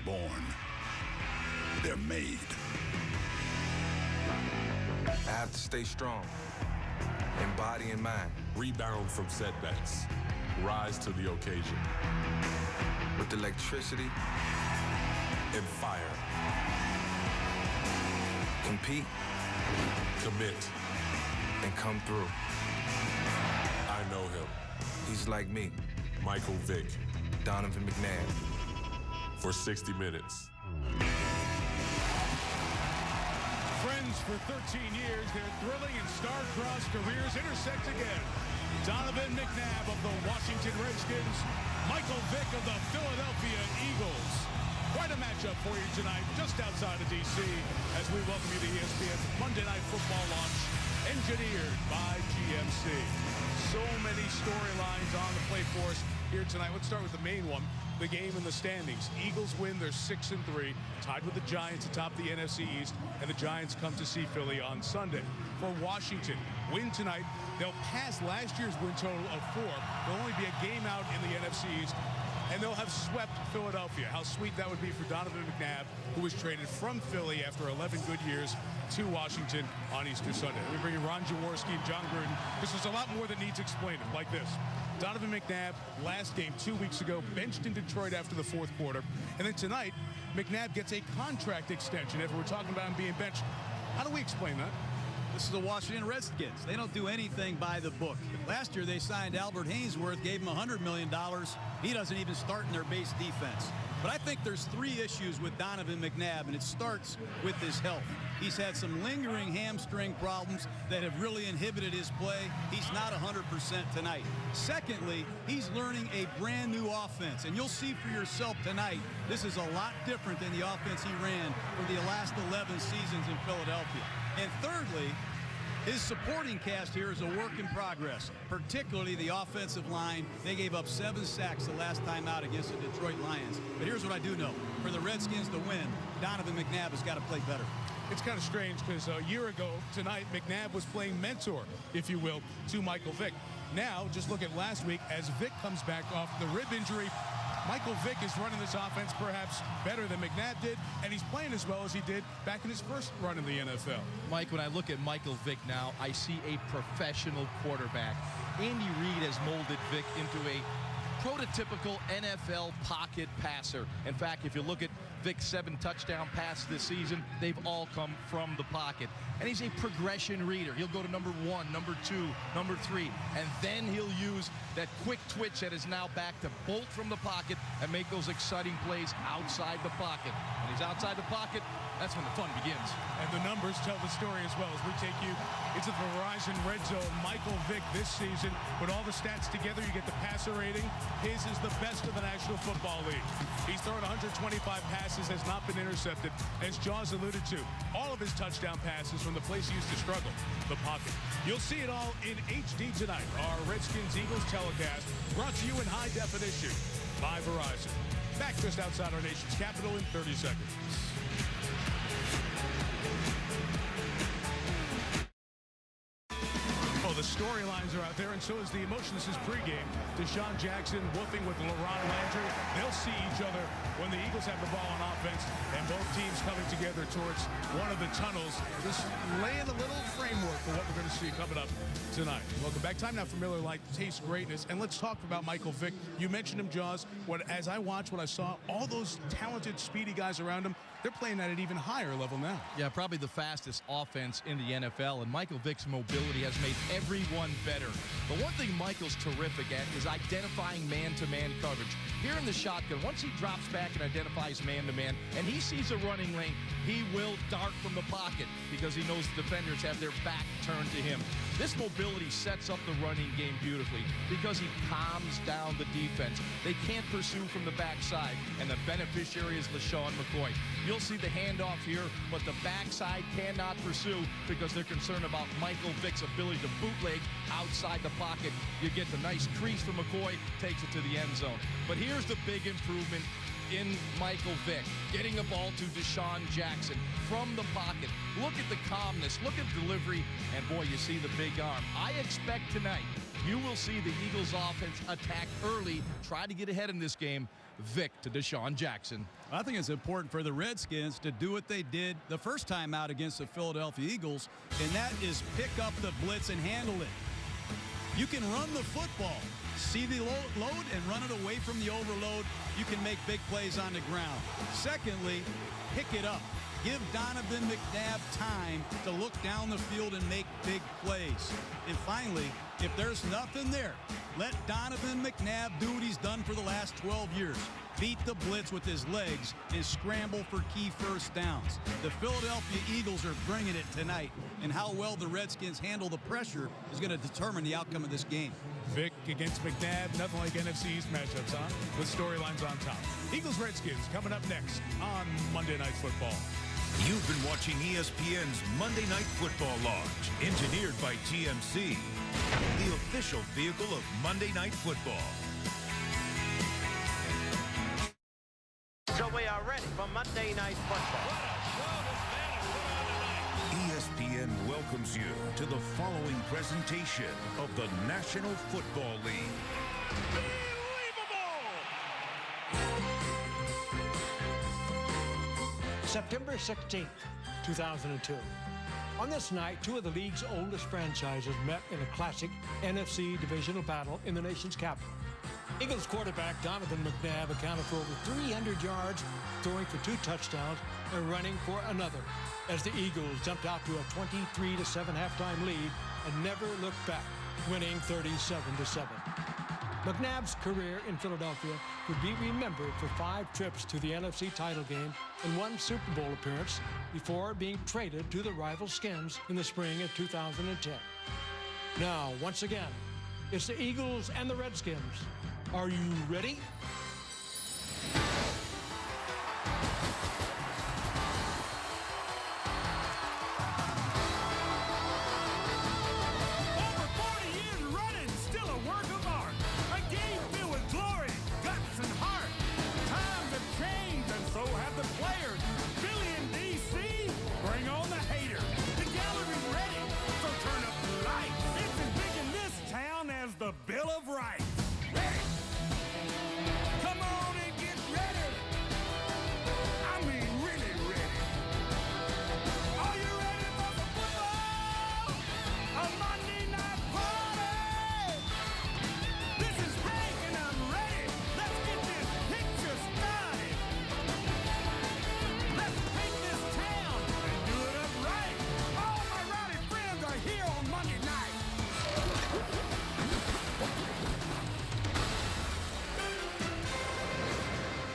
born. They're made. I have to stay strong in body and mind. Rebound from setbacks. Rise to the occasion. With electricity and fire. Compete. Commit. And come through. I know him. He's like me. Michael Vick. Donovan McNabb. For 60 minutes. Friends for 13 years, their thrilling and star-crossed careers intersect again. Donovan McNabb of the Washington Redskins, Michael Vick of the Philadelphia Eagles. Quite a matchup for you tonight, just outside of D.C., as we welcome you to ESPN's Monday Night Football launch, engineered by GMC. So many storylines on the plate for us here tonight. Let's start with the main one, the game in the standings. Eagles win, they're 6-3, tied with the Giants atop the NFC East, and the Giants come to see Philly on Sunday. For Washington, win tonight, they'll pass last year's win total of 4. They'll only be a game out in the NFC East, and they'll have swept Philadelphia. How sweet that would be for Donovan McNabb, who was traded from Philly after 11 good years to Washington on Easter Sunday. We bring in Ron Jaworski and John Gruden, because there's a lot more that needs explaining, like this. Donovan McNabb, last game 2 weeks ago, benched in Detroit after the fourth quarter. And then tonight, McNabb gets a contract extension after we're talking about him being benched. How do we explain that? This is the Washington Redskins. They don't do anything by the book. Last year, they signed Albert Haynesworth, gave him $100 million. He doesn't even start in their base defense. But I think there's 3 issues with Donovan McNabb, and it starts with his health. He's had some lingering hamstring problems that have really inhibited his play. He's not 100% tonight. Secondly, he's learning a brand new offense, and you'll see for yourself tonight, this is a lot different than the offense he ran for the last 11 seasons in Philadelphia. And thirdly, his supporting cast here is a work in progress, particularly the offensive line. They gave up 7 sacks the last time out against the Detroit Lions. But here's what I do know. For the Redskins to win, Donovan McNabb has got to play better. It's kind of strange because a year ago tonight, McNabb was playing mentor, if you will, to Michael Vick. Now, just look at last week, as Vick comes back off the rib injury, Michael Vick is running this offense perhaps better than McNabb did, and he's playing as well as he did back in his first run in the NFL. Mike, when I look at Michael Vick now, I see a professional quarterback. Andy Reid has molded Vick into a prototypical NFL pocket passer. In fact, if you look at Vick's 7 touchdown passes this season, they've all come from the pocket. And he's a progression reader. He'll go to number 1, number 2, number 3, and then he'll use that quick twitch that is now back to bolt from the pocket and make those exciting plays outside the pocket. When he's outside the pocket, that's when the fun begins. And the numbers tell the story as well as we take you into the Verizon Red Zone. Michael Vick this season, with all the stats together, you get the passer rating. His is the best of the National Football League. He's thrown 125 passes, has not been intercepted. As Jaws alluded to, all of his touchdown passes from the place he used to struggle, the pocket. You'll see it all in HD tonight. Our Redskins-Eagles telecast brought to you in high definition by Verizon. Back just outside our nation's capital in 30 seconds. The storylines are out there, and so is the emotion. This is pregame. Deshaun Jackson woofing with LaRon Landry. They'll see each other when the Eagles have the ball on offense, and both teams coming together towards one of the tunnels, just laying a little framework for what we're going to see coming up tonight. Welcome back. Time now for Miller Lite Taste Greatness, and let's talk about Michael Vick. You mentioned him, Jaws. As I watched, what I saw, all those talented, speedy guys around him, they're playing at an even higher level now. Yeah, probably the fastest offense in the NFL, and Michael Vick's mobility has made everyone better. But one thing Michael's terrific at is identifying man-to-man coverage. Here in the shotgun, once he drops back and identifies man-to-man, and he sees a running lane, he will dart from the pocket because he knows the defenders have their back turned to him. This mobility sets up the running game beautifully because he calms down the defense. They can't pursue from the backside, and the beneficiary is LaShawn McCoy. You'll see the handoff here, but the backside cannot pursue because they're concerned about Michael Vick's ability to bootleg outside the pocket. You get the nice crease from McCoy, takes it to the end zone. But here's the big improvement in Michael Vick, getting a ball to Deshaun Jackson from the pocket. Look at the calmness, look at delivery, and boy, you see the big arm. I expect tonight you will see the Eagles offense attack early, try to get ahead in this game. Vick to Deshaun Jackson. I think it's important for the Redskins to do what they did the first time out against the Philadelphia Eagles, and that is pick up the blitz and handle it. You can run the football, see the load and run it away from the overload. You can make big plays on the ground. Secondly, pick it up. Give Donovan McNabb time to look down the field and make big plays. And finally, if there's nothing there, let Donovan McNabb do what he's done for the last 12 years. Beat the blitz with his legs and scramble for key first downs. The Philadelphia Eagles are bringing it tonight, and how well the Redskins handle the pressure is going to determine the outcome of this game. Vick against McNabb, nothing like NFC East matchups, huh? With storylines on top. Eagles-Redskins coming up next on Monday Night Football. You've been watching ESPN's Monday Night Football Launch, engineered by TMC, the official vehicle of Monday Night Football. So we are ready for Monday Night Football. ESPN welcomes you to the following presentation of the National Football League. September 16th, 2002. On this night, two of the league's oldest franchises met in a classic NFC divisional battle in the nation's capital. Eagles quarterback Donovan McNabb accounted for over 300 yards, throwing for 2 touchdowns and running for another, as the Eagles jumped out to a 23-7 halftime lead and never looked back, winning 37-7. McNabb's career in Philadelphia would be remembered for 5 trips to the NFC title game and 1 Super Bowl appearance before being traded to the rival Skins in the spring of 2010. Now, once again, it's the Eagles and the Redskins. Are you ready?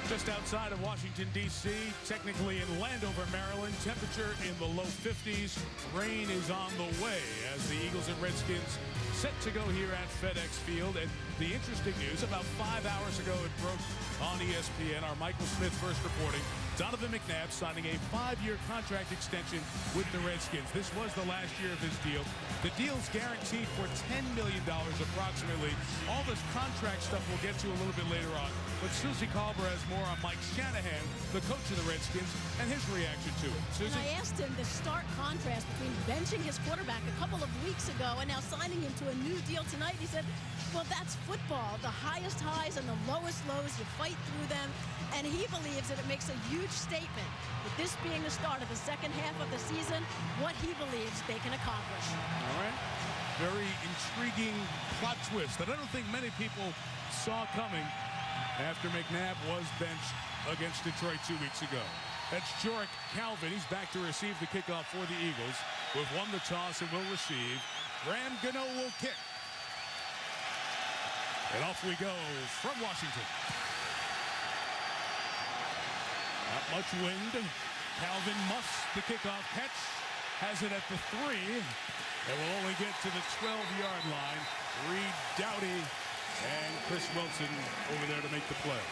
Just outside of Washington, D.C., technically in Landover, Maryland. Temperature in the low 50s. Rain is on the way as the Eagles and Redskins set to go here at FedEx Field. And the interesting news, about 5 hours ago it broke on ESPN. Our Michael Smith first reporting. Donovan McNabb signing a 5-year contract extension with the Redskins. This was the last year of his deal. The deal's guaranteed for $10 million approximately. All this contract stuff we'll get to a little bit later on. But Susie Colbert has more on Mike Shanahan, the coach of the Redskins, and his reaction to it. Susie? And I asked him the stark contrast between benching his quarterback a couple of weeks ago and now signing him to a new deal tonight. He said, well, that's football. The highest highs and the lowest lows, you fight through them. And he believes that it makes a huge statement, with this being the start of the second half of the season, what he believes they can accomplish. All right. Very intriguing plot twist that I don't think many people saw coming after McNabb was benched against Detroit 2 weeks ago. That's Jorick Calvin. He's back to receive the kickoff for the Eagles, who have won the toss and will receive. Graham Gano will kick. And off we go from Washington. Not much wind. Calvin muffs the kickoff catch. Has it at the 3. And will only get to the 12-yard line. Reed Doughty and Chris Wilson over there to make the play.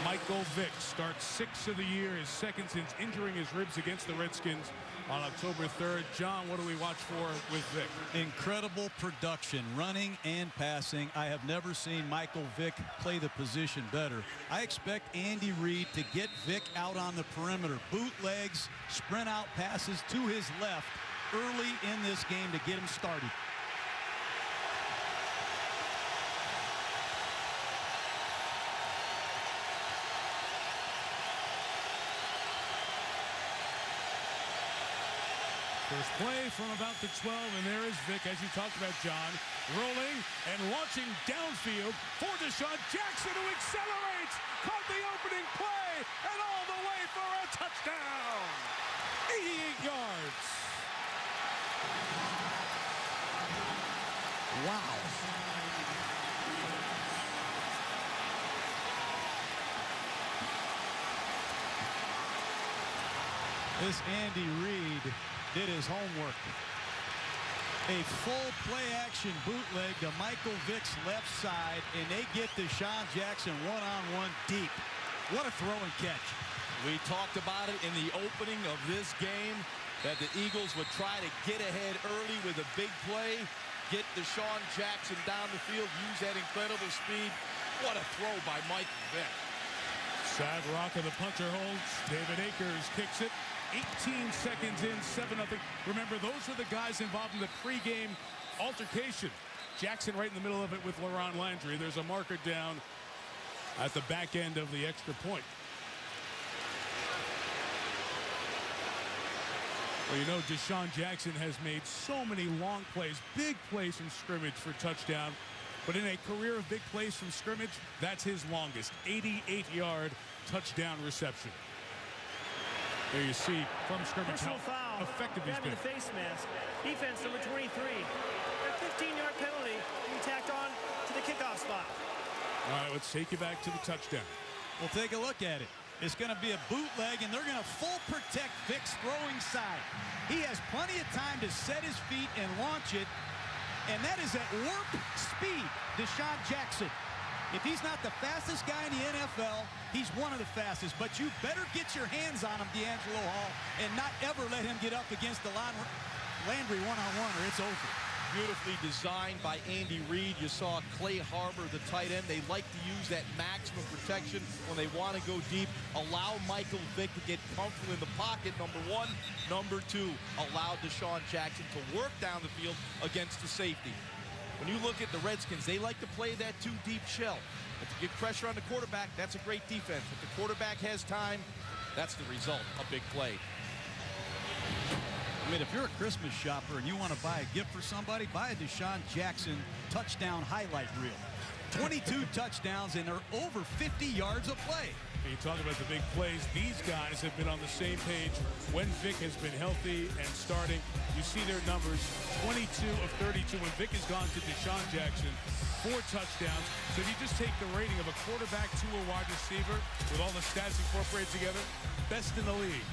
Michael Vick starts 6 of the year, his second since injuring his ribs against the Redskins on October 3rd. John, what do we watch for with Vick? Incredible production, running and passing. I have never seen Michael Vick play the position better. I expect Andy Reid to get Vick out on the perimeter. Bootlegs, sprint out passes to his left early in this game to get him started. First play from about the 12, and there is Vick, as you talked about, John, rolling and launching downfield for Deshaun Jackson, who accelerates, caught the opening play, and all the way for a touchdown. 88 yards. Wow. This Andy Reid did his homework. A full play-action bootleg to Michael Vick's left side, and they get Deshaun Jackson one-on-one deep. What a throw and catch. We talked about it in the opening of this game, that the Eagles would try to get ahead early with a big play, get Deshaun Jackson down the field, use that incredible speed. What a throw by Michael Vick. Sad rock of the puncher holds. David Akers kicks it. 18 seconds in, 7-0. Remember, those are the guys involved in the pregame altercation. Jackson right in the middle of it with LaRon Landry. There's a marker down at the back end of the extra point. Well, you know, Deshaun Jackson has made so many long plays, big plays from scrimmage for touchdown. But in a career of big plays from scrimmage, that's his longest, 88-yard touchdown reception. There you see from scrimmage how effective he's been. The face mask. Defense number 23. A 15-yard penalty being tacked on to the kickoff spot. All right, let's take you back to the touchdown. We'll take a look at it. It's going to be a bootleg, and they're going to full protect Vick's throwing side. He has plenty of time to set his feet and launch it, and that is at warp speed, Deshaun Jackson. If he's not the fastest guy in the NFL, he's one of the fastest. But you better get your hands on him, D'Angelo Hall, and not ever let him get up against the Landry one-on-one, or it's over. Beautifully designed by Andy Reid. You saw Clay Harbor, the tight end. They like to use that maximum protection when they want to go deep. Allow Michael Vick to get comfortable in the pocket, number one. Number two, allow Deshaun Jackson to work down the field against the safety. When you look at the Redskins, they like to play that too deep shell. If you get pressure on the quarterback, that's a great defense. If the quarterback has time, that's the result, a big play. I mean, if you're a Christmas shopper and you want to buy a gift for somebody, buy a Deshaun Jackson touchdown highlight reel. 22 touchdowns, and they're over 50 yards of play. You talk about the big plays. These guys have been on the same page when Vick has been healthy and starting. You see their numbers, 22 of 32. When Vick has gone to Deshaun Jackson, 4 touchdowns. So if you just take the rating of a quarterback to a wide receiver with all the stats incorporated together, best in the league.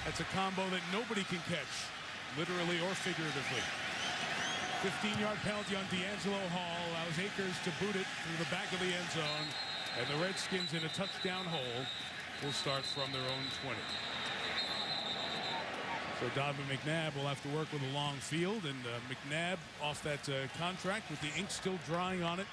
That's a combo that nobody can catch, literally or figuratively. 15-yard penalty on D'Angelo Hall allows Akers to boot it through the back of the end zone. And the Redskins in a touchdown hole will start from their own 20. So Donovan McNabb will have to work with a long field, and McNabb off that contract with the ink still drying on it.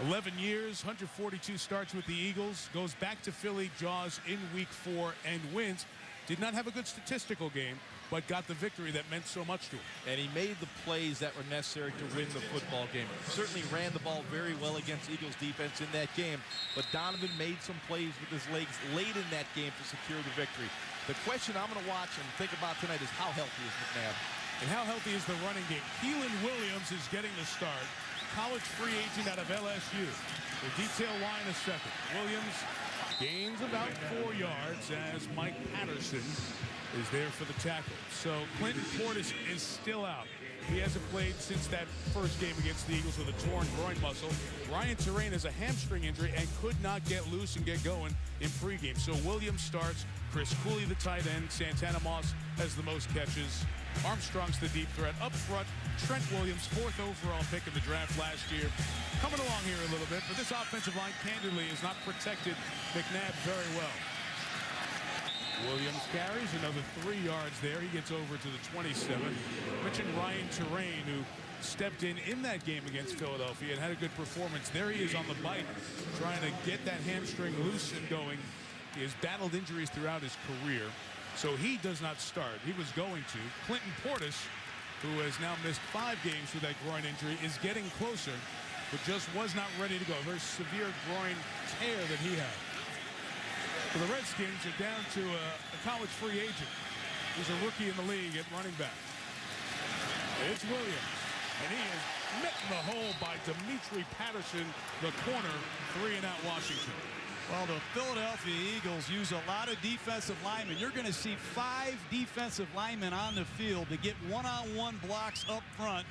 11 years, 142 starts with the Eagles, goes back to Philly Jaws in week 4 and wins. Did not have a good statistical game, but got the victory that meant so much to him. And he made the plays that were necessary to win the football game. Certainly ran the ball very well against Eagles defense in that game, but Donovan made some plays with his legs late in that game to secure the victory. The question I'm going to watch and think about tonight is how healthy is McNabb? And how healthy is the running game? Keelan Williams is getting the start. College free agent out of LSU. The detail line a second. Williams gains about 4 yards as Mike Patterson is there for the tackle. So Clinton Portis is still out. He hasn't played since that first game against the Eagles with a torn groin muscle. Ryan Terrain has a hamstring injury and could not get loose and get going in pregame. So Williams starts. Chris Cooley, the tight end. Santana Moss has the most catches. Armstrong's the deep threat. Up front, Trent Williams, 4th overall pick in the draft last year. Coming along here a little bit, but this offensive line, candidly, has not protected McNabb very well. Williams carries another 3 yards there. He gets over to the 27. Mentioned Ryan Terrain, who stepped in that game against Philadelphia and had a good performance. There he is on the bite, trying to get that hamstring loose and going. He has battled injuries throughout his career, so he does not start. He was going to. Clinton Portis, who has now missed 5 games with that groin injury, is getting closer, but just was not ready to go. A very severe groin tear that he had. So the Redskins are down to a college free agent who's a rookie in the league at running back. It's Williams, and he is met in the hole by Demetri Patterson, the corner, 3-and-out Washington. Well, the Philadelphia Eagles use a lot of defensive linemen. You're going to see 5 defensive linemen on the field to get one-on-one blocks up front.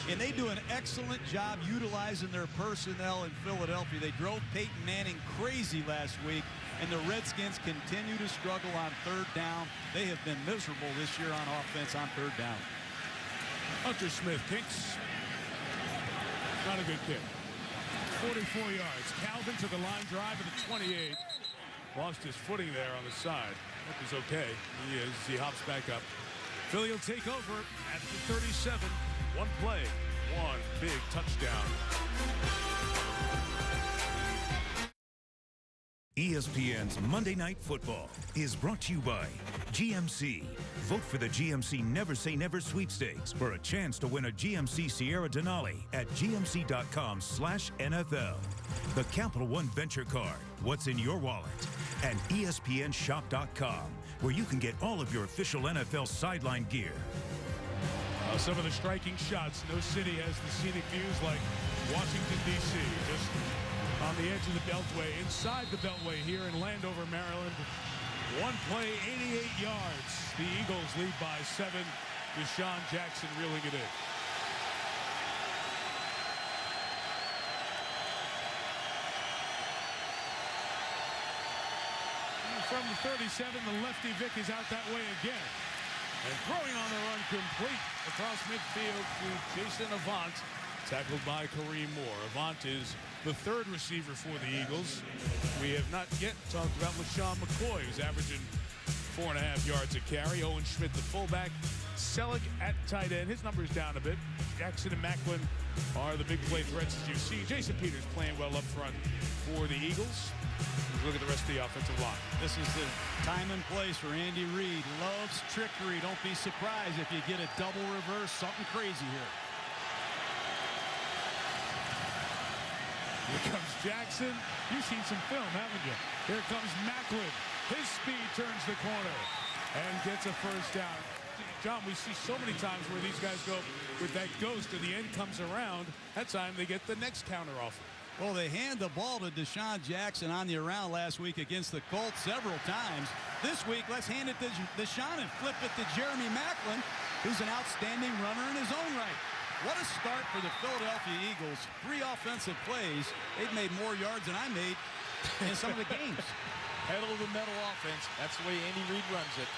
And they do an excellent job utilizing their personnel in Philadelphia. They drove Peyton Manning crazy last week, and the Redskins continue to struggle on 3rd down. They have been miserable this year on offense on 3rd down. Hunter Smith kicks. Not a good kick. 44 yards. Calvin to the line drive at the 28. Lost his footing there on the side. Hope he's okay. He is. He hops back up. Philly will take over at the 37. 1 play, 1 big touchdown. ESPN's Monday Night Football is brought to you by GMC. Vote for the GMC Never Say Never sweepstakes for a chance to win a GMC Sierra Denali at gmc.com/NFL. The Capital One Venture Card, what's in your wallet? And ESPNshop.com, where you can get all of your official NFL sideline gear. Some of the striking shots. No city has the scenic views like Washington, D.C. Just on the edge of the Beltway, inside the Beltway here in Landover, Maryland. 1 play, 88 yards. The Eagles lead by 7. Deshaun Jackson reeling it in. And from the 37, the lefty Vick is out that way again. And throwing on the run complete across midfield to Jason Avant, tackled by Kareem Moore. Avant is the 3rd receiver for the Eagles. We have not yet talked about LaShawn McCoy, who's averaging 4.5 yards a carry. Owen Schmidt, the fullback. Selleck at tight end. His number's down a bit. Jackson and Macklin are the big play threats as you see. Jason Peters playing well up front for the Eagles. Look at the rest of the offensive line. This is the time and place for Andy Reid. Loves trickery. Don't be surprised if you get a double reverse, something crazy here. Here comes Jackson. You've seen some film, haven't you? Here comes Macklin. His speed turns the corner and gets a first down. John, we see so many times where these guys go with that ghost and the end comes around. That time they get the next counter offer. Well, they hand the ball to Deshaun Jackson on the around last week against the Colts several times. This week, let's hand it to Deshaun and flip it to Jeremy Macklin, who's an outstanding runner in his own right. What a start for the Philadelphia Eagles. 3 offensive plays. They've made more yards than I made in some of the games. Pedal to the metal offense. That's the way Andy Reid runs it.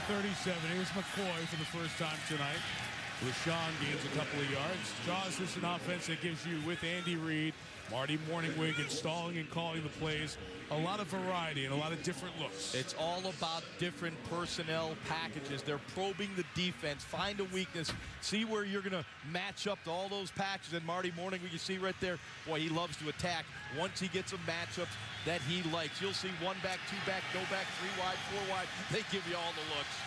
37. Here's McCoy for the first time tonight. LaShawn gains a couple of yards. Jaws, this is an offense that gives you, with Andy Reid, Marty Morningwig installing and calling the plays, a lot of variety and a lot of different looks. It's all about different personnel packages. They're probing the defense, find a weakness, see where you're going to match up to all those packages. And Marty Morningwig, you see right there, boy, he loves to attack. Once he gets some matchups that he likes, you'll see 1 back, 2 back, go back, 3 wide, 4 wide. They give you all the looks.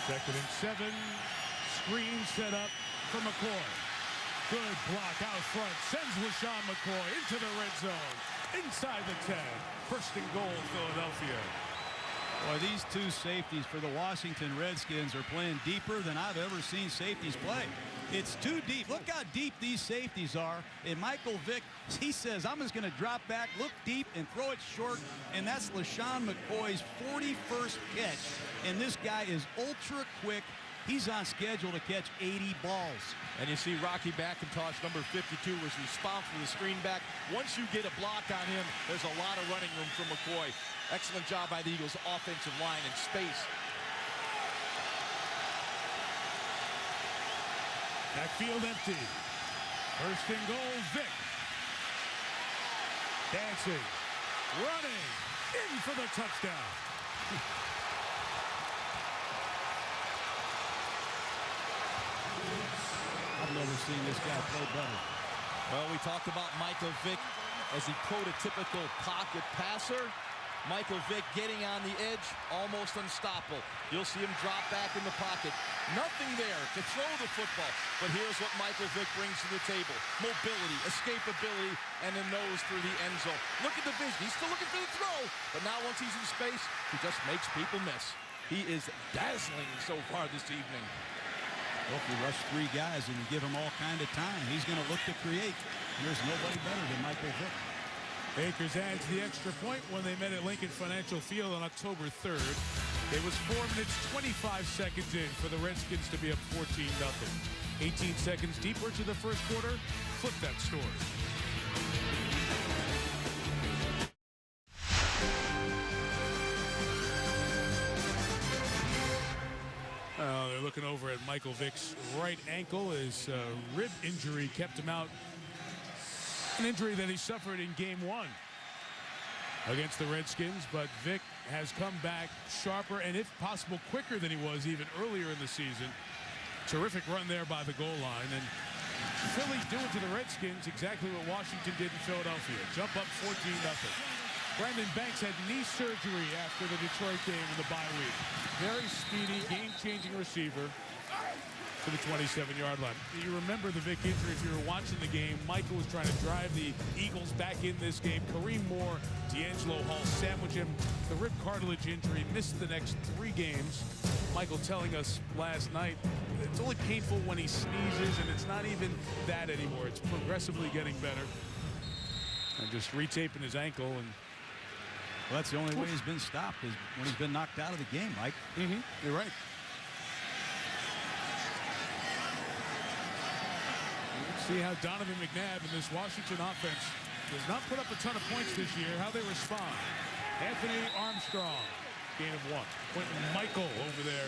Second and 7. Screen set up for McCoy. Good block out front. Sends LaShawn McCoy into the red zone. Inside the 10. First and goal, Philadelphia. Boy, these two safeties for the Washington Redskins are playing deeper than I've ever seen safeties play. It's too deep. Look how deep these safeties are. And Michael Vick, he says, I'm just going to drop back, look deep, and throw it short. And that's LaShawn McCoy's 41st catch. And this guy is ultra quick. He's on schedule to catch 80 balls. And you see Rocky McIntosh, number 52, was responsible for the screen back. Once you get a block on him, there's a lot of running room for McCoy. Excellent job by the Eagles' offensive line in space. Backfield empty. First and goal, Vick. Dancing, running, in for the touchdown. I've never seen this guy play better. Well, we talked about Michael Vick as the prototypical pocket passer. Michael Vick getting on the edge, almost unstoppable. You'll see him drop back in the pocket. Nothing there to throw the football. But here's what Michael Vick brings to the table. Mobility, escapability, and a nose through the end zone. Look at the vision. He's still looking for the throw. But now once he's in space, he just makes people miss. He is dazzling so far this evening. Well, if you rush three guys and you give him all kind of time, he's going to look to create. There's nobody better than Michael Vick. Akers adds the extra point when they met at Lincoln Financial Field on October 3rd. It was 4 minutes, 25 seconds in for the Redskins to be up 14-0. 18 seconds deeper to the first quarter. Flip that story. They're looking over at Michael Vick's right ankle. His rib injury kept him out. An injury that he suffered in game 1 against the Redskins, but Vick has come back sharper and, if possible, quicker than he was even earlier in the season. Terrific run there by the goal line, and Philly doing to the Redskins exactly what Washington did in Philadelphia. Jump up 14-0. Brandon Banks had knee surgery after the Detroit game in the bye week. Very speedy, game-changing receiver to the 27-yard line. You remember the Vick injury if you were watching the game. Michael was trying to drive the Eagles back in this game. Kareem Moore, D'Angelo Hall sandwich him. The rib cartilage injury, missed the next 3 games. Michael telling us last night, it's only painful when he sneezes, and it's not even that anymore. It's progressively getting better. And just retaping his ankle. And well, that's the only way he's been stopped, is when he's been knocked out of the game, Mike. You're right. See how Donovan McNabb in this Washington offense does not put up a ton of points this year. How they respond. Anthony Armstrong, gain of 1. Quentin Michael over there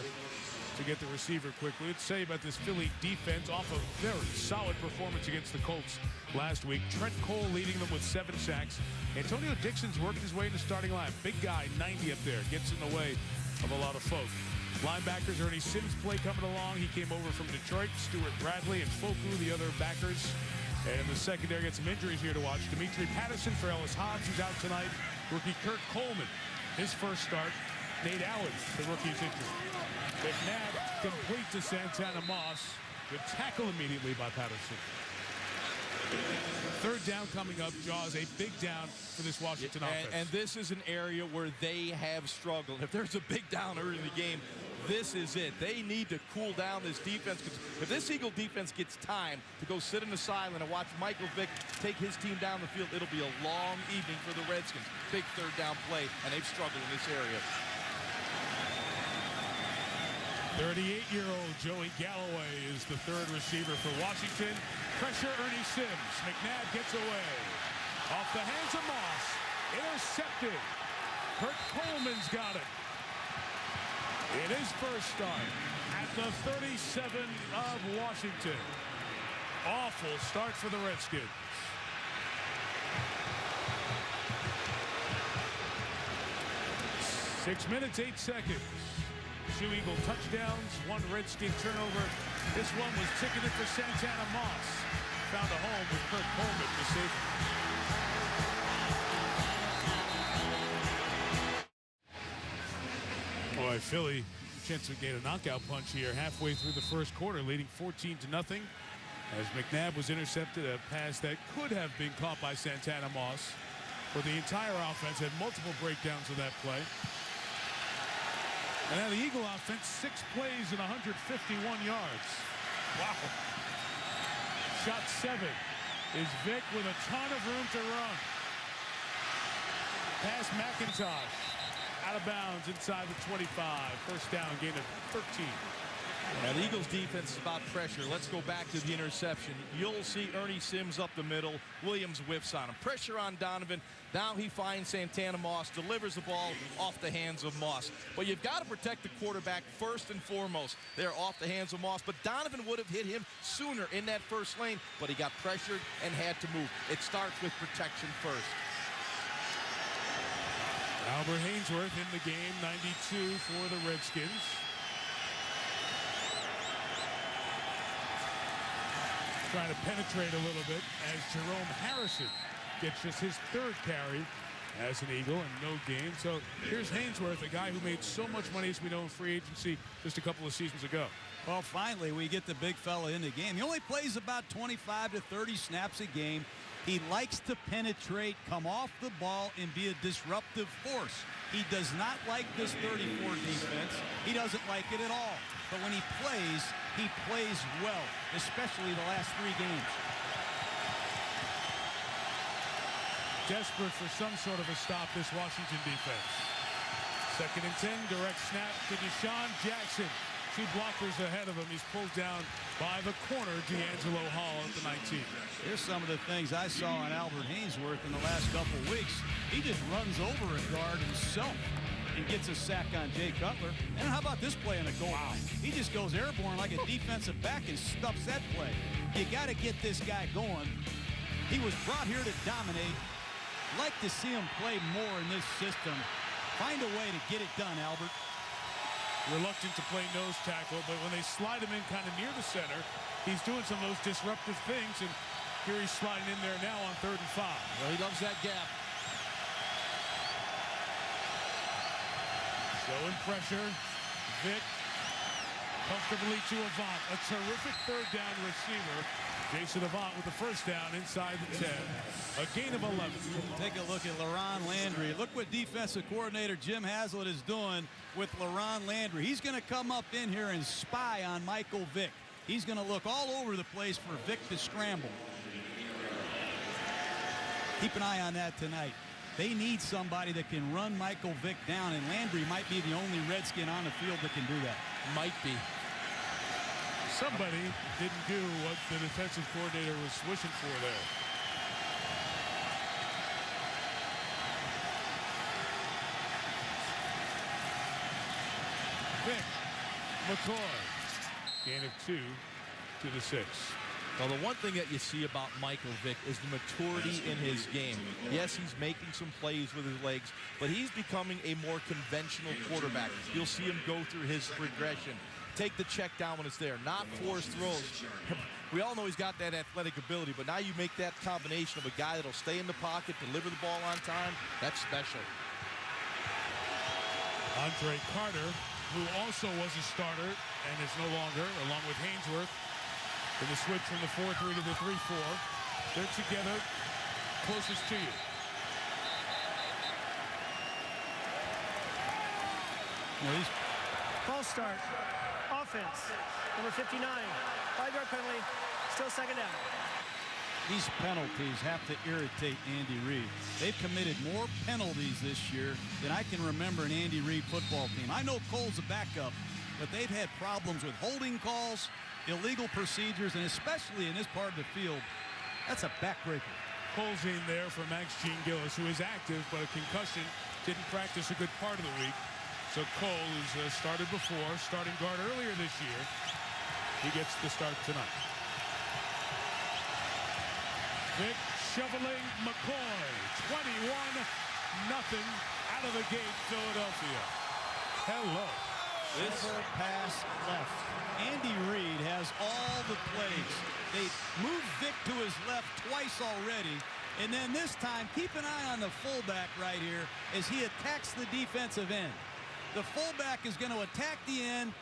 to get the receiver quickly. Let's say about this Philly defense off a very solid performance against the Colts last week. Trent Cole leading them with 7 sacks. Antonio Dixon's worked his way in the starting line. Big guy, 90 up there, gets in the way of a lot of folk. Linebackers, Ernie Sims play coming along. He came over from Detroit. Stuart Bradley and Foku, the other backers. And the secondary gets some injuries here to watch. Dimitri Patterson for Ellis Hobbs, who's out tonight. Rookie Kurt Coleman, his first start. Nate Allen, the rookie's injured. McNabb complete to Santana Moss. Good tackle immediately by Patterson. Third down coming up. Jaws, a big down for this Washington offense. And this is an area where they have struggled. If there's a big down early in the game, this is it. They need to cool down this defense. Because if this Eagle defense gets time to go sit in the sideline and watch Michael Vick take his team down the field, it'll be a long evening for the Redskins. Big third down play, and they've struggled in this area. 38-year-old Joey Galloway is the third receiver for Washington. Pressure, Ernie Sims. McNabb gets away. Off the hands of Moss. Intercepted. Kurt Coleman's got it. In his first start at the 37 of Washington. Awful start for the Redskins. Six minutes, 8 seconds. 2 Eagle touchdowns, 1 Redskin turnover. This one was ticketed for Santana Moss. Found a home with Kurt Coleman to save him. Boy, Philly, chance to get a knockout punch here halfway through the first quarter, leading 14-0. As McNabb was intercepted, a pass that could have been caught by Santana Moss. But the entire offense had multiple breakdowns of that play. And now the Eagle offense, 6 plays and 151 yards. Wow. Shot 7 is Vick with a ton of room to run. Pass McIntosh. Out of bounds inside the 25. First down, gain of 13. Now, the Eagles defense is about pressure. Let's go back to the interception. You'll see Ernie Sims up the middle. Williams whiffs on him. Pressure on Donovan. Now he finds Santana Moss, delivers the ball off the hands of Moss. But you've got to protect the quarterback first and foremost. They're off the hands of Moss. But Donovan would have hit him sooner in that first lane, but he got pressured and had to move. It starts with protection first. Albert Hainsworth in the game, 92 for the Redskins. Trying to penetrate a little bit as Jerome Harrison gets just his 3rd carry as an Eagle and no gain. So here's Hainsworth, a guy who made so much money, as we know, in free agency just a couple of seasons ago. Well, finally, we get the big fella in the game. He only plays about 25 to 30 snaps a game. He likes to penetrate, come off the ball, and be a disruptive force. He does not like this 34 defense. He doesn't like it at all. But when he plays well, especially the last 3 games. Desperate for some sort of a stop, this Washington defense. 2nd and 10, direct snap to Deshaun Jackson. 2 blockers ahead of him. He's pulled down by the corner, D'Angelo Hall at the 19. Here's some of the things I saw on Albert Hainsworth in the last couple weeks. He just runs over a guard himself and gets a sack on Jay Cutler. And how about this play in the goal line? He just goes airborne like a defensive back and stuffs that play. You got to get this guy going. He was brought here to dominate. Like to see him play more in this system. Find a way to get it done, Albert. Reluctant to play nose tackle, but when they slide him in kind of near the center, he's doing some of those disruptive things, and here he's sliding in there now on 3rd and 5. Well, he loves that gap. Showing pressure. Vick comfortably to Avant. A terrific 3rd down receiver. Jason Avant with the 1st down inside the 10. A gain of 11. Take a look at LaRon Landry. Look what defensive coordinator Jim Haslett is doing with LaRon Landry. He's going to come up in here and spy on Michael Vick. He's going to look all over the place for Vick to scramble. Keep an eye on that tonight. They need somebody that can run Michael Vick down, and Landry might be the only Redskin on the field that can do that. Might be. Somebody didn't do what the defensive coordinator was wishing for there. Vick, McCoy, gain of 2 to the 6. Well, the one thing that you see about Michael Vick is the maturity in his game. Yes, he's making some plays with his legs, but he's becoming a more conventional quarterback. You'll see him go through his progression. Take the check down when it's there, not forced throws. We all know he's got that athletic ability, but now you make that combination of a guy that'll stay in the pocket, deliver the ball on time. That's special. Andre Carter, who also was a starter and is no longer, along with Hainsworth, in the switch from the 4-3 to the 3-4. They're together, closest to you. False start. Offense. Number 59. 5-yard penalty. Still 2nd down. These penalties have to irritate Andy Reid. They've committed more penalties this year than I can remember an Andy Reid football team. I know Cole's a backup, but they've had problems with holding calls, illegal procedures, and especially in this part of the field, that's a backbreaker. Cole's in there for Max Gene Gillis, who is active, but a concussion, didn't practice a good part of the week. So Cole, who's started before, starting guard earlier this year, he gets the start tonight. Vick shoveling McCoy, 21-0 out of the gate, Philadelphia. Hello. This pass left. Andy Reid has all the plays. They moved Vick to his left twice already. And then this time, keep an eye on the fullback right here as he attacks the defensive end. The fullback is going to attack the end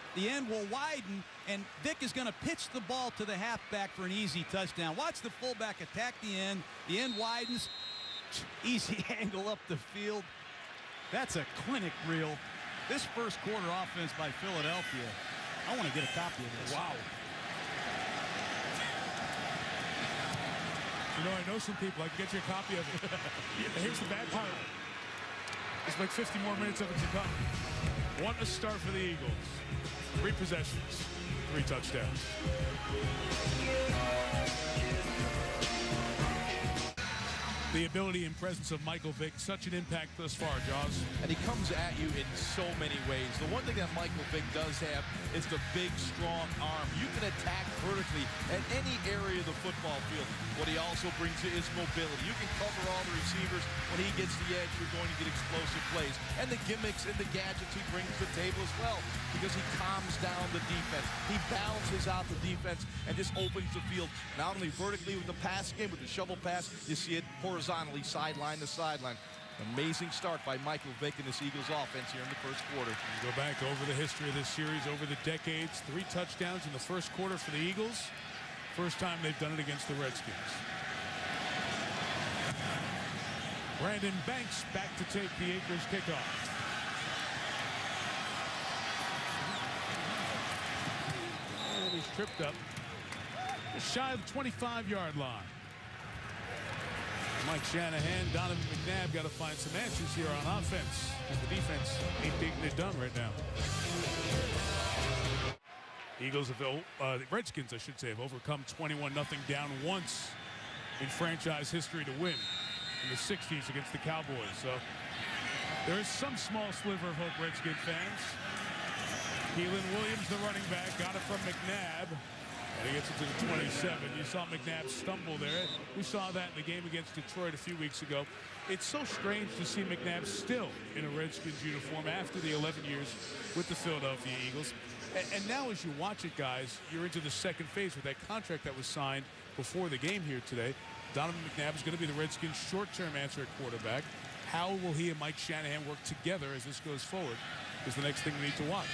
will widen, and Vick is going to pitch the ball to the halfback for an easy touchdown. Watch the fullback attack the end widens, easy angle up the field. That's a clinic reel. This first quarter offense by Philadelphia, I want to get a copy of this. Wow. You know, I know some people. I can get you a copy of it. Here's the bad part. It's like 50 more minutes of it to come. One a start for the Eagles. 3 possessions, 3 touchdowns. The ability and presence of Michael Vick, such an impact thus far, Jaws. And he comes at you in so many ways. The one thing that Michael Vick does have is the big, strong arm. You can attack vertically at any area of the football field. What he also brings you is mobility. You can cover all the receivers. When he gets the edge, you're going to get explosive plays. And the gimmicks and the gadgets he brings to the table as well, because he calms down the defense. He balances out the defense and just opens the field, not only vertically with the pass game, with the shovel pass, you see it horizontally, sideline to sideline. Amazing start by Michael Vick and this Eagles offense here in the first quarter. You go back over the history of this series, over the decades, 3 touchdowns in the first quarter for the Eagles. First time they've done it against the Redskins. Brandon Banks back to take the Akers kickoff. And he's tripped up. Just shy of the 25-yard line. Mike Shanahan, Donovan McNabb got to find some answers here on offense. The defense ain't getting it done right now. Eagles have, the Redskins, I should say, have overcome 21-0 down once in franchise history to win in the 60s against the Cowboys. So there is some small sliver of hope, Redskin fans. Keelan Williams, the running back, got it from McNabb. And he gets it to the 27. You saw McNabb stumble there. We saw that in the game against Detroit a few weeks ago. It's so strange to see McNabb still in a Redskins uniform after the 11 years with the Philadelphia Eagles. And now as you watch it, guys, you're into the second phase with that contract that was signed before the game here today. Donovan McNabb is going to be the Redskins' short-term answer at quarterback. How will he and Mike Shanahan work together as this goes forward is the next thing we need to watch.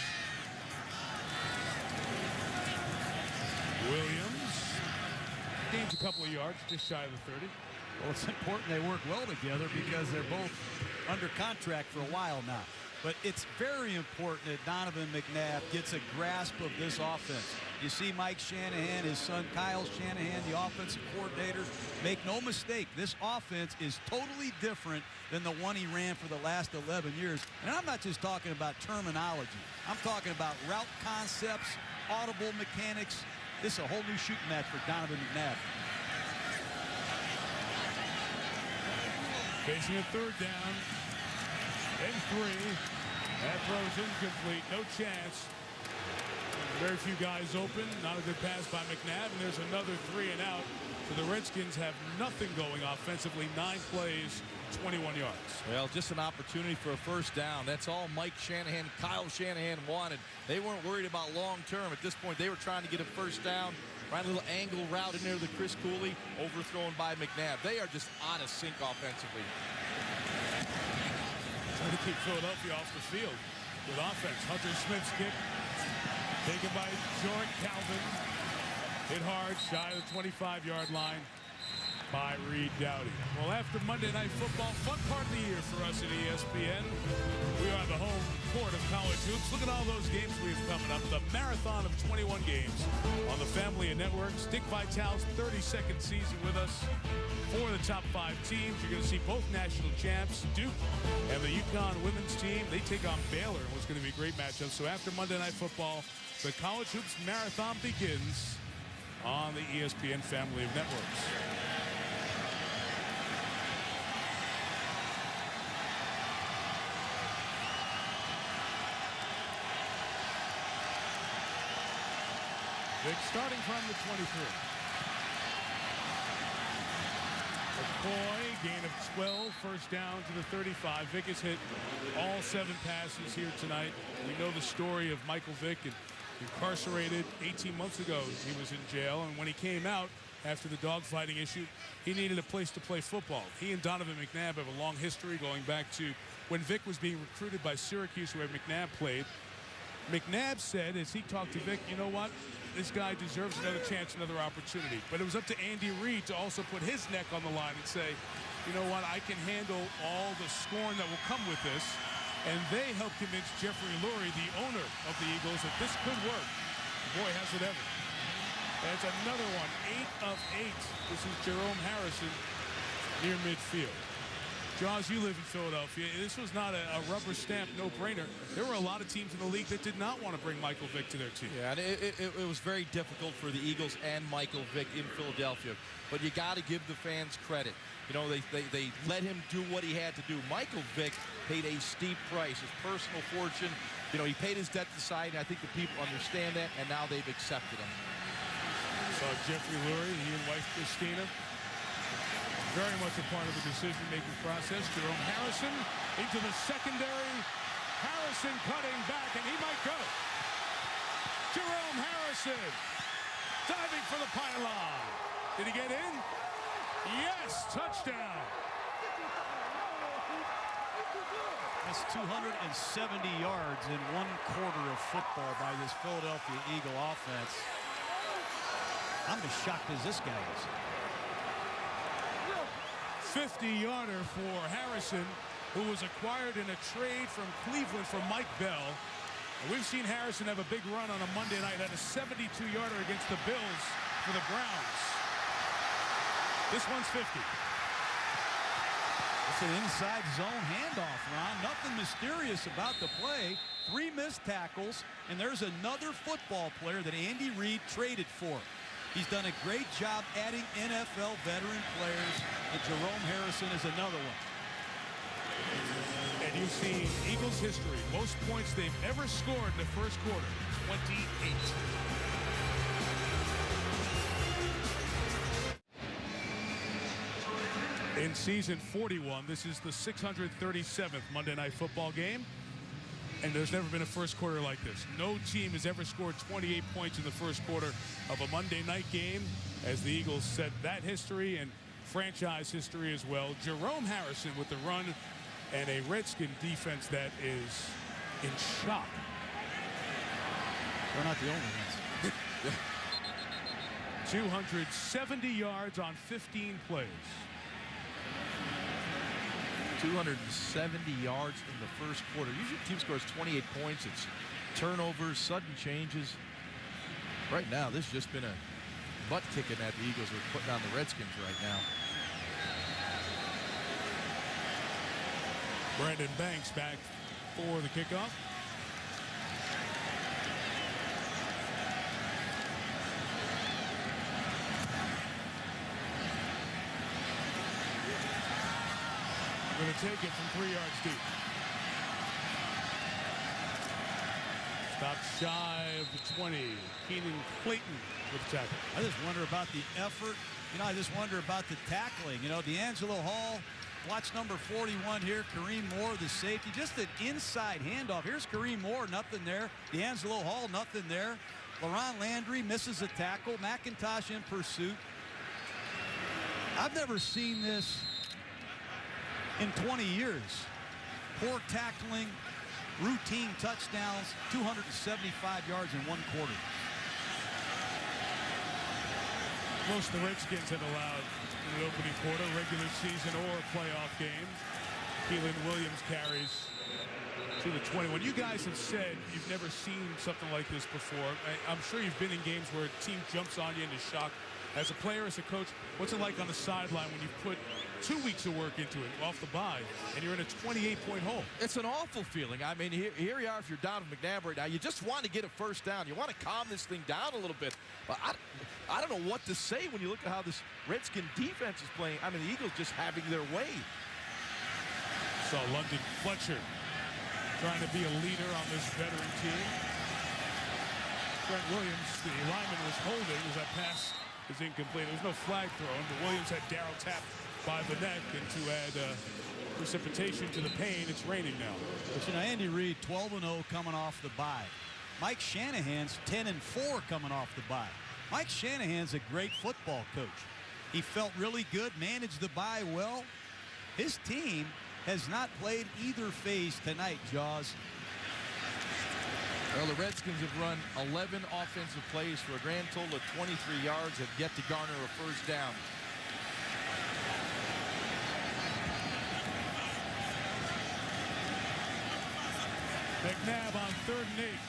Williams gains a couple of yards, just shy of the 30. Well, it's important they work well together because they're both under contract for a while now. But it's very important that Donovan McNabb gets a grasp of this offense. You see Mike Shanahan, his son Kyle Shanahan, the offensive coordinator. Make no mistake, this offense is totally different than the one he ran for the last 11 years. And I'm not just talking about terminology. I'm talking about route concepts, audible mechanics. This is a whole new shooting match for Donovan McNabb. Facing a third down and 3. That throw's incomplete. No chance. Very few guys open. Not a good pass by McNabb. And there's another 3 and out. So the Redskins have nothing going offensively. 9 plays, 21 yards. Well, just an opportunity for a first down. That's all Mike Shanahan, Kyle Shanahan wanted. They weren't worried about long term. At this point, they were trying to get a first down. Right, a little angle route in there to Chris Cooley, overthrown by McNabb. They are just out of sync offensively. Trying to keep Philadelphia off the field with offense. Hunter Smith's kick taken by Jordan Calvin. Hit hard, shy of the 25-yard line by Reed Dowdy. Well, after Monday Night Football, fun part of the year for us at ESPN. We are the home court of college hoops. Look at all those games we have coming up. The marathon of 21 games on the family of networks. Dick Vitale's 32nd season with us. 4 of the top 5 teams. You're going to see both national champs, Duke and the UConn women's team. They take on Baylor in what's going to be a great matchup. So after Monday Night Football, the college hoops marathon begins on the ESPN family of networks. Vick starting from the 23. McCoy, gain of 12, first down to the 35. Vick has hit all 7 passes here tonight. We know the story of Michael Vick, incarcerated 18 months ago. He was in jail, and when he came out after the dogfighting issue, he needed a place to play football. He and Donovan McNabb have a long history going back to when Vick was being recruited by Syracuse, where McNabb played. McNabb said, as he talked to Vick, you know what? This guy deserves another chance, another opportunity. But it was up to Andy Reid to also put his neck on the line and say, you know what, I can handle all the scorn that will come with this. And they helped convince Jeffrey Lurie, the owner of the Eagles, that this could work. Boy, has it ever. That's another one, 8 of 8. This is Jerome Harrison near midfield. Jaws, you live in Philadelphia. This was not a rubber stamp no-brainer. There were a lot of teams in the league that did not want to bring Michael Vick to their team. Yeah, and it was very difficult for the Eagles and Michael Vick in Philadelphia. But you got to give the fans credit. You know, they let him do what he had to do. Michael Vick paid a steep price, his personal fortune. You know, he paid his debt to society, and I think the people understand that, and now they've accepted him. So Jeffrey Lurie, he and wife Christina, very much a part of the decision-making process. Jerome Harrison into the secondary. Harrison cutting back, and he might go. Jerome Harrison diving for the pylon. Did he get in? Yes, touchdown. That's 270 yards in 1 quarter of football by this Philadelphia Eagle offense. I'm as shocked as this guy is. 50-yarder for Harrison, who was acquired in a trade from Cleveland for Mike Bell. And we've seen Harrison have a big run on a Monday night, had a 72-yarder against the Bills for the Browns. This one's 50. It's an inside zone handoff, Ron. Nothing mysterious about the play. 3 missed tackles, and there's another football player that Andy Reid traded for. He's done a great job adding NFL veteran players, and Jerome Harrison is another one. And you see Eagles history, most points they've ever scored in the first quarter, 28. In season 41, this is the 637th Monday Night Football game. And there's never been a first quarter like this. No team has ever scored 28 points in the first quarter of a Monday night game, as the Eagles set that history and franchise history as well. Jerome Harrison with the run and a Redskin defense that is in shock. We're not the only ones. 270 yards on 15 plays. 270 yards in the first quarter. Usually the team scores 28 points. It's turnovers, sudden changes. Right now, this has just been a butt kicking that the Eagles are putting on the Redskins right now. Brandon Banks back for the kickoff. Going to take it from 3 yards deep. Stopped shy of the 20. Keenan Clayton with the tackle. I just wonder about the effort. You know, I just wonder about the tackling. You know, D'Angelo Hall, watch number 41 here. Kareem Moore, the safety. Just an inside handoff. Here's Kareem Moore, nothing there. D'Angelo Hall, nothing there. LaRon Landry misses a tackle. McIntosh in pursuit. I've never seen this in 20 years. Poor tackling, routine touchdowns, 275 yards in 1 quarter. Most of the Redskins have allowed in the opening quarter, regular season or playoff games. Keelan Williams carries to the 21. You guys have said you've never seen something like this before. I'm sure you've been in games where a team jumps on you into shock. As a player, as a coach, what's it like on the sideline when you put 2 weeks of work into it off the bye and you're in a 28-point hole? It's an awful feeling. I mean, here you are if you're down to McNabb right now. You just want to get a first down. You want to calm this thing down a little bit. But I don't know what to say when you look at how this Redskin defense is playing. I mean, the Eagles just having their way. Saw London Fletcher trying to be a leader on this veteran team. Trent Williams, the lineman, was holding as that pass is incomplete. There was no flag thrown, but Williams had Darryl tapped by the neck, and to add precipitation to the pain, it's raining now. But you know, Andy Reid 12-0 coming off the bye. Mike Shanahan's 10-4 coming off the bye. Mike Shanahan's a great football coach. He felt really good, managed the bye well. His team has not played either phase tonight, Jaws. Well, the Redskins have run 11 offensive plays for a grand total of 23 yards, have yet to garner a first down. McNabb on 3rd and 8.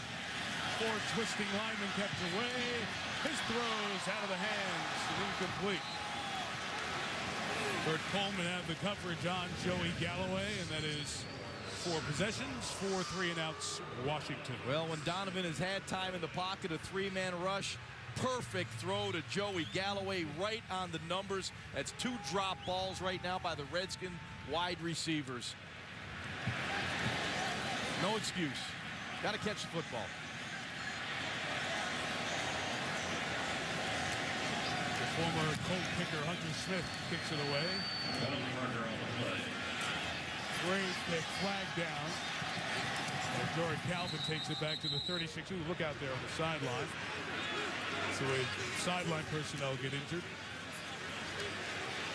4 twisting linemen kept away. His throws out of the hands and incomplete. Bert Coleman had the coverage on Joey Galloway, and that is 4 possessions, 4 3-and-outs, Washington. Well, when Donovan has had time in the pocket, a 3-man rush, perfect throw to Joey Galloway right on the numbers. That's 2 drop balls right now by the Redskins wide receivers. No excuse. Got to catch the football. The former Colt kicker Hunter Smith kicks it away. Great pick, flag down. And Dory Calvin takes it back to the 36. Ooh, look out there on the sideline. So sideline personnel get injured.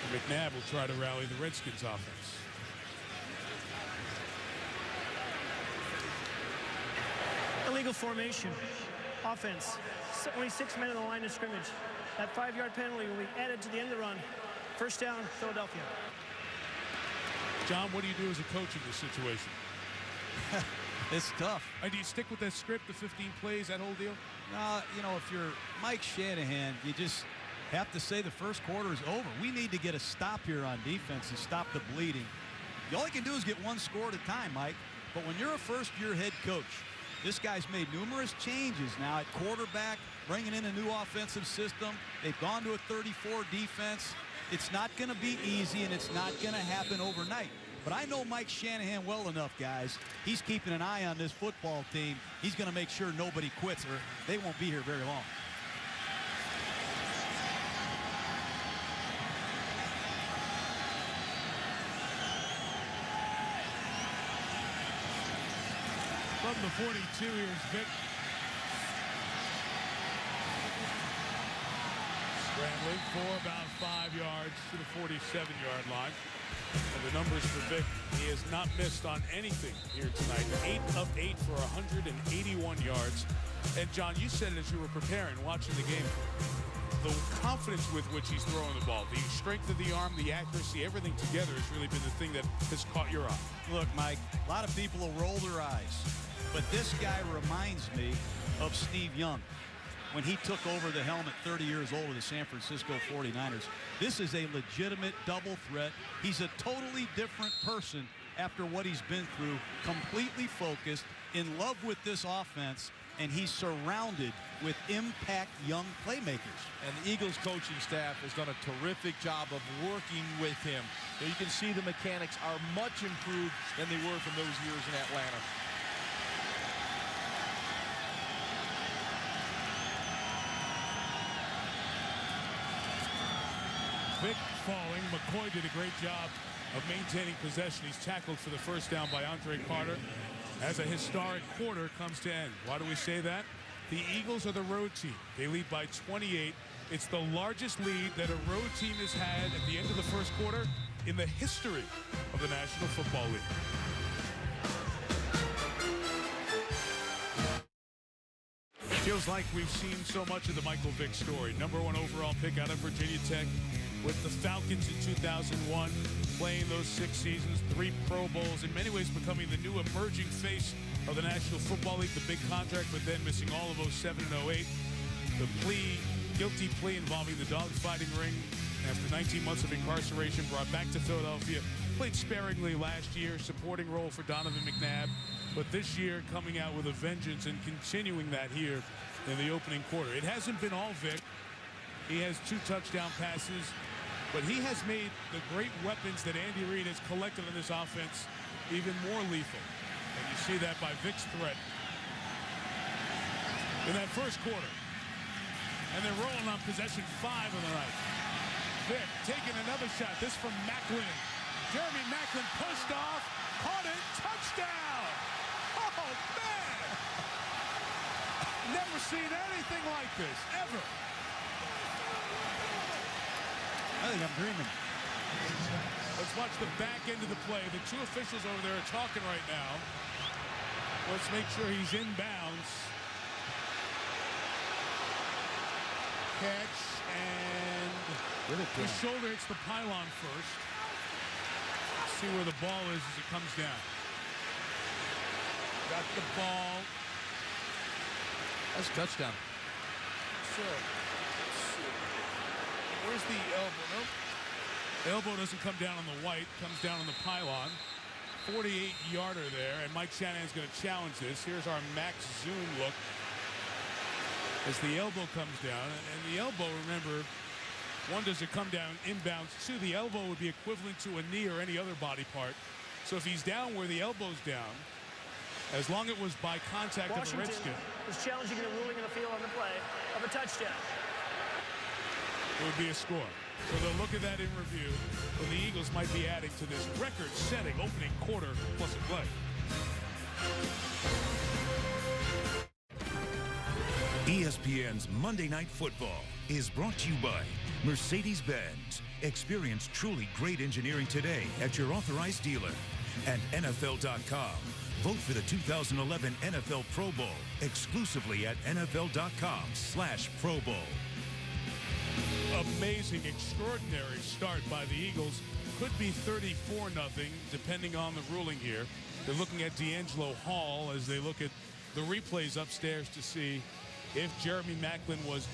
And McNabb will try to rally the Redskins offense. Illegal formation. Offense. Only 6 men in the line of scrimmage. That 5-yard penalty will be added to the end of the run. First down, Philadelphia. John, what do you do as a coach in this situation? It's tough. Do you stick with that script, the 15 plays, that whole deal? You know, if you're Mike Shanahan, you just have to say the first quarter is over. We need to get a stop here on defense and stop the bleeding. All he can do is get 1 score at a time, Mike. But when you're a first-year head coach, this guy's made numerous changes now at quarterback, bringing in a new offensive system. They've gone to a 34 defense. It's not going to be easy, and it's not going to happen overnight. But I know Mike Shanahan well enough, guys. He's keeping an eye on this football team. He's going to make sure nobody quits, or they won't be here very long. From the 42, here's Vick. Scrambling for about 5 yards to the 47-yard line. And the numbers for Vick, he has not missed on anything here tonight. 8 of 8 for 181 yards. And John, you said it as you were preparing, watching the game. The confidence with which he's throwing the ball, the strength of the arm, the accuracy, everything together has really been the thing that has caught your eye. Look, Mike, a lot of people will roll their eyes. But this guy reminds me of Steve Young when he took over the helm at 30 years old of the San Francisco 49ers. This is a legitimate double threat. He's a totally different person after what he's been through, completely focused, in love with this offense, and he's surrounded with impact young playmakers. And the Eagles coaching staff has done a terrific job of working with him. So you can see the mechanics are much improved than they were from those years in Atlanta. Vick falling. McCoy did a great job of maintaining possession. He's tackled for the first down by Andre Carter as a historic quarter comes to end. Why do we say that? The Eagles are the road team. They lead by 28. It's the largest lead that a road team has had at the end of the first quarter in the history of the National Football League. Feels like we've seen so much of the Michael Vick story. #1 overall pick out of Virginia Tech with the Falcons in 2001, playing those 6 seasons, 3 Pro Bowls, in many ways becoming the new emerging face of the National Football League, the big contract, but then missing all of 07 and 08. The guilty plea involving the dogfighting ring after 19 months of incarceration, brought back to Philadelphia, played sparingly last year, supporting role for Donovan McNabb, but this year coming out with a vengeance and continuing that here in the opening quarter. It hasn't been all Vick. He has 2 touchdown passes, but he has made the great weapons that Andy Reid has collected on this offense even more lethal. And you see that by Vick's threat in that first quarter. And they're rolling on possession 5 of the night. Vick taking another shot. This from Macklin. Jeremy Macklin pushed off, caught it, touchdown! Oh, man! Never seen anything like this, ever. I think I'm dreaming. Let's watch the back end of the play. The 2 officials over there are talking right now. Let's make sure he's inbounds. Catch, and his shoulder hits the pylon first. Let's see where the ball is as it comes down. got the ball. That's a touchdown. So, where's the elbow? Nope. Elbow doesn't come down on the white, comes down on the pylon. 48-yarder there, and Mike Shanahan's going to challenge this. Here's our max zoom look as the elbow comes down. And the elbow, remember, one, does it come down inbounds? Two, the elbow would be equivalent to a knee or any other body part. So if he's down where the elbow's down, as long as it was by contact of a Redskin, is challenging the ruling in the field on the play of a touchdown. It would be a score. So they'll look at that in review. So the Eagles might be adding to this record-setting opening quarter plus a play. ESPN's Monday Night Football is brought to you by Mercedes-Benz. Experience truly great engineering today at your authorized dealer. And NFL.com. Vote for the 2011 NFL Pro Bowl exclusively at NFL.com/Pro Bowl. Amazing, extraordinary start by the Eagles. Could be 34-0, depending on the ruling here. They're looking at D'Angelo Hall as they look at the replays upstairs to see if Jeremy Maclin was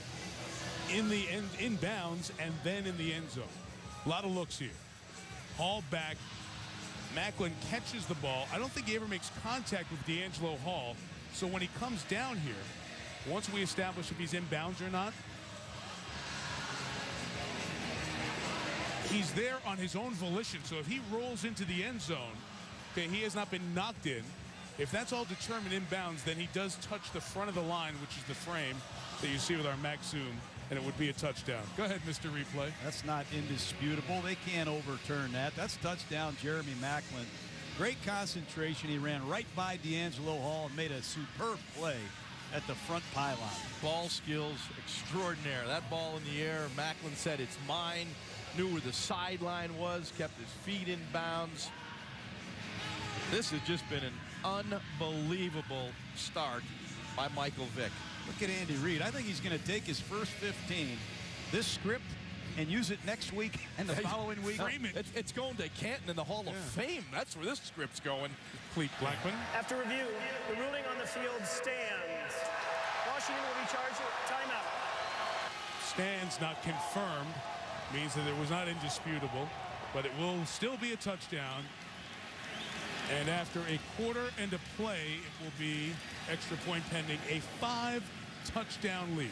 in the inbounds and then in the end zone. A lot of looks here. Hall back. Maclin catches the ball. I don't think he ever makes contact with D'Angelo Hall. So when he comes down here, once we establish if he's inbounds or not, he's there on his own volition. So if he rolls into the end zone, okay, he has not been knocked in. If that's all determined inbounds, then he does touch the front of the line, which is the frame that you see with our max zoom, and it would be a touchdown. Go ahead, Mr. Replay. That's not indisputable. They can't overturn that. That's touchdown, Jeremy Maclin. Great concentration. He ran right by D'Angelo Hall and made a superb play at the front pylon. Ball skills extraordinary. That ball in the air, Maclin said it's mine, knew where the sideline was, kept his feet in bounds. This has just been an unbelievable start by Michael Vick. Look at Andy Reid. I think he's going to take his first 15, this script, and use it next week and the following week. It's going to Canton in the Hall of Fame. That's where this script's going. Cleat Blackman. After review, the ruling on the field stands. Washington will be charged with timeout. Stands not confirmed. Means that it was not indisputable, but it will still be a touchdown. And after a quarter and a play, it will be extra point pending, a 5-touchdown lead.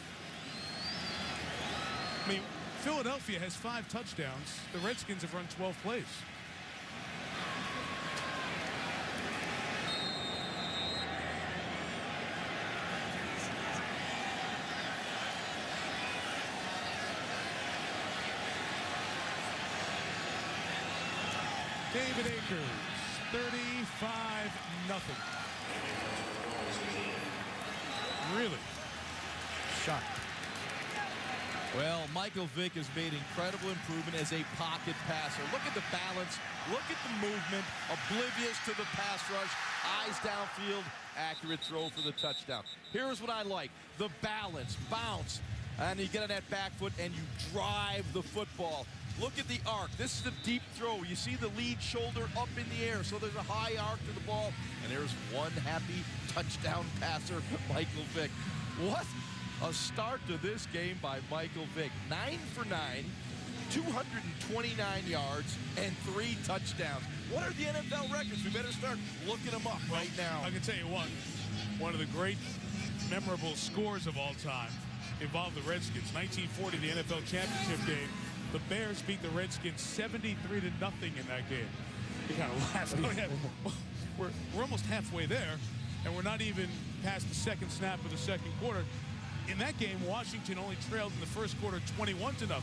I mean, Philadelphia has 5 touchdowns. The Redskins have run 12 plays. David Akers, 35-0. Really? Shocked. Well, Michael Vick has made incredible improvement as a pocket passer. Look at the balance. Look at the movement. Oblivious to the pass rush. Eyes downfield. Accurate throw for the touchdown. Here's what I like. The balance. Bounce. And you get on that back foot and you drive the football. Look at the arc. This is a deep throw. You see the lead shoulder up in the air, so there's a high arc to the ball. And there's one happy touchdown passer, Michael Vick. What a start to this game by Michael Vick. 9 for 9, 229 yards, and 3 touchdowns. What are the NFL records? We better start looking them up right now. I can tell you one of the great memorable scores of all time involved the Redskins. 1940, the NFL championship game. The Bears beat the Redskins 73-0 in that game. You kind of laughed. Oh, yeah. We're almost halfway there, and we're not even past the second snap of the second quarter. In that game, Washington only trailed in the first quarter 21-0.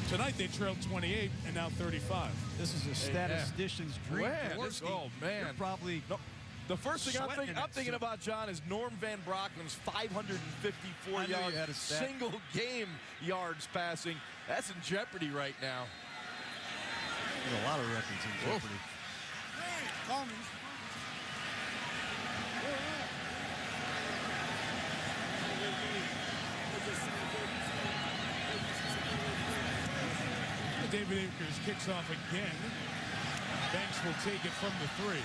Tonight they trailed 28 and now 35. This is a statistician's dream. Oh man! You're probably. No. The first thing I'm thinking about, John, is Norm Van Brocken's 554 yards, single game yards passing. That's in jeopardy right now. There's a lot of records in jeopardy. David Akers kicks off again. Banks will take it from the 3.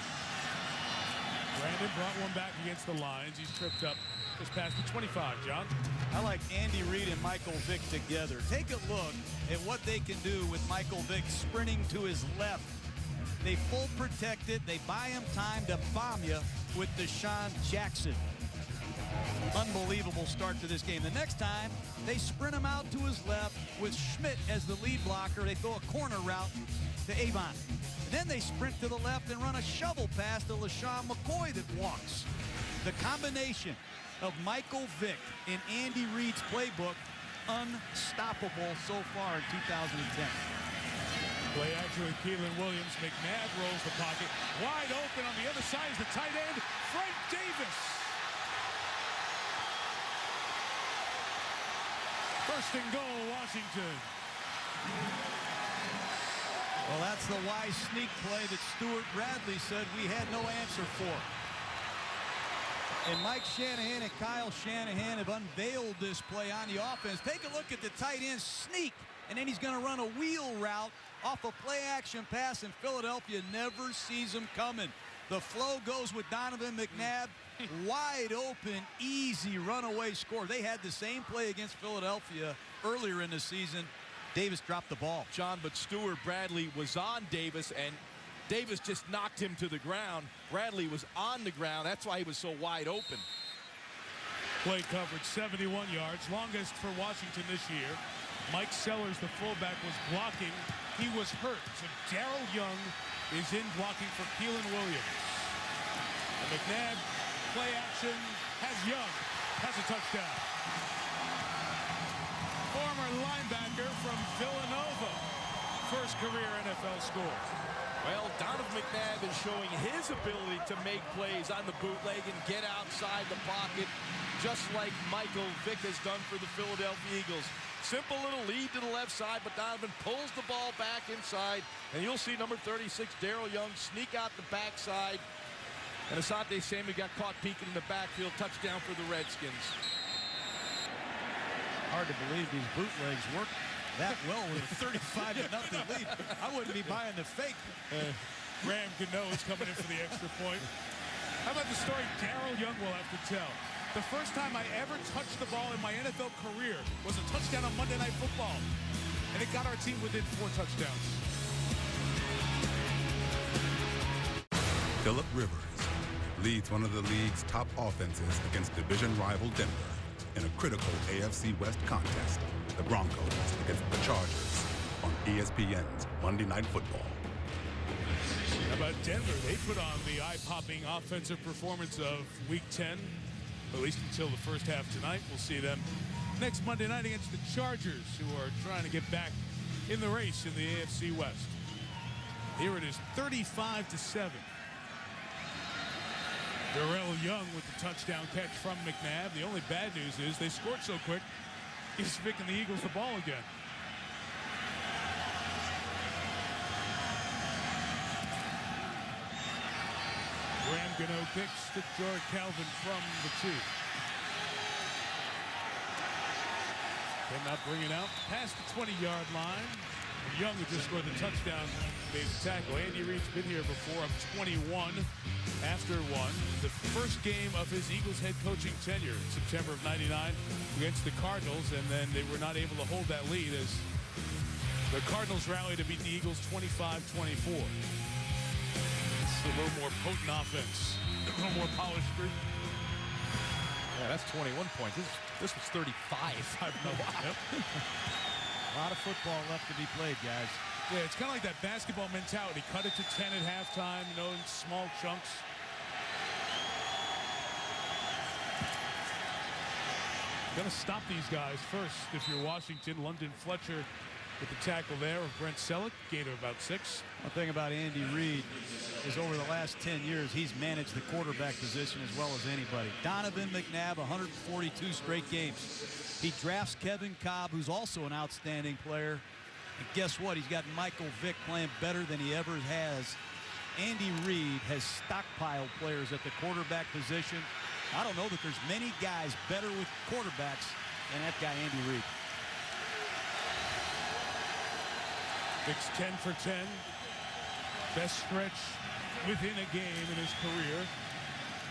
Brandon brought one back against the Lions. He's tripped up just past the 25, John. I like Andy Reid and Michael Vick together. Take a look at what they can do with Michael Vick sprinting to his left. They full protect it. They buy him time to bomb you with Deshaun Jackson. Unbelievable start to this game. The next time, they sprint him out to his left with Schmidt as the lead blocker. They throw a corner route to Avon. Then they sprint to the left and run a shovel pass to LaShawn McCoy that walks. The combination of Michael Vick in Andy Reid's playbook, unstoppable so far in 2010. Play action with Keelan Williams. McNabb rolls the pocket. Wide open on the other side is the tight end, Frank Davis. First and goal, Washington. Well, that's the wise sneak play that Stuart Bradley said we had no answer for. And Mike Shanahan and Kyle Shanahan have unveiled this play on the offense. Take a look at the tight end sneak, and then he's going to run a wheel route off a play-action pass, and Philadelphia never sees him coming. The flow goes with Donovan McNabb. Wide open, easy runaway score. They had the same play against Philadelphia earlier in the season. Davis dropped the ball. John, but Stuart Bradley was on Davis, and Davis just knocked him to the ground. Bradley was on the ground. That's why he was so wide open. Play coverage, 71 yards, longest for Washington this year. Mike Sellers, the fullback, was blocking. He was hurt, so Darrell Young is in blocking for Keelan Williams. And McNabb, play action, has Young, has a touchdown. Former linebacker from Villanova, first career NFL score. Well, Donovan McNabb is showing his ability to make plays on the bootleg and get outside the pocket, just like Michael Vick has done for the Philadelphia Eagles. Simple little lead to the left side, but Donovan pulls the ball back inside, and you'll see number 36, Darrell Young, sneak out the backside. And Asante Samuel got caught peeking in the backfield. Touchdown for the Redskins. Hard to believe these bootlegs work that well with a 35-0 lead. I wouldn't be buying the fake. Graham Gano is coming in for the extra point. How about the story Darrell Young will have to tell? The first time I ever touched the ball in my NFL career was a touchdown on Monday Night Football. And it got our team within 4 touchdowns. Phillip Rivers leads one of the league's top offenses against division rival Denver in a critical AFC West contest, the Broncos against the Chargers on ESPN's Monday Night Football. How about Denver? They put on the eye-popping offensive performance of Week 10, at least until the first half tonight. We'll see them next Monday night against the Chargers, who are trying to get back in the race in the AFC West. Here it is, 35-7. Darrell Young with the touchdown catch from McNabb. The only bad news is they scored so quick, gives Vick and the Eagles the ball again. Graham Gano kicks to George Calvin from the 2. Cannot bring it out past the 20-yard line. And Young who just scored the touchdown made the tackle. Andy Reid's been here before, up 21 after 1. The first game of his Eagles head coaching tenure in September of '99 against the Cardinals, and then they were not able to hold that lead as the Cardinals rallied to beat the Eagles 25-24. A little more potent offense, a little more polished. Yeah, that's 21 points. This was 35. Yep. A lot of football left to be played, guys. Yeah, it's kind of like that basketball mentality. Cut it to 10 at halftime, you know, in small chunks. Gonna stop these guys first if you're Washington. London Fletcher with the tackle there of Brent Selleck, gain of about 6. One thing about Andy Reid is over the last 10 years, he's managed the quarterback position as well as anybody. Donovan McNabb, 142 straight games. He drafts Kevin Cobb, who's also an outstanding player. And guess what? He's got Michael Vick playing better than he ever has. Andy Reid has stockpiled players at the quarterback position. I don't know that there's many guys better with quarterbacks than that guy, Andy Reid. Vick's 10 for 10. Best stretch within a game in his career.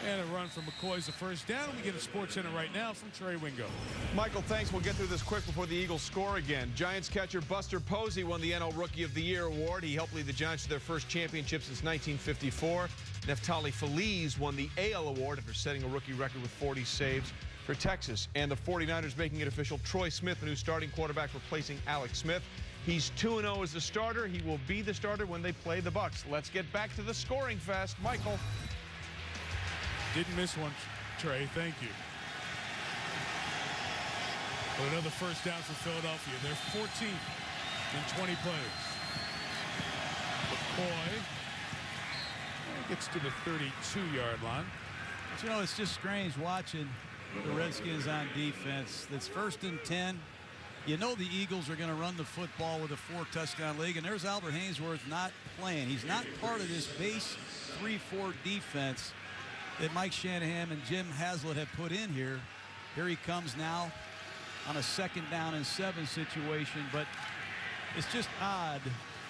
And a run from McCoy's the first down. We get a Sports Center right now from Trey Wingo. Michael, thanks. We'll get through this quick before the Eagles score again. Giants catcher Buster Posey won the NL Rookie of the Year award. He helped lead the Giants to their first championship since 1954. Neftali Feliz won the AL award after setting a rookie record with 40 saves for Texas. And the 49ers making it official. Troy Smith, the new starting quarterback, replacing Alex Smith. He's 2-0 as the starter. He will be the starter when they play the Bucs. Let's get back to the scoring fest. Michael. Didn't miss one, Trey. Thank you. But another first down for Philadelphia. They're 14th in 20 plays. McCoy gets to the 32-yard line. But, you know, it's just strange watching the Redskins on defense. That's 1st and 10. You know the Eagles are going to run the football with a 4-touchdown league, and there's Albert Haynesworth not playing. He's not part of this base 3-4 defense that Mike Shanahan and Jim Haslett have put in here. Here he comes now on a 2nd down and 7 situation, but it's just odd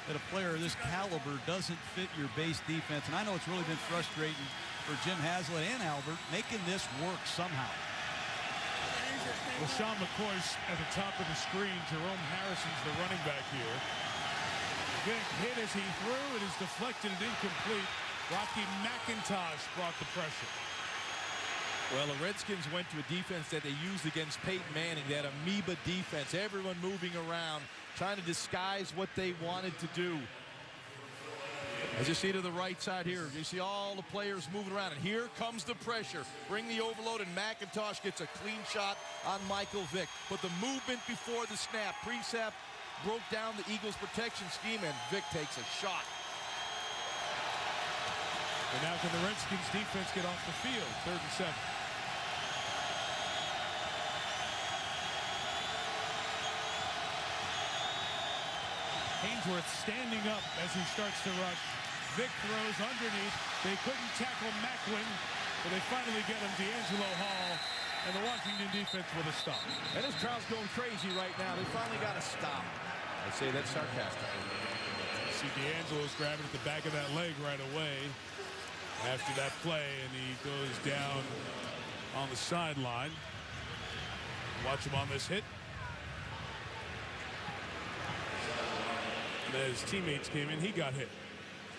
that a player of this caliber doesn't fit your base defense. And I know it's really been frustrating for Jim Haslett and Albert making this work somehow. Well, Sean McCoy's at the top of the screen. Jerome Harrison's the running back here. Vic hit as he threw. It is deflected and incomplete. Rocky McIntosh brought the pressure. Well, the Redskins went to a defense that they used against Peyton Manning, that amoeba defense, everyone moving around, trying to disguise what they wanted to do. As you see to the right side here, you see all the players moving around, and here comes the pressure. Bring the overload, and McIntosh gets a clean shot on Michael Vick. But the movement before the snap, Presap broke down the Eagles' protection scheme, and Vick takes a shot. And now can the Redskins defense get off the field? 3rd and 7. Haynesworth standing up as he starts to rush. Vick throws underneath. They couldn't tackle Macklin, but they finally get him. D'Angelo Hall and the Washington defense with a stop. And this crowd's going crazy right now. They finally got to stop. I say that's sarcastic. See D'Angelo's grabbing at the back of that leg right away after that play, and he goes down on the sideline. Watch him on this hit. And as his teammates came in, he got hit.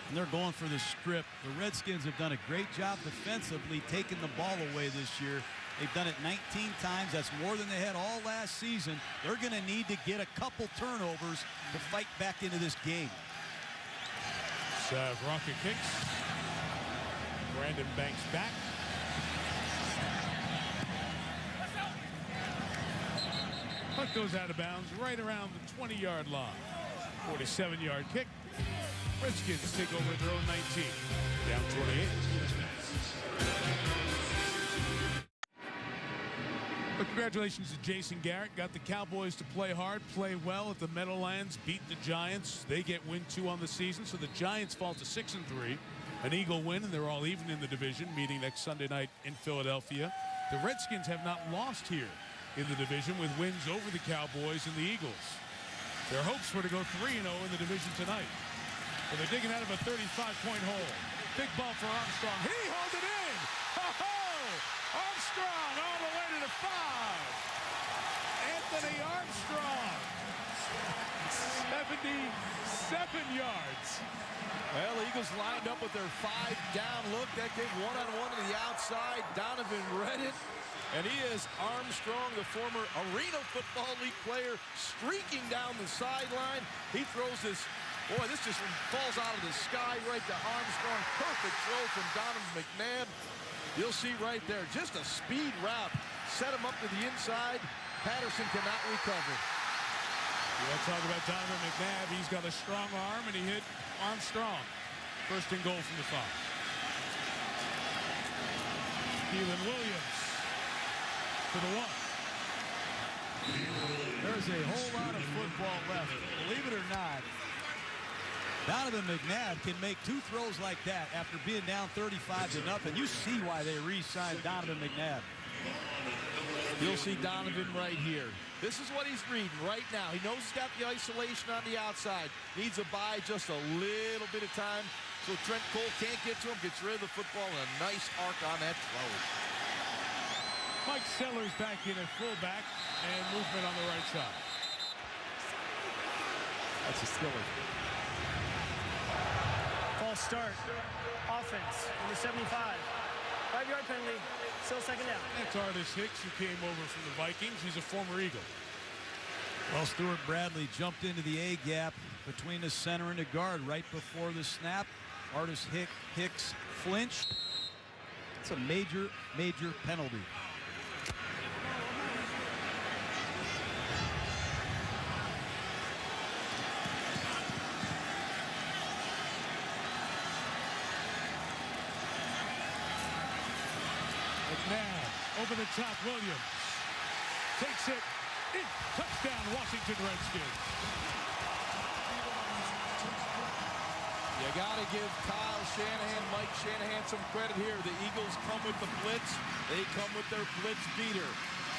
And they're going for the strip. The Redskins have done a great job defensively taking the ball away this year. They've done it 19 times. That's more than they had all last season. They're going to need to get a couple turnovers to fight back into this game. Rocket kicks. Brandon Banks back. Puck goes out of bounds right around the 20-yard line. 47-yard kick. Redskins take over at their own 19. Down 28. But congratulations to Jason Garrett. Got the Cowboys to play hard, play well at the Meadowlands, beat the Giants. They get win 2 on the season, so the Giants fall to 6-3. An Eagle win, and they're all even in the division, meeting next Sunday night in Philadelphia. The Redskins have not lost here in the division with wins over the Cowboys and the Eagles. Their hopes were to go 3-0 in the division tonight. But they're digging out of a 35-point hole. Big ball for Armstrong. He holds it in. Ho-ho! Armstrong all the way to the 5. Anthony Armstrong. 77 yards. Well, the Eagles lined up with their 5-down look. That gave one-on-one to the outside. Donovan read it. And he is Armstrong, the former Arena Football League player, streaking down the sideline. He throws this, boy, this just falls out of the sky right to Armstrong. Perfect throw from Donovan McNabb. You'll see right there, just a speed route. Set him up to the inside. Patterson cannot recover. You want to talk about Donovan McNabb? He's got a strong arm, and he hit Armstrong. 1st and goal from the 5. Keelan Williams to the 1. There's a whole lot of football left. Believe it or not, Donovan McNabb can make 2 throws like that after being down 35-0. You see why they re-signed Donovan McNabb. You'll see Donovan right here. This is what he's reading right now. He knows he's got the isolation on the outside. Needs to buy just a little bit of time. so Trent Cole can't get to him, gets rid of the football, and a nice arc on that throw. Mike Sellers back in at fullback, and movement on the right side. That's a skillet. False start. Offense. Number 75. 5-yard penalty. Still second down. That's Artis Hicks, who came over from the Vikings. He's a former Eagle. Well, Stuart Bradley jumped into the A gap between the center and the guard right before the snap. Artis Hicks flinched. It's a major, major penalty. McNabb over the top. Williams takes it. In. Touchdown, Washington Redskins. You got to give Kyle Shanahan, Mike Shanahan, some credit here. The Eagles come with the blitz. They come with their blitz beater.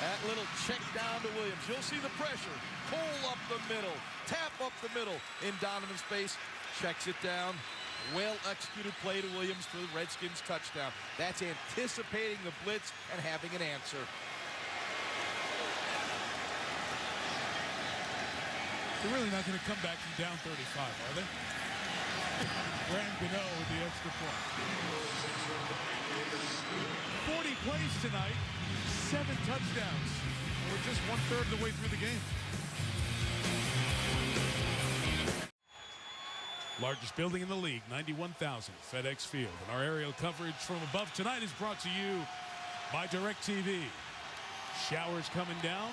That little check down to Williams. You'll see the pressure. Pull up the middle. Tap up the middle in Donovan's face. Checks it down. Well-executed play to Williams for the Redskins touchdown. That's anticipating the blitz and having an answer. They're really not going to come back from down 35, are they? Graham Gano with the extra point. 40 plays tonight, 7 touchdowns. We're just 1/3 of the way through the game. Largest building in the league, 91,000, FedEx Field. And our aerial coverage from above tonight is brought to you by DirecTV. Showers coming down.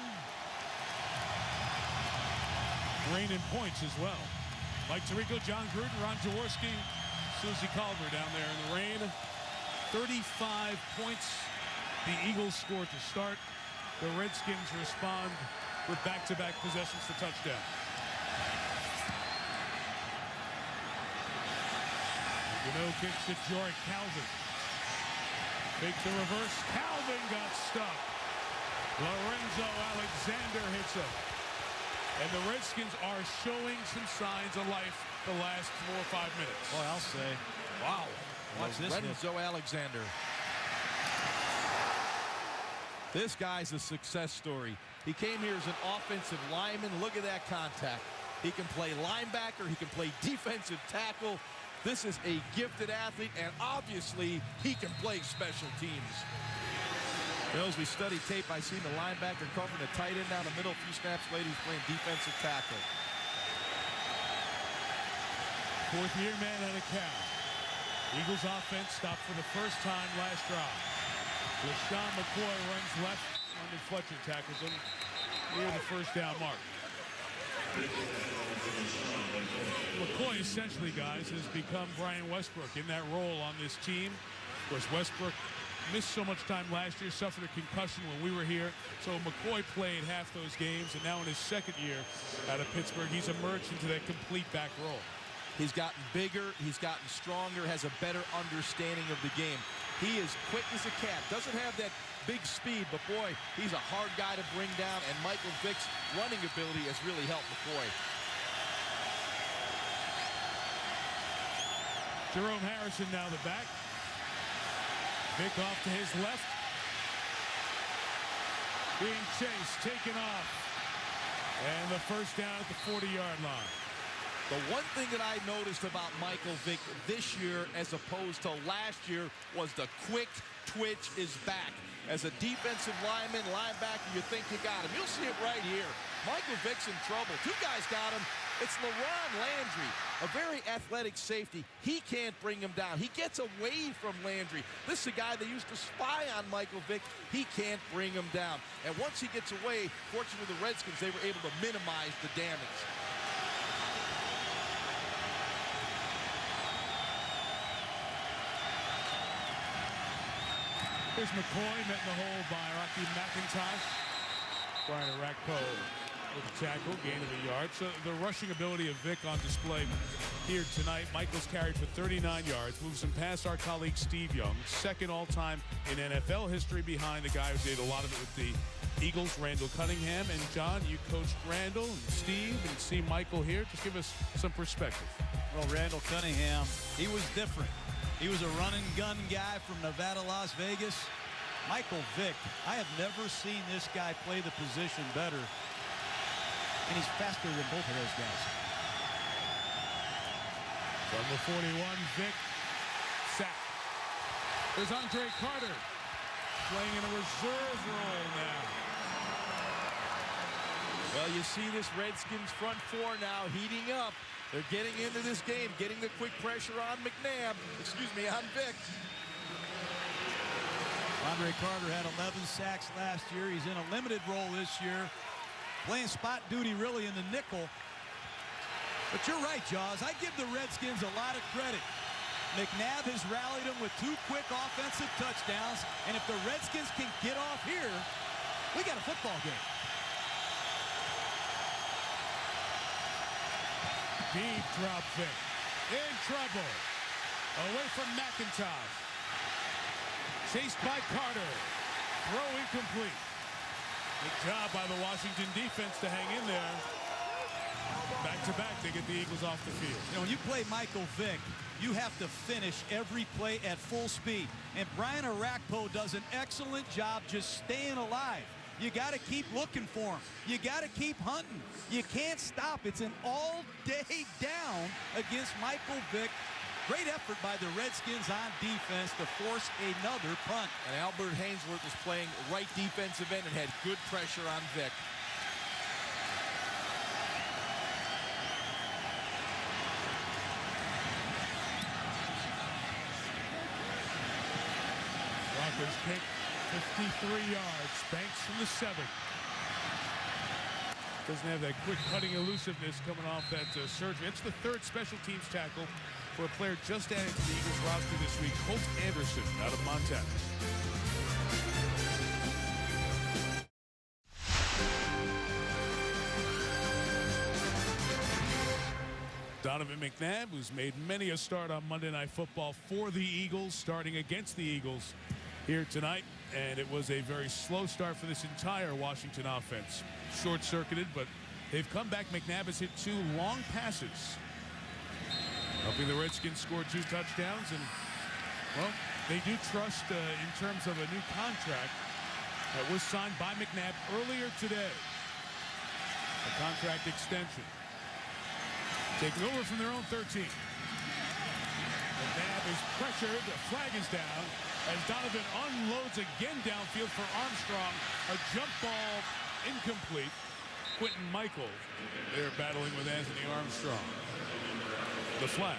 Rain and points as well. Mike Tirico, John Gruden, Ron Jaworski, Susie Culver down there in the rain. 35 points the Eagles scored to start. The Redskins respond with back-to-back possessions for touchdown. Gano kicks to Jory Calvin. Fake the reverse. Calvin got stuck. Lorenzo Alexander hits him. And the Redskins are showing some signs of life the last 4 or 5 minutes. Boy, I'll say. Wow. Watch this. Lorenzo Alexander. This guy's a success story. He came here as an offensive lineman. Look at that contact. He can play linebacker. He can play defensive tackle. This is a gifted athlete, and obviously he can play special teams. As we study tape, I see the linebacker covering the tight end down the middle. A few snaps later, he's playing defensive tackle. 4th-year man on a count. Eagles offense stopped for the first time last drive. LaShawn McCoy runs left when Fletcher tackles him near the first down mark. McCoy essentially, guys, has become Brian Westbrook in that role on this team. Of course, Westbrook missed so much time last year, suffered a concussion when we were here. So McCoy played half those games, and now in his 2nd year out of Pittsburgh, he's emerged into that complete back role. He's gotten bigger, he's gotten stronger, has a better understanding of the game. He is quick as a cat, doesn't have that big speed, but boy, he's a hard guy to bring down, and Michael Vick's running ability has really helped McCoy. Jerome Harrison now the back. Vick off to his left. Being chased, taken off. And the first down at the 40-yard line. The one thing that I noticed about Michael Vick this year as opposed to last year was the quick twitch is back. As a defensive lineman, linebacker, you think you got him. You'll see it right here. Michael Vick's in trouble. 2 guys got him. It's LaRon Landry, a very athletic safety. He can't bring him down. He gets away from Landry. This is a guy that used to spy on Michael Vick. He can't bring him down. And once he gets away, fortunately the Redskins, they were able to minimize the damage. Here's McCoy met in the hole by Rocky McIntosh. Brian Arakpo with the tackle, gain of a yard. So the rushing ability of Vic on display here tonight. Michaels carried for 39 yards, moves him past our colleague Steve Young, second all-time in NFL history behind the guy who did a lot of it with the Eagles, Randall Cunningham. And John, you coached Randall and Steve and see Michael here. Just give us some perspective. Well, Randall Cunningham, he was different. He was a run-and-gun guy from Nevada, Las Vegas. Michael Vick, I have never seen this guy play the position better. And he's faster than both of those guys. From the 41, Vick, sack. There's Andre Carter playing in a reserve role now. Well, you see this Redskins front four now heating up. They're getting into this game, getting the quick pressure on McNabb. Excuse me, on Vick. Andre Carter had 11 sacks last year. He's in a limited role this year, playing spot duty really in the nickel. But you're right, Jaws. I give the Redskins a lot of credit. McNabb has rallied them with 2 quick offensive touchdowns, and if the Redskins can get off here, we got a football game. Deep drop Vick. In trouble. Away from McIntosh. Chased by Carter. Throw incomplete. Good job by the Washington defense to hang in there. Back to back, they get the Eagles off the field. You know, when you play Michael Vick, you have to finish every play at full speed. And Brian Arakpo does an excellent job just staying alive. You got to keep looking for him. You got to keep hunting. You can't stop. It's an all-day down against Michael Vick. Great effort by the Redskins on defense to force another punt. And Albert Hainsworth is playing right defensive end and had good pressure on Vick. Broncos kick, 53 yards. Banks from the 7. Doesn't have that quick cutting elusiveness coming off that surgery. It's the 3rd special teams tackle for a player just added to the Eagles roster this week, Colt Anderson out of Montana. Donovan McNabb, who's made many a start on Monday Night Football for the Eagles, starting against the Eagles here tonight. And it was a very slow start for this entire Washington offense. Short-circuited, but they've come back. McNabb has hit 2 long passes, helping the Redskins score 2 touchdowns. And, well, they do trust in terms of a new contract that was signed by McNabb earlier today. A contract extension. Taking over from their own 13. McNabb is pressured. The flag is down as Donovan unloads again downfield for Armstrong. A jump ball incomplete. Quentin Michael, they're battling with Anthony Armstrong. The flag.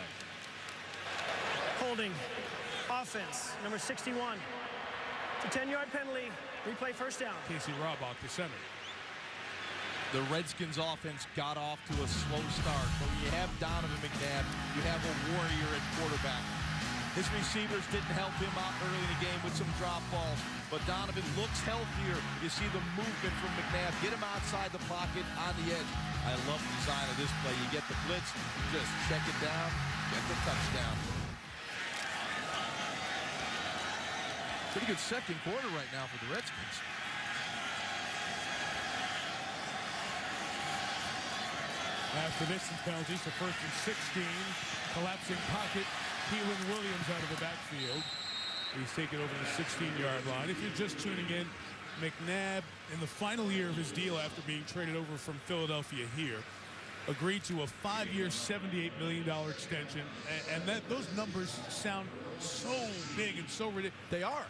Holding. Offense. Number 61. It's a 10-yard penalty. Replay first down. Casey Robach, the center. The Redskins offense got off to a slow start, but when you have Donovan McNabb, you have a warrior at quarterback. His receivers didn't help him out early in the game with some drop balls, but Donovan looks healthier. You see the movement from McNabb. Get him outside the pocket on the edge. I love the design of this play. You get the blitz, just check it down, get the touchdown. Pretty good second quarter right now for the Redskins. After distance penalties for 1st and 16. Collapsing pocket. Keelan Williams out of the backfield. He's taken over the 16-yard line. If you're just tuning in, McNabb, in the final year of his deal after being traded over from Philadelphia here, agreed to a 5-year, $78 million extension. And those numbers sound so big and so ridiculous. They are.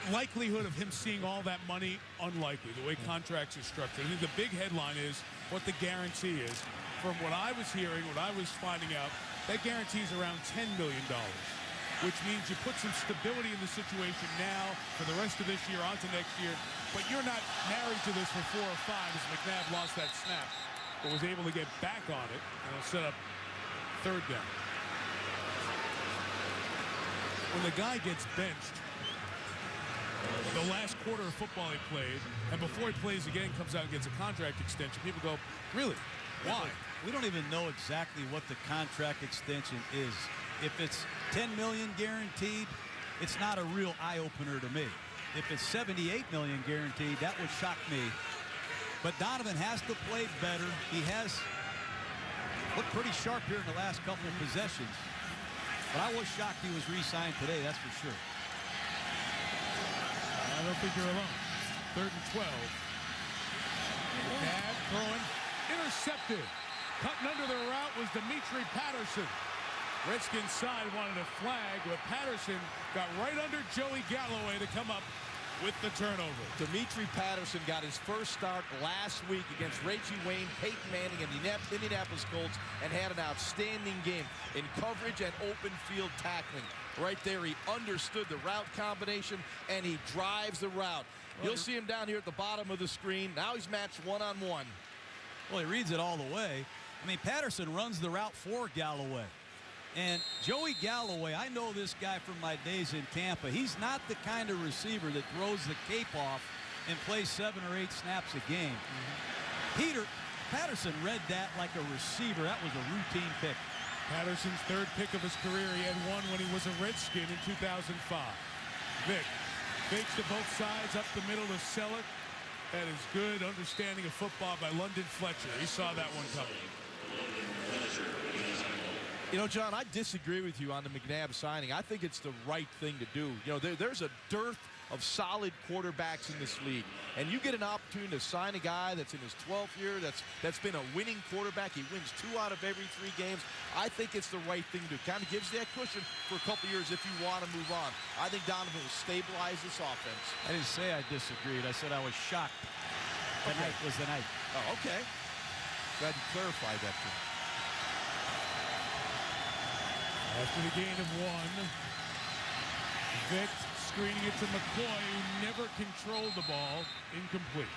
Likelihood of him seeing all that money, unlikely, the way contracts are structured. I think the big headline is what the guarantee is. From what I was hearing, what I was finding out, that guarantee is around $10 million, which means you put some stability in the situation now for the rest of this year, on to next year, but you're not married to this for 4 or 5 as McNabb lost that snap, but was able to get back on it, and it'll set up 3rd down. When the guy gets benched, the last quarter of football he played, and before he plays again, comes out and gets a contract extension, people go, really? Why? We don't even know exactly what the contract extension is. If it's $10 million guaranteed, it's not a real eye-opener to me. If it's $78 million guaranteed, that would shock me. But Donovan has to play better. He has looked pretty sharp here in the last couple of possessions. But I was shocked he was re-signed today, that's for sure. I don't think you're alone. 3rd and 12. McNabb throwing, intercepted. Cutting under the route was Dimitri Patterson. Redskins side wanted a flag, but Patterson got right under Joey Galloway to come up with the turnover. Dimitri Patterson got his first start last week against Reggie Wayne, Peyton Manning, and the Indianapolis Colts, and had an outstanding game in coverage and open field tackling. Right there, he understood the route combination, and he drives the route. You'll see him down here at the bottom of the screen. Now he's matched one-on-one. Well, he reads it all the way. I mean, Patterson runs the route for Galloway. And Joey Galloway, I know this guy from my days in Tampa. He's not the kind of receiver that throws the cape off and plays 7 or 8 snaps a game. Patterson read that like a receiver. That was a routine pick. Patterson's 3rd pick of his career. He had one when he was a Redskin in 2005. Vick fakes to both sides up the middle to Selleck. That is good understanding of football by London Fletcher. He saw that one coming. You know, John, I disagree with you on the McNabb signing. I think it's the right thing to do. You know, there's a dearth of solid quarterbacks in this league. And you get an opportunity to sign a guy that's in his 12th year, that's been a winning quarterback. He wins 2 out of every 3 games. I think it's the right thing to do. Kind of gives you that cushion for a couple years if you want to move on. I think Donovan will stabilize this offense. I didn't say I disagreed. I said I was shocked. Tonight was the night. Oh, okay. Glad you clarified that too. After the gain of 1, Vick screening it to McCoy, who never controlled the ball. Incomplete.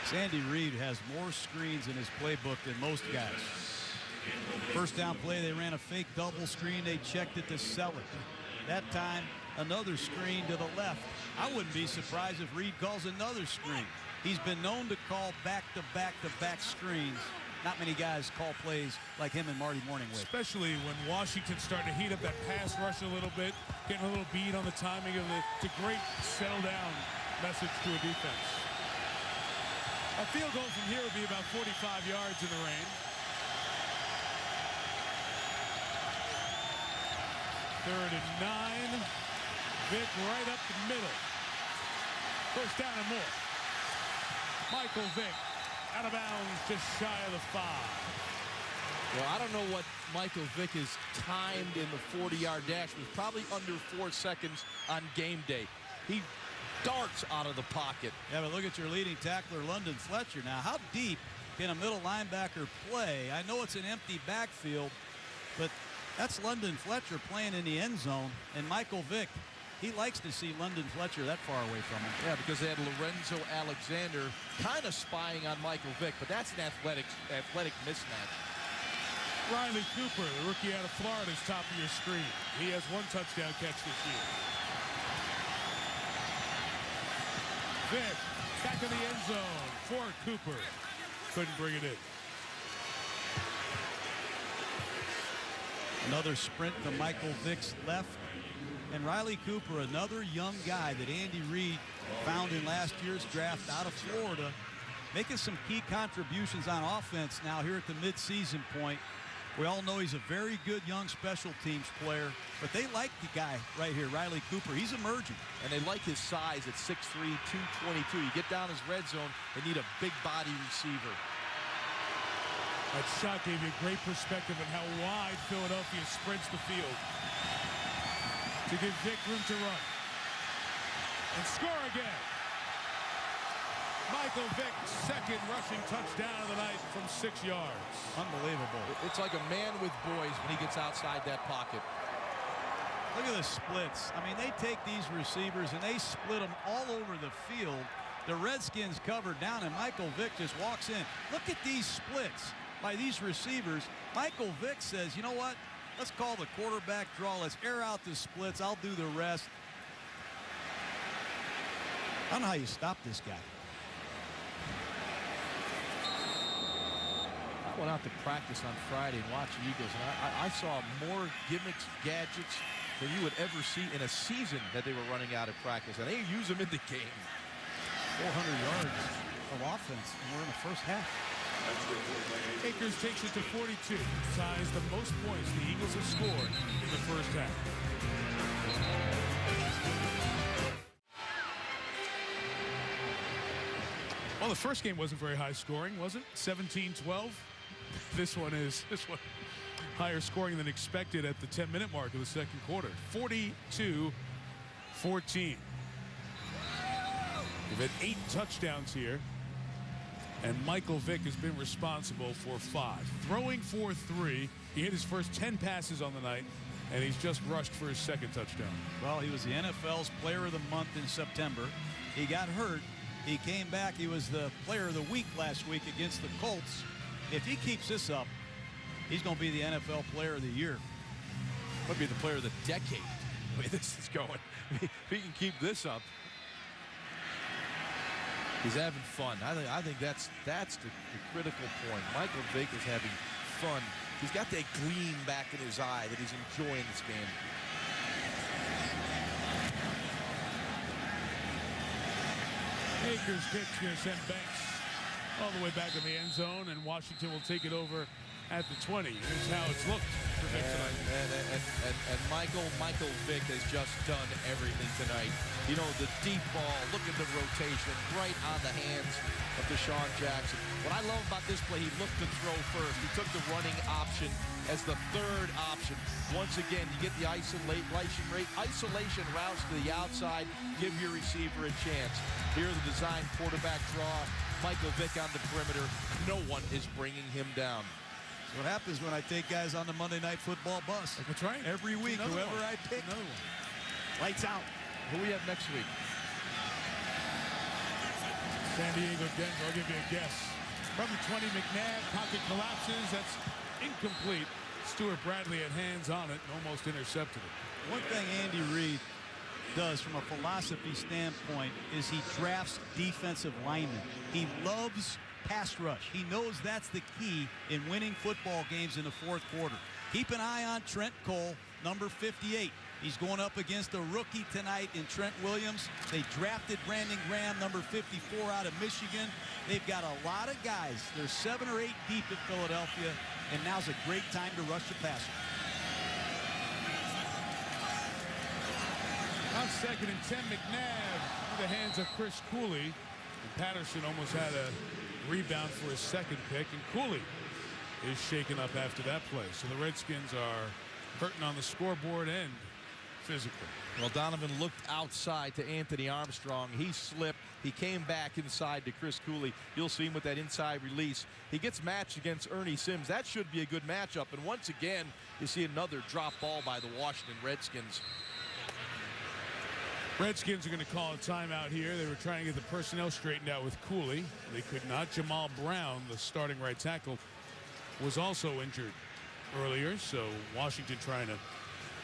Sandy Reed has more screens in his playbook than most guys. First down play, they ran a fake double screen. They checked it to Selleck. That time, another screen to the left. I wouldn't be surprised if Reed calls another screen. He's been known to call back-to-back-to-back screens. Not many guys call plays like him and Marty Morningway. Especially when Washington's starting to heat up that pass rush a little bit, getting a little beat on the timing of it. It's a great settle-down message to a defense. A field goal from here would be about 45 yards in the rain. 3rd and 9. Vick right up the middle. First down and more. Michael Vick out of bounds, just shy of the 5. Well, I don't know what Michael Vick has timed in the 40-yard dash. It was probably under 4 seconds on game day. He darts out of the pocket. Yeah, but look at your leading tackler, London Fletcher. Now, how deep can a middle linebacker play? I know it's an empty backfield, but that's London Fletcher playing in the end zone, and Michael Vick, he likes to see London Fletcher that far away from him. Yeah, because they had Lorenzo Alexander kind of spying on Michael Vick, but that's an athletic mismatch. Riley Cooper, the rookie out of Florida, is top of your screen. He has 1 touchdown catch this year. Vick back in the end zone for Cooper. Couldn't bring it in. Another sprint to Michael Vick's left. And Riley Cooper, another young guy that Andy Reid found in last year's draft out of Florida, making some key contributions on offense now here at the midseason point. We all know he's a very good young special teams player, but they like the guy right here, Riley Cooper. He's emerging. And they like his size at 6'3", 222. You get down his red zone, they need a big body receiver. That shot gave you a great perspective on how wide Philadelphia sprints the field to give Vick room to run. And score again. Michael Vick, 2nd rushing touchdown of the night from 6 yards. Unbelievable. It's like a man with boys when he gets outside that pocket. Look at the splits. I mean, they take these receivers and they split them all over the field. The Redskins covered down, and Michael Vick just walks in. Look at these splits by these receivers. Michael Vick says, you know what? Let's call the quarterback draw. Let's air out the splits. I'll do the rest. I don't know how you stop this guy. I went out to practice on Friday and watched the Eagles, and I saw more gimmicks, gadgets than you would ever see in a season that they were running out of practice, and they use them in the game. 400 yards of offense, and we're in the first half. Akers takes it to 42, ties the most points the Eagles have scored in the first half. Well, the first game wasn't very high scoring, was it? 17-12. This one higher scoring than expected at the 10-minute mark of the second quarter. 42-14. We've had 8 touchdowns here, and Michael Vick has been responsible for 5. Throwing for 3. He hit his first 10 passes on the night, and he's just rushed for his second touchdown. Well, he was the NFL's Player of the Month in September. He got hurt. He came back. He was the Player of the Week last week against the Colts. If he keeps this up, he's going to be the NFL Player of the Year. Might be the Player of the Decade. The way this is going. If he can keep this up, he's having fun. I think that's the critical point. Michael Vick is having fun. He's got that gleam back in his eye that he's enjoying this game. Akers pitch going to send Banks all the way back in the end zone, and Washington will take it over at the 20. Here's how it's looked for Vick tonight. And Michael Vick has just done everything tonight. You know, the deep ball, look at the rotation, right on the hands of Deshaun Jackson. What I love about this play, he looked to throw first. He took the running option as the third option. Once again, you get the isolation routes to the outside, give your receiver a chance. Here the design quarterback draw. Michael Vick on the perimeter. No one is bringing him down. That's what happens when I take guys on the Monday Night Football bus. That's right. Every week, whoever I pick. Another one. Lights out. Who we have next week? San Diego, Denver. I'll give you a guess. From the 20, McNabb. Pocket collapses. That's incomplete. Stuart Bradley had hands on it and almost intercepted it. One thing Andy Reid does from a philosophy standpoint is he drafts defensive linemen. He loves pass rush. He knows that's the key in winning football games in the fourth quarter. Keep an eye on Trent Cole, number 58. He's going up against a rookie tonight in Trent Williams. They drafted Brandon Graham, number 54, out of Michigan. They've got a lot of guys. They're 7 or 8 deep at Philadelphia, and now's a great time to rush the passer. On 2nd and 10, McNabb in the hands of Chris Cooley. And Patterson almost had a rebound for his second pick, and Cooley is shaken up after that play. So the Redskins are hurting on the scoreboard and physically. Well, Donovan looked outside to Anthony Armstrong. He slipped. He came back inside to Chris Cooley. You'll see him with that inside release. He gets matched against Ernie Sims. That should be a good matchup. And once again, you see another drop ball by the Washington Redskins. Redskins are going to call a timeout here. They were trying to get the personnel straightened out with Cooley. They could not. Jamal Brown, the starting right tackle, was also injured earlier, so Washington trying to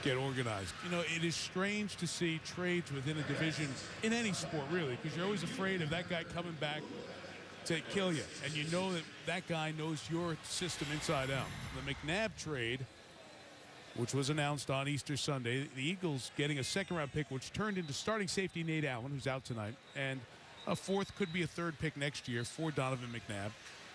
get organized. You know, it is strange to see trades within a division in any sport, really, because you're always afraid of that guy coming back to kill you, and you know that that guy knows your system inside out. The McNabb trade, which was announced on Easter Sunday, the Eagles getting a second-round pick, which turned into starting safety Nate Allen, who's out tonight, and a fourth, could be a third pick next year for Donovan McNabb,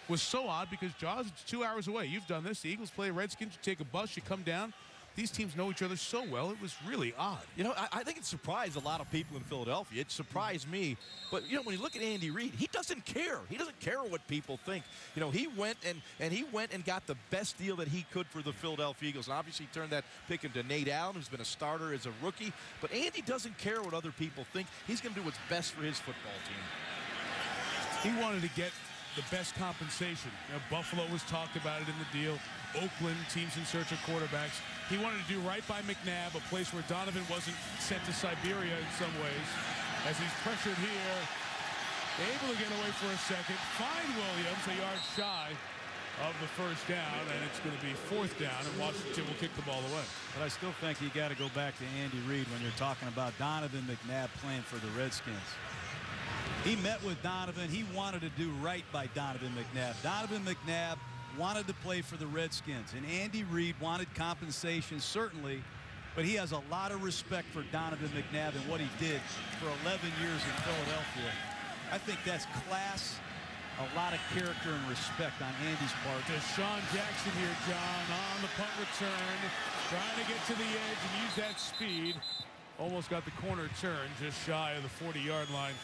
was so odd because, Jaws, it's 2 hours away. You've done this. The Eagles play Redskins. You take a bus. You come down. These teams know each other so well. It was really odd. You know, I think it surprised a lot of people in Philadelphia. It surprised me. But, you know, when you look at Andy Reid, he doesn't care. He doesn't care what people think. You know, he went and got the best deal that he could for the Philadelphia Eagles. And obviously turned that pick into Nate Allen, who's been a starter as a rookie. But Andy doesn't care what other people think. He's going to do what's best for his football team. He wanted to get the best compensation. You know, Buffalo was talked about it in the deal. Oakland, teams in search of quarterbacks. He wanted to do right by McNabb, a place where Donovan wasn't sent to Siberia in some ways. As he's pressured here, able to get away for a second. Find Williams a yard shy of the first down, and it's going to be fourth down, and Washington will kick the ball away. But I still think you got to go back to Andy Reid when you're talking about Donovan McNabb playing for the Redskins. He met with Donovan. He wanted to do right by Donovan McNabb. Donovan McNabb wanted to play for the Redskins, and Andy Reid wanted compensation, certainly, but he has a lot of respect for Donovan McNabb and what he did for 11 years in Philadelphia. I think that's class, a lot of character and respect on Andy's part. Deshaun Jackson here, John, on the punt return, trying to get to the edge and use that speed. Almost got the corner turn, just shy of the 40-yard line.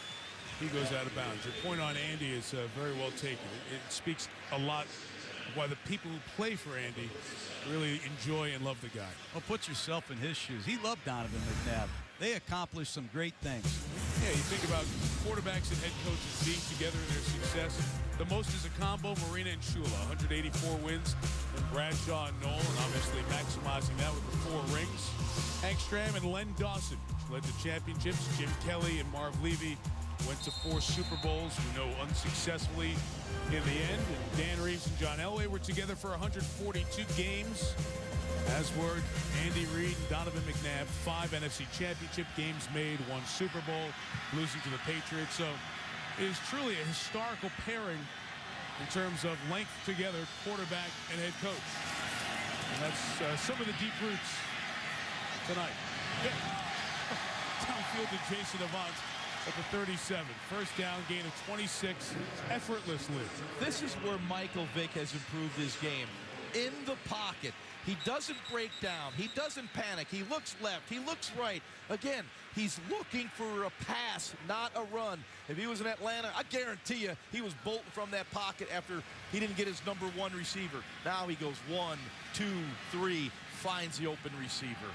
He goes out of bounds. Your point on Andy is very well taken. It speaks a lot of why the people who play for Andy really enjoy and love the guy. Well, put yourself in his shoes. He loved Donovan McNabb. They accomplished some great things. Yeah, you think about quarterbacks and head coaches being together in their success. The most is a combo, Marina and Shula, 184 wins, and Bradshaw and Noel, and obviously maximizing that with the 4 rings. Hank Stram and Len Dawson, which led to championships. Jim Kelly and Marv Levy went to 4 Super Bowls, we know unsuccessfully in the end. And Dan Reeves and John Elway were together for 142 games. As were Andy Reid and Donovan McNabb. 5 NFC championship games made, 1 Super Bowl, losing to the Patriots. So it is truly a historical pairing in terms of length together, quarterback and head coach. And that's some of the deep roots tonight. Downfield to Jason Avant at the 37. First down, gain of 26, effortlessly. This is where Michael Vick has improved his game. In the pocket. He doesn't break down. He doesn't panic. He looks left. He looks right. Again, he's looking for a pass, not a run. If he was in Atlanta, I guarantee you he was bolting from that pocket after he didn't get his number 1 receiver. Now he goes 1, 2, 3, finds the open receiver.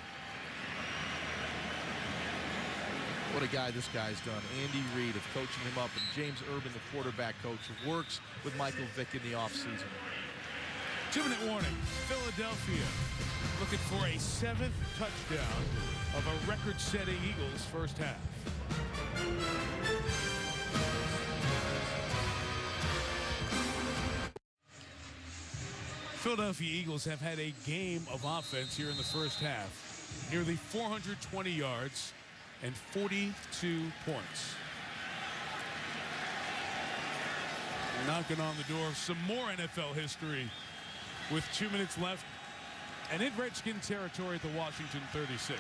What a guy this guy's done. Andy Reid of coaching him up, and James Urban, the quarterback coach, who works with Michael Vick in the offseason. 2-minute warning. Philadelphia looking for a 7th touchdown of a record-setting Eagles first half. Philadelphia Eagles have had a game of offense here in the first half. Nearly 420 yards and 42 points. Knocking on the door of some more NFL history with 2 minutes left and in Redskin territory at the Washington 36.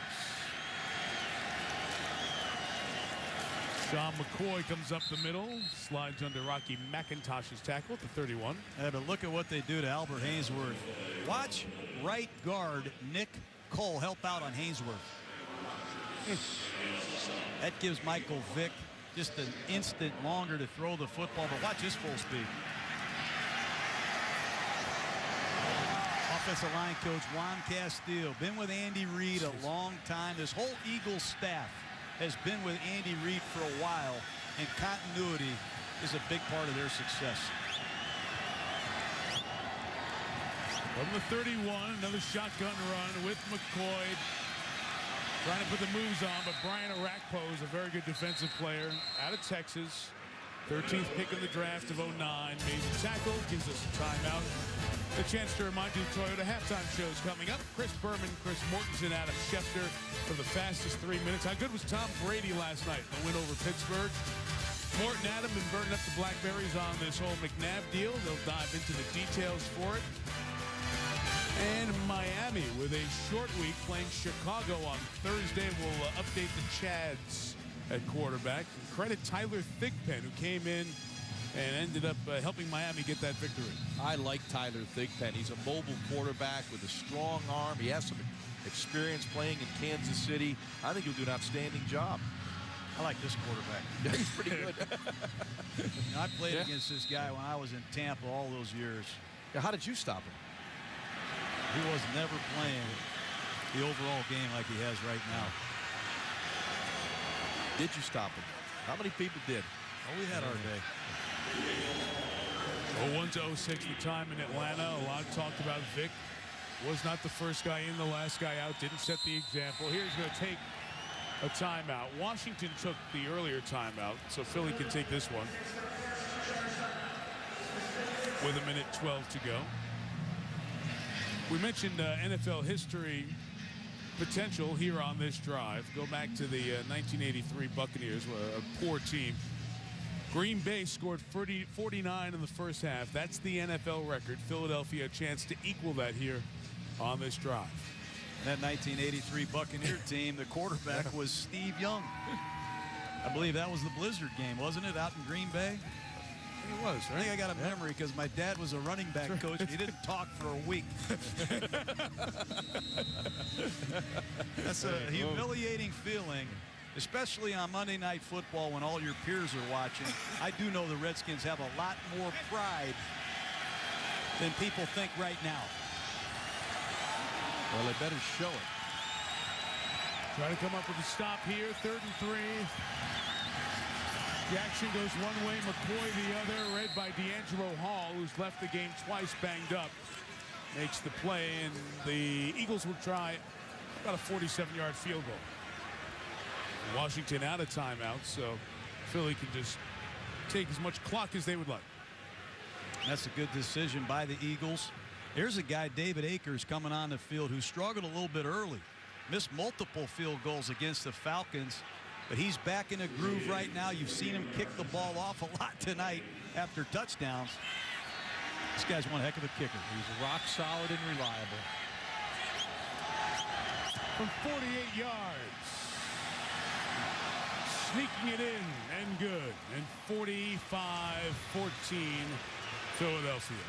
Sean McCoy comes up the middle, slides under Rocky McIntosh's tackle at the 31. But look at what they do to Albert Hainsworth. Watch right guard Nick Cole help out on Hainsworth. That gives Michael Vick just an instant longer to throw the football, but watch his full speed. Offensive line coach Juan Castillo, been with Andy Reid a long time. This whole Eagles staff has been with Andy Reid for a while, and continuity is a big part of their success. From the 31, another shotgun run with McCoy. Trying to put the moves on, but Brian Orakpo is a very good defensive player out of Texas. 13th pick in the draft of 09. Made the tackle, gives us a timeout. A chance to remind you the Toyota halftime show is coming up. Chris Berman, Chris Mortensen, Adam Schefter for the fastest 3 minutes. How good was Tom Brady last night? The win over Pittsburgh. Morton, Adam been burning up the Blackberries on this whole McNabb deal. They'll dive into the details for it. And Miami with a short week playing Chicago on Thursday. We'll update the Chads at quarterback. And credit Tyler Thigpen, who came in and ended up helping Miami get that victory. I like Tyler Thigpen. He's a mobile quarterback with a strong arm. He has some experience playing in Kansas City. I think he'll do an outstanding job. I like this quarterback. Yeah, he's pretty good. I played against this guy when I was in Tampa all those years. Yeah, how did you stop him? He was never playing the overall game like he has right now. Did you stop him? How many people did? Oh, we had our day. 01 to 06, the time in Atlanta. A lot talked about Vic. Was not the first guy in, the last guy out. Didn't set the example. Here's going to take a timeout. Washington took the earlier timeout, so Philly can take this one. With 1:12 to go. We mentioned NFL history potential here on this drive. Go back to the 1983 Buccaneers, a poor team. Green Bay scored 49 in the first half. That's the NFL record. Philadelphia a chance to equal that here on this drive. That 1983 Buccaneer team, the quarterback was Steve Young. I believe that was the Blizzard game, wasn't it, out in Green Bay? It was, right? I think I got a memory because my dad was a running back coach. He didn't talk for a week. That's a humiliating feeling, especially on Monday Night Football when all your peers are watching. I do know the Redskins have a lot more pride than people think right now. Well, they better show it. Try to come up with a stop here. 3rd and 3. Jackson goes one way, McCoy the other, read by D'Angelo Hall, who's left the game twice banged up. Makes the play, and the Eagles will try about a 47-yard field goal. Washington out of timeout, so Philly can just take as much clock as they would like. That's a good decision by the Eagles. Here's a guy, David Akers, coming on the field who struggled a little bit early. Missed multiple field goals against the Falcons. But he's back in a groove right now. You've seen him kick the ball off a lot tonight after touchdowns. This guy's one heck of a kicker. He's rock solid and reliable. From 48 yards. Sneaking it in and good. And 45-14 Philadelphia.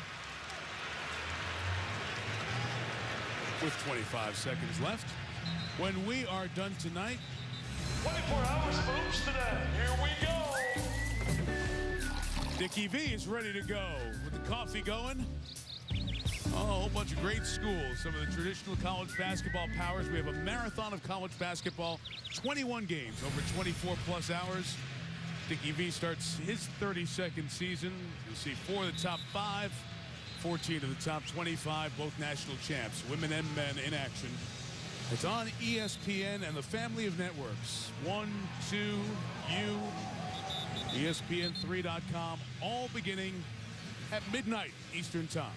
With 25 seconds left. When we are done tonight, 24 hours moves today. Here we go. Dickie V is ready to go with the coffee going. Oh, a whole bunch of great schools. Some of the traditional college basketball powers. We have a marathon of college basketball. 21 games over 24+ hours. Dickie V starts his 32nd season. You'll see 4 of the top 5, 14 of the top 25, both national champs, women and men in action. It's on ESPN and the family of networks. 1, 2, U, ESPN3.com, all beginning at midnight Eastern Time.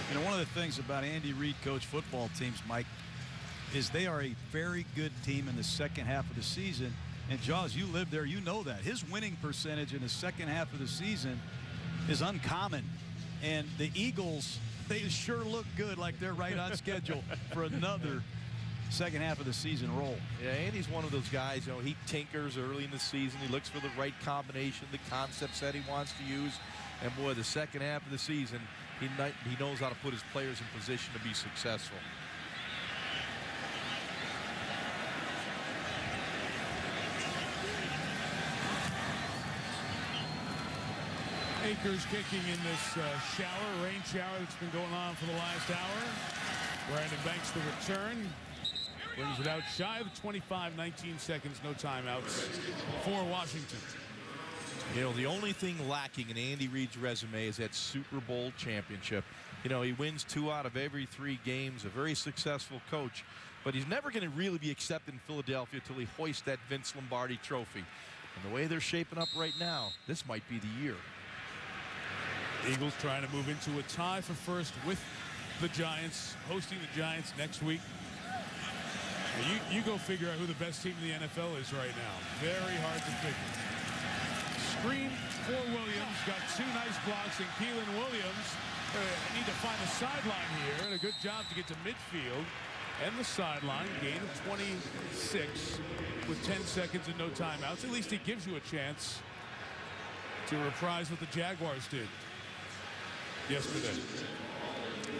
You know, one of the things about Andy Reid coach football teams, Mike, is they are a very good team in the second half of the season. And Jaws, you live there, you know that. His winning percentage in the second half of the season is uncommon. And the Eagles, they sure look good, like they're right on schedule for another second half of the season roll. Yeah, Andy's one of those guys, you know, he tinkers early in the season. He looks for the right combination, the concepts that he wants to use. And boy, the second half of the season, he knows how to put his players in position to be successful. Akers kicking in this rain shower that's been going on for the last hour. Brandon Banks the return. Brings it out shy of 25, 19 seconds, no timeouts for Washington. You know, the only thing lacking in Andy Reid's resume is that Super Bowl championship. You know, he wins 2 out of every 3 games, a very successful coach, but he's never going to really be accepted in Philadelphia until he hoists that Vince Lombardi trophy. And the way they're shaping up right now, this might be the year. Eagles trying to move into a tie for first with the Giants, hosting the Giants next week. You go figure out who the best team in the NFL is right now. Very hard to figure. Screen for Williams. Got 2 nice blocks, and Keelan Williams need to find the sideline here. And a good job to get to midfield and the sideline. Gain of 26 with 10 seconds and no timeouts. At least it gives you a chance to reprise what the Jaguars did yesterday.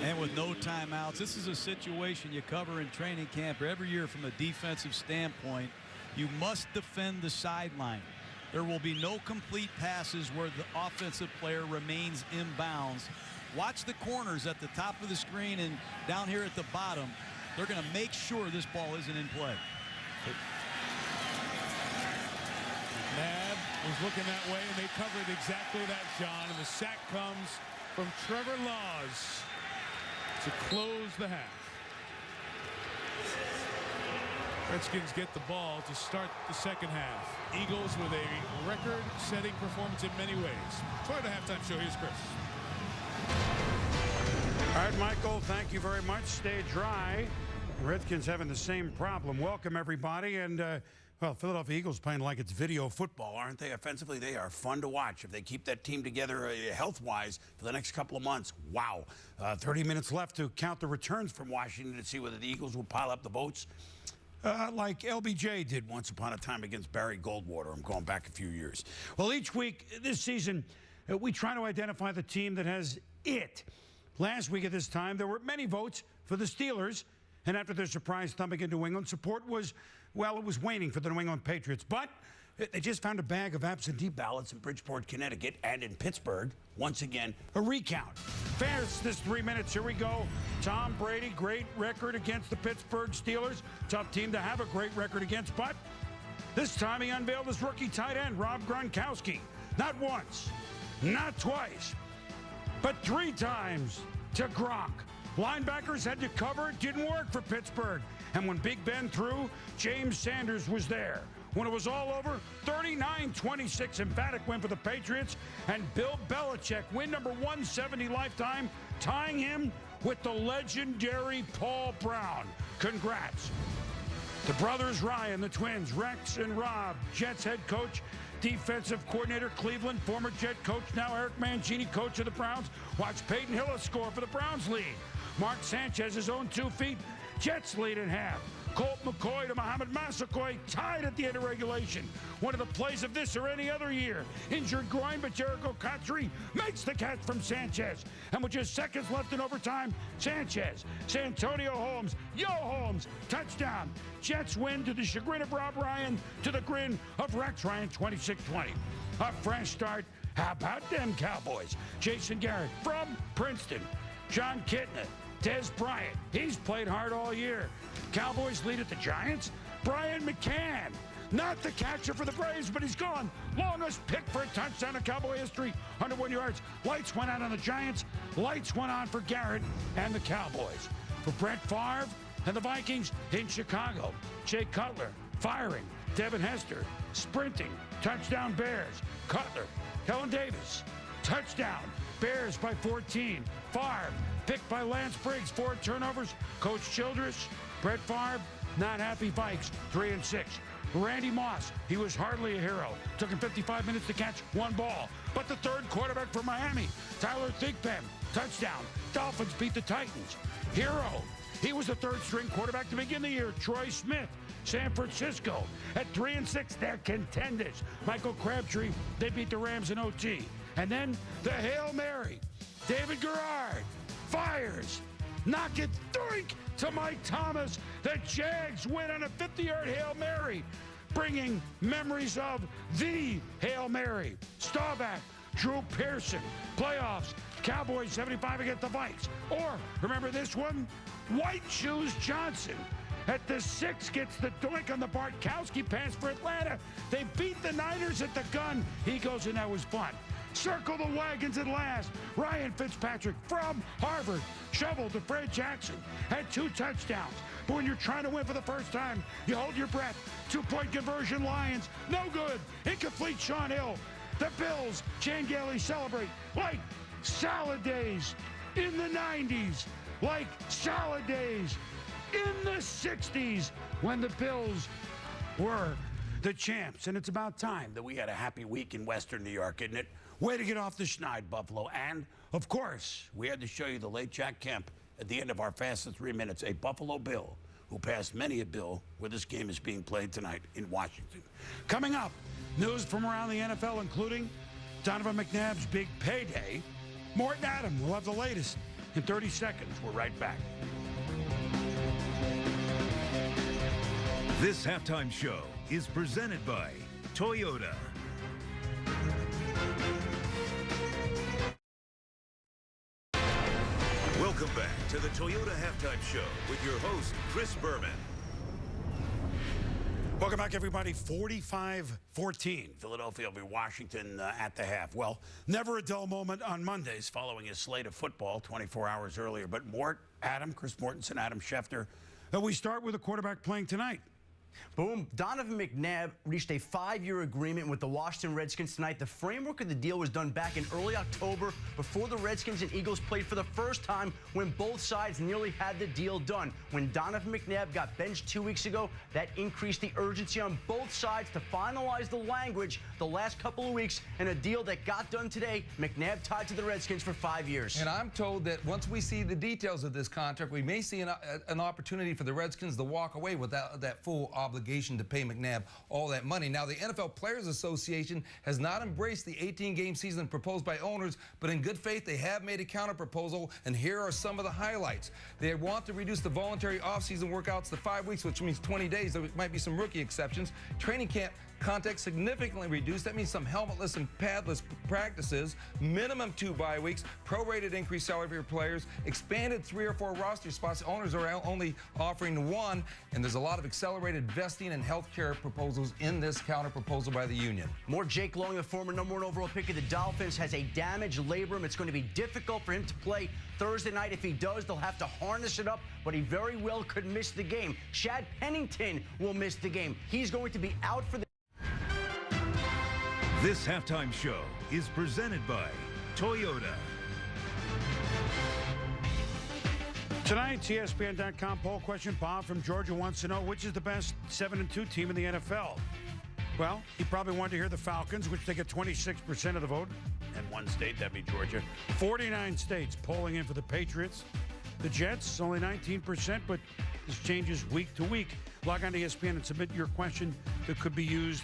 And with no timeouts, this is a situation you cover in training camp every year from a defensive standpoint. You must defend the sideline. There will be no complete passes where the offensive player remains inbounds. Watch the corners at the top of the screen and down here at the bottom. They're going to make sure this ball isn't in play. Nab was looking that way, and they covered exactly that, John. And the sack comes from Trevor Laws to close the half. Redskins get the ball to start the second half. Eagles with a record-setting performance in many ways. Toward the halftime show, here's Chris. All right, Michael, thank you very much. Stay dry. The Redskins having the same problem. Welcome, everybody. And Well, Philadelphia Eagles playing like it's video football, aren't they? Offensively, they are fun to watch. If they keep that team together health-wise for the next couple of months, wow. 30 minutes left to count the returns from Washington to see whether the Eagles will pile up the votes like LBJ did once upon a time against Barry Goldwater. I'm going back a few years. Well, each week this season, we try to identify the team that has it. Last week at this time, there were many votes for the Steelers, and after their surprise thumping in New England, support was, well, it was waning for the New England Patriots. But they just found a bag of absentee ballots in Bridgeport, Connecticut, and in Pittsburgh. Once again, a recount. Fast this 3 minutes. Here we go. Tom Brady, great record against the Pittsburgh Steelers. Tough team to have a great record against, but this time he unveiled his rookie tight end, Rob Gronkowski. Not once, not twice, but 3 times to Gronk. Linebackers had to cover. It didn't work for Pittsburgh. And when Big Ben threw, James Sanders was there. When it was all over, 39-26 emphatic win for the Patriots, and Bill Belichick, win number 170 lifetime, tying him with the legendary Paul Brown. Congrats. The brothers Ryan, the twins, Rex and Rob, Jets head coach, defensive coordinator, Cleveland, former Jet coach, now Eric Mangini, coach of the Browns. Watch Peyton Hillis score for the Browns lead. Mark Sanchez, his own 2 feet. Jets lead at half. Colt McCoy to Mohamed Massaquoi, tied at the end of regulation. One of the plays of this or any other year. Injured groin, but Jericho Cotchery makes the catch from Sanchez. And with just seconds left in overtime, Sanchez, Santonio Holmes, Yo Holmes, touchdown. Jets win to the chagrin of Rob Ryan, to the grin of Rex Ryan, 26-20. A fresh start. How about them Cowboys? Jason Garrett from Princeton. John Kitna, Des Bryant, he's played hard all year. Cowboys lead at the Giants. Brian McCann, not the catcher for the Braves, but he's gone. Longest pick for a touchdown in Cowboy history, 101 yards. Lights went out on the Giants. Lights went on for Garrett and the Cowboys. For Brett Favre and the Vikings in Chicago. Jay Cutler, firing. Devin Hester, sprinting. Touchdown Bears. Cutler, Helen Davis, touchdown. Bears by 14. Favre, picked by Lance Briggs, 4 turnovers. Coach Childress, Brett Favre, not happy Vikes, 3-6. Randy Moss, he was hardly a hero. Took him 55 minutes to catch 1 ball. But the third quarterback for Miami, Tyler Thigpen, touchdown. Dolphins beat the Titans. Hero, he was the 3rd string quarterback to begin the year. Troy Smith, San Francisco, at 3-6, they're contenders. Michael Crabtree, they beat the Rams in OT. And then the Hail Mary, David Garrard, fires, knock it, doink, to Mike Thomas. The Jags win on a 50-yard Hail Mary, bringing memories of the Hail Mary. Staubach, Drew Pearson, playoffs, Cowboys 75 against the Vikes. Or, remember this one? White Shoes Johnson. At the 6 gets the doink on the Bartkowski pass for Atlanta. They beat the Niners at the gun. He goes, and that was fun. Circle the wagons at last. Ryan Fitzpatrick from Harvard shoveled to Fred Jackson. Had 2 touchdowns. But when you're trying to win for the first time, you hold your breath. 2-point conversion, Lions. No good. Incomplete, Sean Hill. The Bills, Chan Gailey celebrate like salad days in the 90s. Like salad days in the 60s when the Bills were the champs. And it's about time that we had a happy week in Western New York, isn't it? Way to get off the schneid, Buffalo. And, of course, we had to show you the late Jack Kemp at the end of our fastest 3 minutes, a Buffalo Bill who passed many a bill where this game is being played tonight in Washington. Coming up, news from around the NFL, including Donovan McNabb's big payday. Morton Adam will have the latest in 30 seconds. We're right back. This halftime show is presented by Toyota. Welcome back to the Toyota Halftime Show with your host, Chris Berman. Welcome back, everybody. 45-14. Philadelphia over Washington at the half. Well, never a dull moment on Mondays following a slate of football 24 hours earlier. But Chris Mortensen, Adam Schefter. We start with a quarterback playing tonight. Boom. Donovan McNabb reached a 5-year agreement with the Washington Redskins tonight. The framework of the deal was done back in early October before the Redskins and Eagles played for the first time, when both sides nearly had the deal done. When Donovan McNabb got benched 2 weeks ago, that increased the urgency on both sides to finalize the language the last couple of weeks, and a deal that got done today. McNabb tied to the Redskins for 5 years. And I'm told that once we see the details of this contract, we may see an opportunity for the Redskins to walk away without that full obligation to pay McNabb all that money. Now, the NFL Players Association has not embraced the 18-game season proposed by owners, but in good faith, they have made a counter-proposal, and here are some of the highlights. They want to reduce the voluntary off-season workouts to 5 weeks, which means 20 days. There might be some rookie exceptions. Training camp contact significantly reduced. That means some helmetless and padless practices, minimum 2 bye weeks, prorated increased salary for your players, expanded 3 or 4 roster spots. Owners are only offering 1, and there's a lot of accelerated vesting and health care proposals in this counter proposal by the union. More Jake Long, the former #1 overall pick of the Dolphins, has a damaged labrum. It's going to be difficult for him to play Thursday night. If he does, they'll have to harness it up, but he very well could miss the game. Chad Pennington will miss the game. He's going to be out for the... This halftime show is presented by Toyota. Tonight's ESPN.com poll question. Bob from Georgia wants to know, which is the best 7-2 team in the NFL? Well, he probably wanted to hear the Falcons, which they get 26% of the vote. And one state, that'd be Georgia. 49 states polling in for the Patriots. The Jets, only 19%, but this changes week to week. Log on to ESPN and submit your question that could be used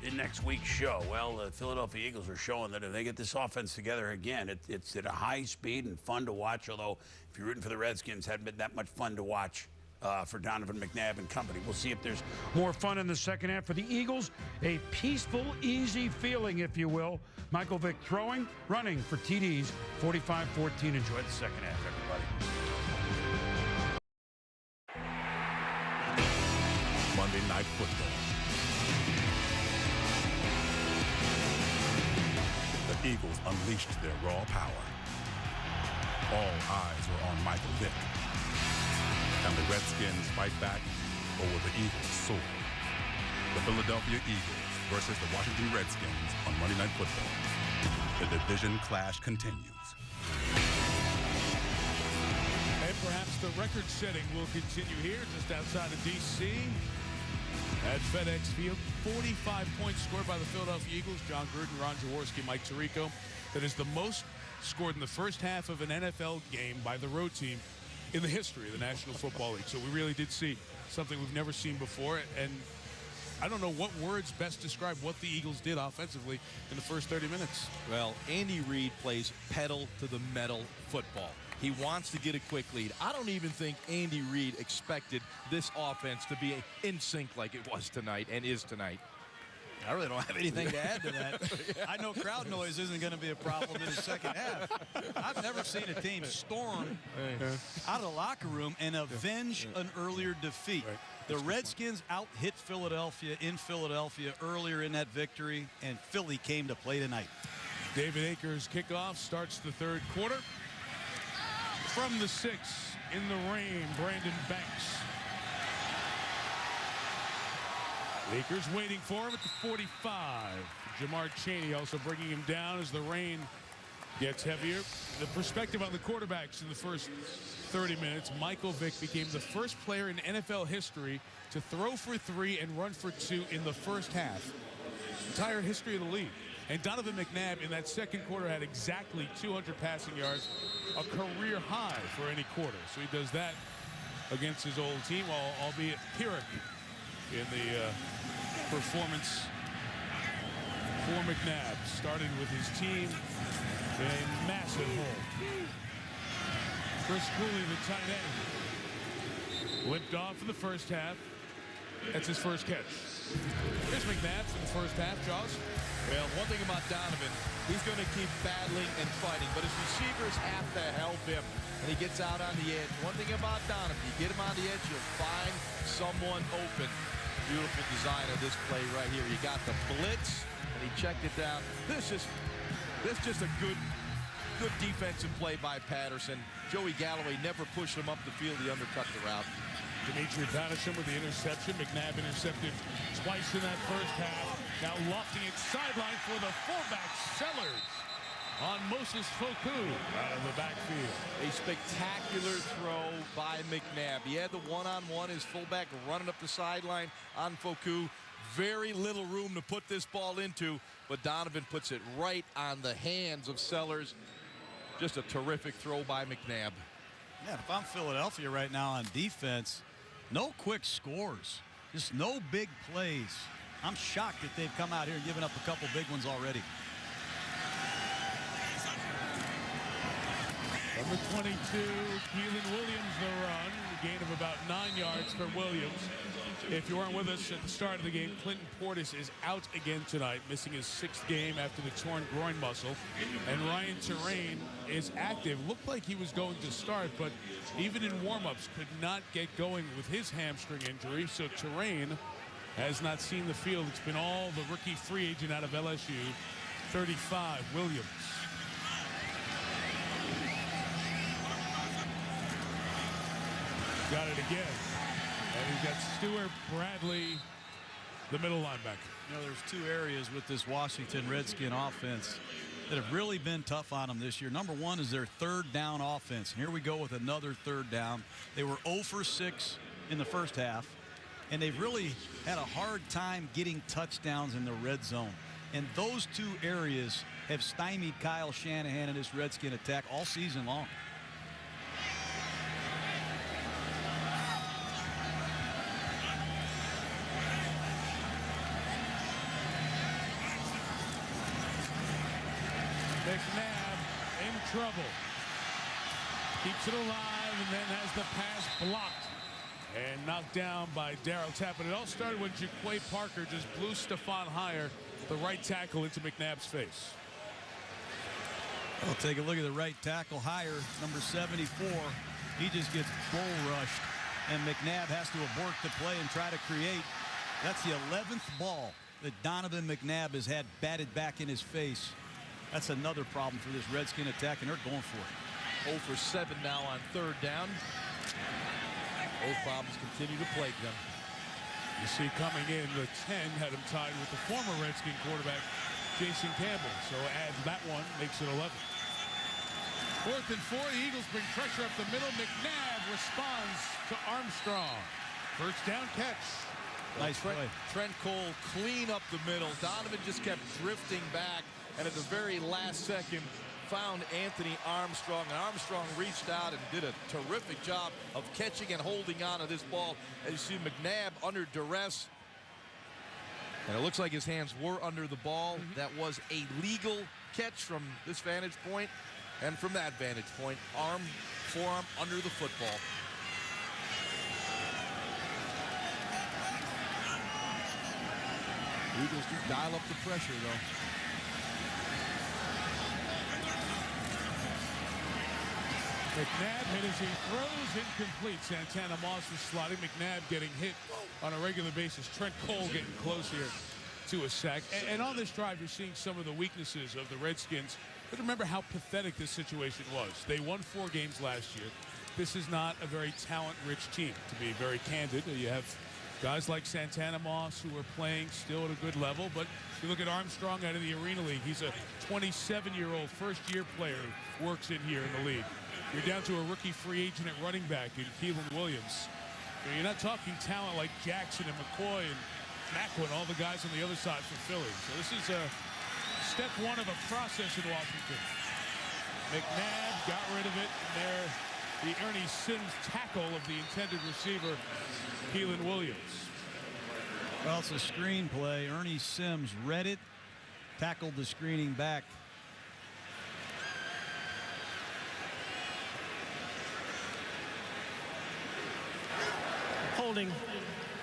in next week's show. Well, the Philadelphia Eagles are showing that if they get this offense together again, it's at a high speed and fun to watch, although if you're rooting for the Redskins, hadn't been that much fun to watch for Donovan McNabb and company. We'll see if there's more fun in the second half for the Eagles. A peaceful, easy feeling, if you will. Michael Vick throwing, running for TDs, 45-14. Enjoy the second half, everybody. Monday Night Football. The Eagles unleashed their raw power. All eyes were on Michael Vick. And the Redskins fight back, or will the Eagles soar? The Philadelphia Eagles versus the Washington Redskins on Monday Night Football. The division clash continues. And perhaps the record setting will continue here just outside of D.C. at FedEx Field. 45 points scored by the Philadelphia Eagles. John Gruden, Ron Jaworski, Mike Tirico. That is the most scored in the first half of an NFL game by the road team in the history of the National Football League. So we really did see something we've never seen before. And I don't know what words best describe what the Eagles did offensively in the first 30 minutes. Well, Andy Reid plays pedal to the metal football. He wants to get a quick lead. I don't even think Andy Reid expected this offense to be in sync like it was tonight and is tonight. I really don't have anything to add to that. I know crowd noise isn't going to be a problem in the second half. I've never seen a team storm out of the locker room and avenge an earlier defeat. The Redskins out-hit Philadelphia in Philadelphia earlier in that victory, and Philly came to play tonight. David Akers kickoff starts the third quarter. From the 6, in the rain, Brandon Banks. Akers waiting for him at the 45. Jamar Chaney also bringing him down as the rain gets heavier. The perspective on the quarterbacks in the first 30 minutes. Michael Vick became the first player in NFL history to throw for 3 and run for 2 in the first half. Entire history of the league. And Donovan McNabb in that second quarter had exactly 200 passing yards, a career high for any quarter. So he does that against his old team, albeit Pyrrhic in the performance for McNabb. Started with his team in a massive hole. Chris Cooley, the tight end, limped off in the first half. That's his first catch. Here's McNabb in the first half, Jaws. Well, one thing about Donovan, he's going to keep battling and fighting, but his receivers have to help him, and he gets out on the edge. One thing about Donovan, you get him on the edge, you'll find someone open. Beautiful design of this play right here. You got the blitz, and he checked it down. This is just a good defensive play by Patterson. Joey Galloway never pushed him up the field. He undercut the route. Dimitri Patterson with the interception. McNabb intercepted twice in that first half. Now lofting it sideline for the fullback, Sellers, on Moses Foku out of the backfield. A spectacular throw by McNabb. He had the one-on-one, his fullback running up the sideline on Foku. Very little room to put this ball into, but Donovan puts it right on the hands of Sellers. Just a terrific throw by McNabb. Yeah, if I'm Philadelphia right now on defense, no quick scores, just no big plays. I'm shocked that they've come out here and given up a couple big ones already. Number 22, Keelan Williams, the run. A gain of about 9 yards for Williams. If you weren't with us at the start of the game, Clinton Portis is out again tonight, missing his 6th game after the torn groin muscle. And Ryan Terrain is active. Looked like he was going to start, but even in warm-ups could not get going with his hamstring injury. So Terrain has not seen the field. It's been all the rookie free agent out of LSU, 35, Williams. Got it again. And he's got Stuart Bradley, the middle linebacker. You know, there's two areas with this Washington Redskin offense that have really been tough on them this year. Number one is their third down offense. And here we go with another third down. They were 0 for 6 in the first half, and they've really had a hard time getting touchdowns in the red zone. And those two areas have stymied Kyle Shanahan and his Redskin attack all season long. McNabb in trouble. Keeps it alive and then has the pass blocked and knocked down by Darryl Tapp. It all started when Jaquay Parker just blew Stephon Hire, the right tackle, into McNabb's face. We'll take a look at the right tackle. Hire, number 74. He just gets bull rushed, and McNabb has to abort the play and try to create. That's the 11th ball that Donovan McNabb has had batted back in his face. That's another problem for this Redskin attack, and they're going for it. 0 for 7 now on third down. Those problems continue to plague them. You see coming in, the 10 had him tied with the former Redskin quarterback, Jason Campbell. So add that one, makes it 11. 4th and 4, the Eagles bring pressure up the middle. McNabb responds to Armstrong. First down catch. Nice play. Trent Cole clean up the middle. Donovan just kept drifting back, and at the very last second found Anthony Armstrong, and Armstrong reached out and did a terrific job of catching and holding on to this ball. As you see McNabb under duress, and it looks like his hands were under the ball. That was a legal catch from this vantage point, and from that vantage point, forearm under the football. Eagles do dial up the pressure, though. McNabb hit as he throws, incomplete. Santana Moss was slotting. McNabb getting hit on a regular basis. Trent Cole getting close here to a sack. And on this drive, you're seeing some of the weaknesses of the Redskins. But remember how pathetic this situation was. They won 4 games last year. This is not a very talent-rich team, to be very candid. You have guys like Santana Moss who are playing still at a good level. But you look at Armstrong out of the Arena League. He's a 27-year-old first-year player who works in here in the league. You're down to a rookie free agent at running back in Keelan Williams. You're not talking talent like Jackson and McCoy and Macklin, all the guys on the other side for Philly. So this is step 1 of a process in Washington. McNabb got rid of it. And there, the Ernie Sims tackle of the intended receiver, Keelan Williams. Well, it's a screen play. Ernie Sims read it, tackled the screening back. Holding.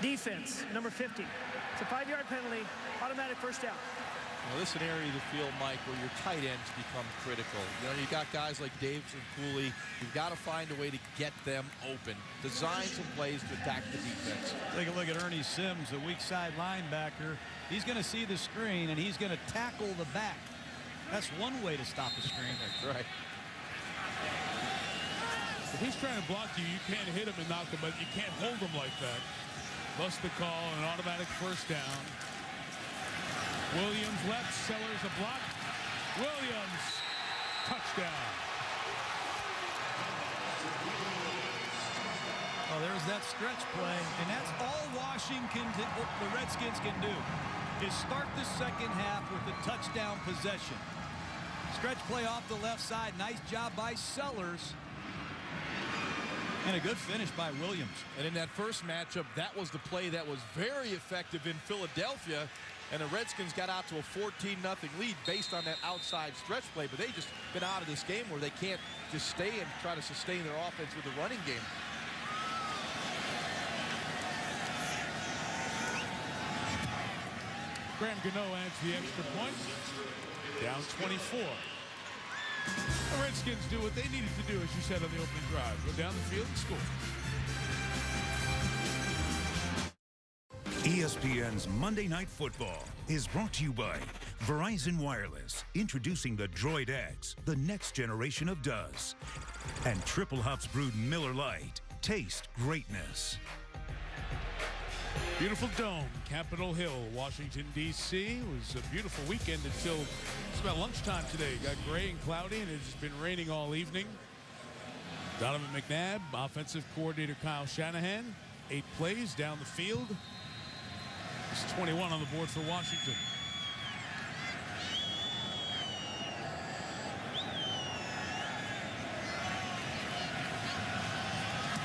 Defense, number 50. It's a 5-yard penalty, automatic first down. Well, this is an area of the field, Mike, where your tight ends become critical. You know, you got guys like Davis and Cooley. You've got to find a way to get them open. Design some plays to attack the defense. Take a look at Ernie Sims, a weak side linebacker. He's going to see the screen, and he's going to tackle the back. That's one way to stop a screen. That's right. If he's trying to block you, you can't hit him and knock him, but you can't hold him like that. Bust the call, an automatic first down. Williams left, Sellers a block. Williams, touchdown. Well, there's that stretch play, and that's all Washington, the Redskins can do, is start the second half with a touchdown possession. Stretch play off the left side. Nice job by Sellers. And a good finish by Williams. And in that first matchup, that was the play that was very effective in Philadelphia. And the Redskins got out to a 14-0 lead based on that outside stretch play. But they just been out of this game where they can't just stay and try to sustain their offense with the running game. Graham Gano adds the extra point. Down 24. The Redskins do what they needed to do, as you said on the opening drive. Go down the field and score. ESPN's Monday Night Football is brought to you by Verizon Wireless, introducing the Droid X, the next generation of does. And Triple Hops Brewed Miller Lite. Taste greatness. Beautiful dome, Capitol Hill, Washington, D.C. It was a beautiful weekend until it's about lunchtime today. Got gray and cloudy, and it's been raining all evening. Donovan McNabb, offensive coordinator Kyle Shanahan, 8 plays down the field. It's 21 on the board for Washington.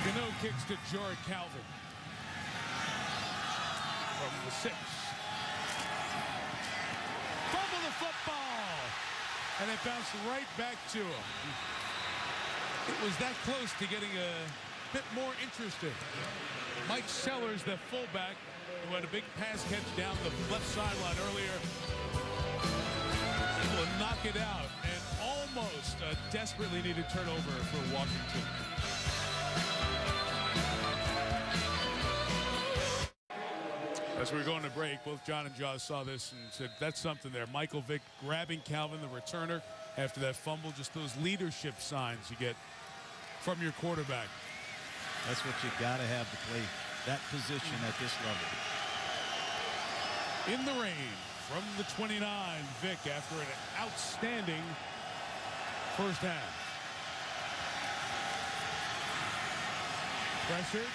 Gano kicks to Jared Calvin. From the 6. Fumble the football! And it bounced right back to him. It was that close to getting a bit more interesting. Mike Sellers, the fullback, who had a big pass catch down the left sideline earlier, will knock it out. And almost a desperately needed turnover for Washington. As we were going to break, both John and Jaws saw this and said, that's something there. Michael Vick grabbing Calvin, the returner, after that fumble. Just those leadership signs you get from your quarterback. That's what you got to have to play that position at this level. In the rain, from the 29, Vick after an outstanding first half. Pressure.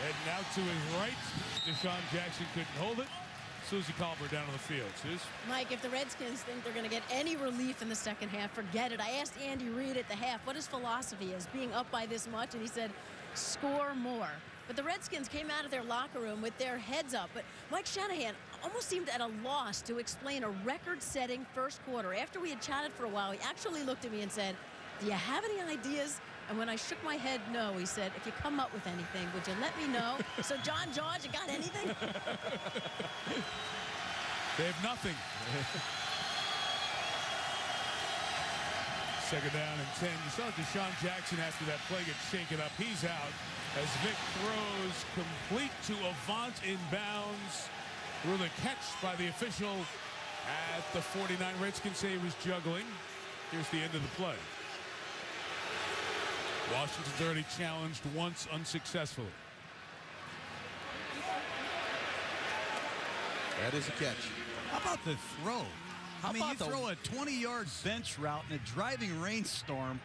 Heading out to his right. Deshaun Jackson couldn't hold it. Susie Colbert down on the field. Suze? Mike, if the Redskins think they're going to get any relief in the second half, forget it. I asked Andy Reid at the half what his philosophy is, being up by this much, and he said, score more. But the Redskins came out of their locker room with their heads up. But Mike Shanahan almost seemed at a loss to explain a record-setting first quarter. After we had chatted for a while, he actually looked at me and said, do you have any ideas? And when I shook my head no, he said, if you come up with anything, would you let me know? So, John George, you got anything? They have nothing. Second down and 10. You saw Deshaun Jackson after that play get shaken up. He's out as Vick throws complete to Avant in bounds. Through the catch by the official at the 49. Redskins say he was juggling. Here's the end of the play. Washington's already challenged once unsuccessfully. That is a catch. How about the throw? I mean, you throw a 20-yard bench route in a driving rainstorm.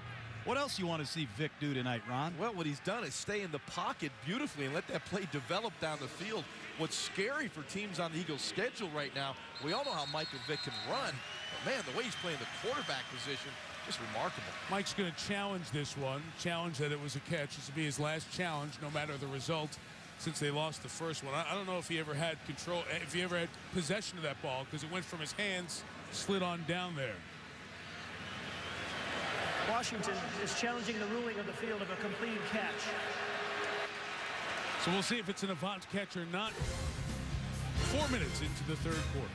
What else you want to see Vick do tonight, Ron? Well, what he's done is stay in the pocket beautifully and let that play develop down the field. What's scary for teams on the Eagles' schedule right now, we all know how Michael Vick can run. But, man, the way he's playing the quarterback position, just remarkable. Mike's going to challenge this one, challenge that it was a catch. This will be his last challenge, no matter the result, since they lost the first one. I don't know if he ever had control, if he ever had possession of that ball, because it went from his hands, slid on down there. Washington is challenging the ruling of the field of a completed catch. So we'll see if it's an Avant catch or not. 4 minutes into the third quarter.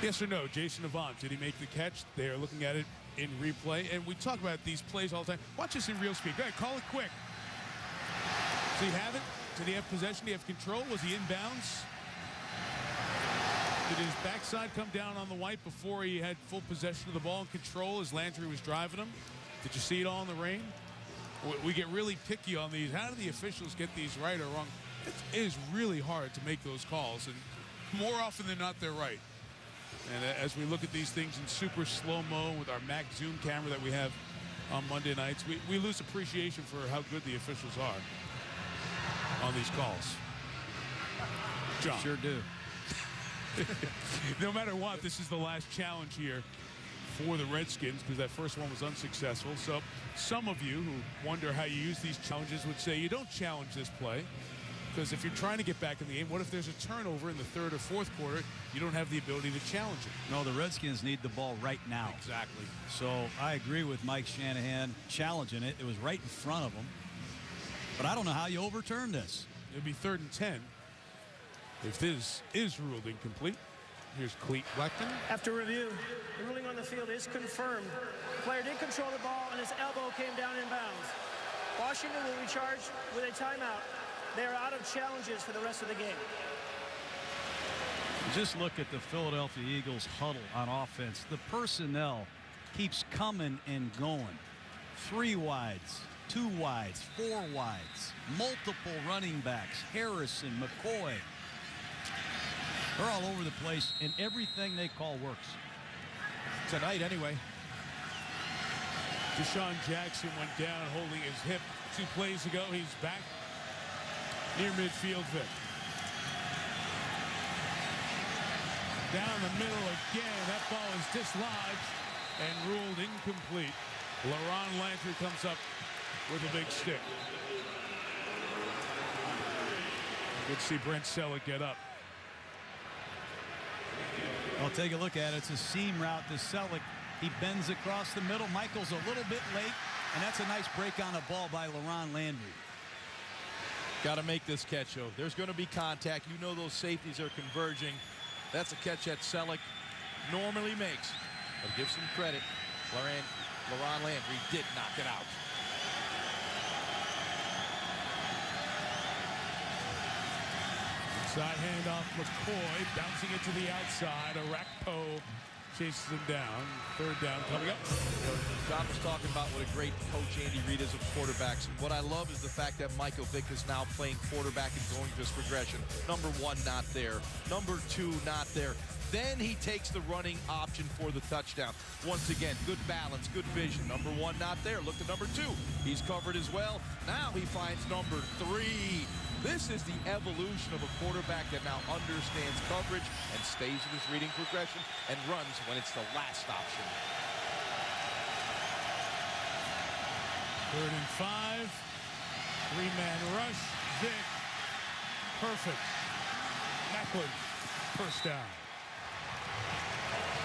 Yes or no, Jason Avant, did he make the catch? They are looking at it in replay. And we talk about these plays all the time. Watch this in real speed. Go ahead, call it quick. Does he have it? Did he have possession? Did he have control? Was he in bounds? Did his backside come down on the white before he had full possession of the ball and control as Landry was driving him? Did you see it all in the rain? We get really picky on these. How do the officials get these right or wrong? It is really hard to make those calls, and more often than not, they're right. And as we look at these things in super slow-mo with our Mac Zoom camera that we have on Monday nights, we lose appreciation for how good the officials are on these calls. John. Sure do. No matter what, this is the last challenge here for the Redskins because that first one was unsuccessful. So some of you who wonder how you use these challenges would say you don't challenge this play because if you're trying to get back in the game, what if there's a turnover in the third or fourth quarter? You don't have the ability to challenge it. No, the Redskins need the ball right now. Exactly. So I agree with Mike Shanahan challenging it. It was right in front of him. But I don't know how you overturn this. It'd be 3rd and 10 if this is ruled incomplete. Here's Cleat Blackton. After review, the ruling on the field is confirmed. The player did control the ball, and his elbow came down in bounds. Washington will be charged with a timeout. They are out of challenges for the rest of the game. Just look at the Philadelphia Eagles huddle on offense. The personnel keeps coming and going. 3 wides, 2 wides, 4 wides, multiple running backs, Harrison, McCoy. They're all over the place, and everything they call works. Tonight, anyway. Deshaun Jackson went down holding his hip 2 plays ago. He's back near midfield. Vic. Down the middle again. That ball is dislodged and ruled incomplete. LaRon Landry comes up with a big stick. Good to see Brent Selleck get up. I'll take a look at it. It's a seam route to Selleck. He bends across the middle. Michael's a little bit late, and that's a nice break on the ball by LaRon Landry. Got to make this catch, though. There's going to be contact. You know those safeties are converging. That's a catch that Selleck normally makes. But give some credit. LaRon Landry did knock it out. Side handoff, McCoy bouncing it to the outside. Arakpo chases him down. 3rd down coming up. John was talking about what a great coach Andy Reid is of quarterbacks. And what I love is the fact that Michael Vick is now playing quarterback and going to his progression. Number 1, not there. Number 2, not there. Then he takes the running option for the touchdown. Once again, good balance, good vision. Number 1, not there. Look at number 2. He's covered as well. Now he finds number 3. This is the evolution of a quarterback that now understands coverage and stays with his reading progression and runs when it's the last option. 3rd and 5. 3-man rush. Vick. Perfect. Macklin. First down.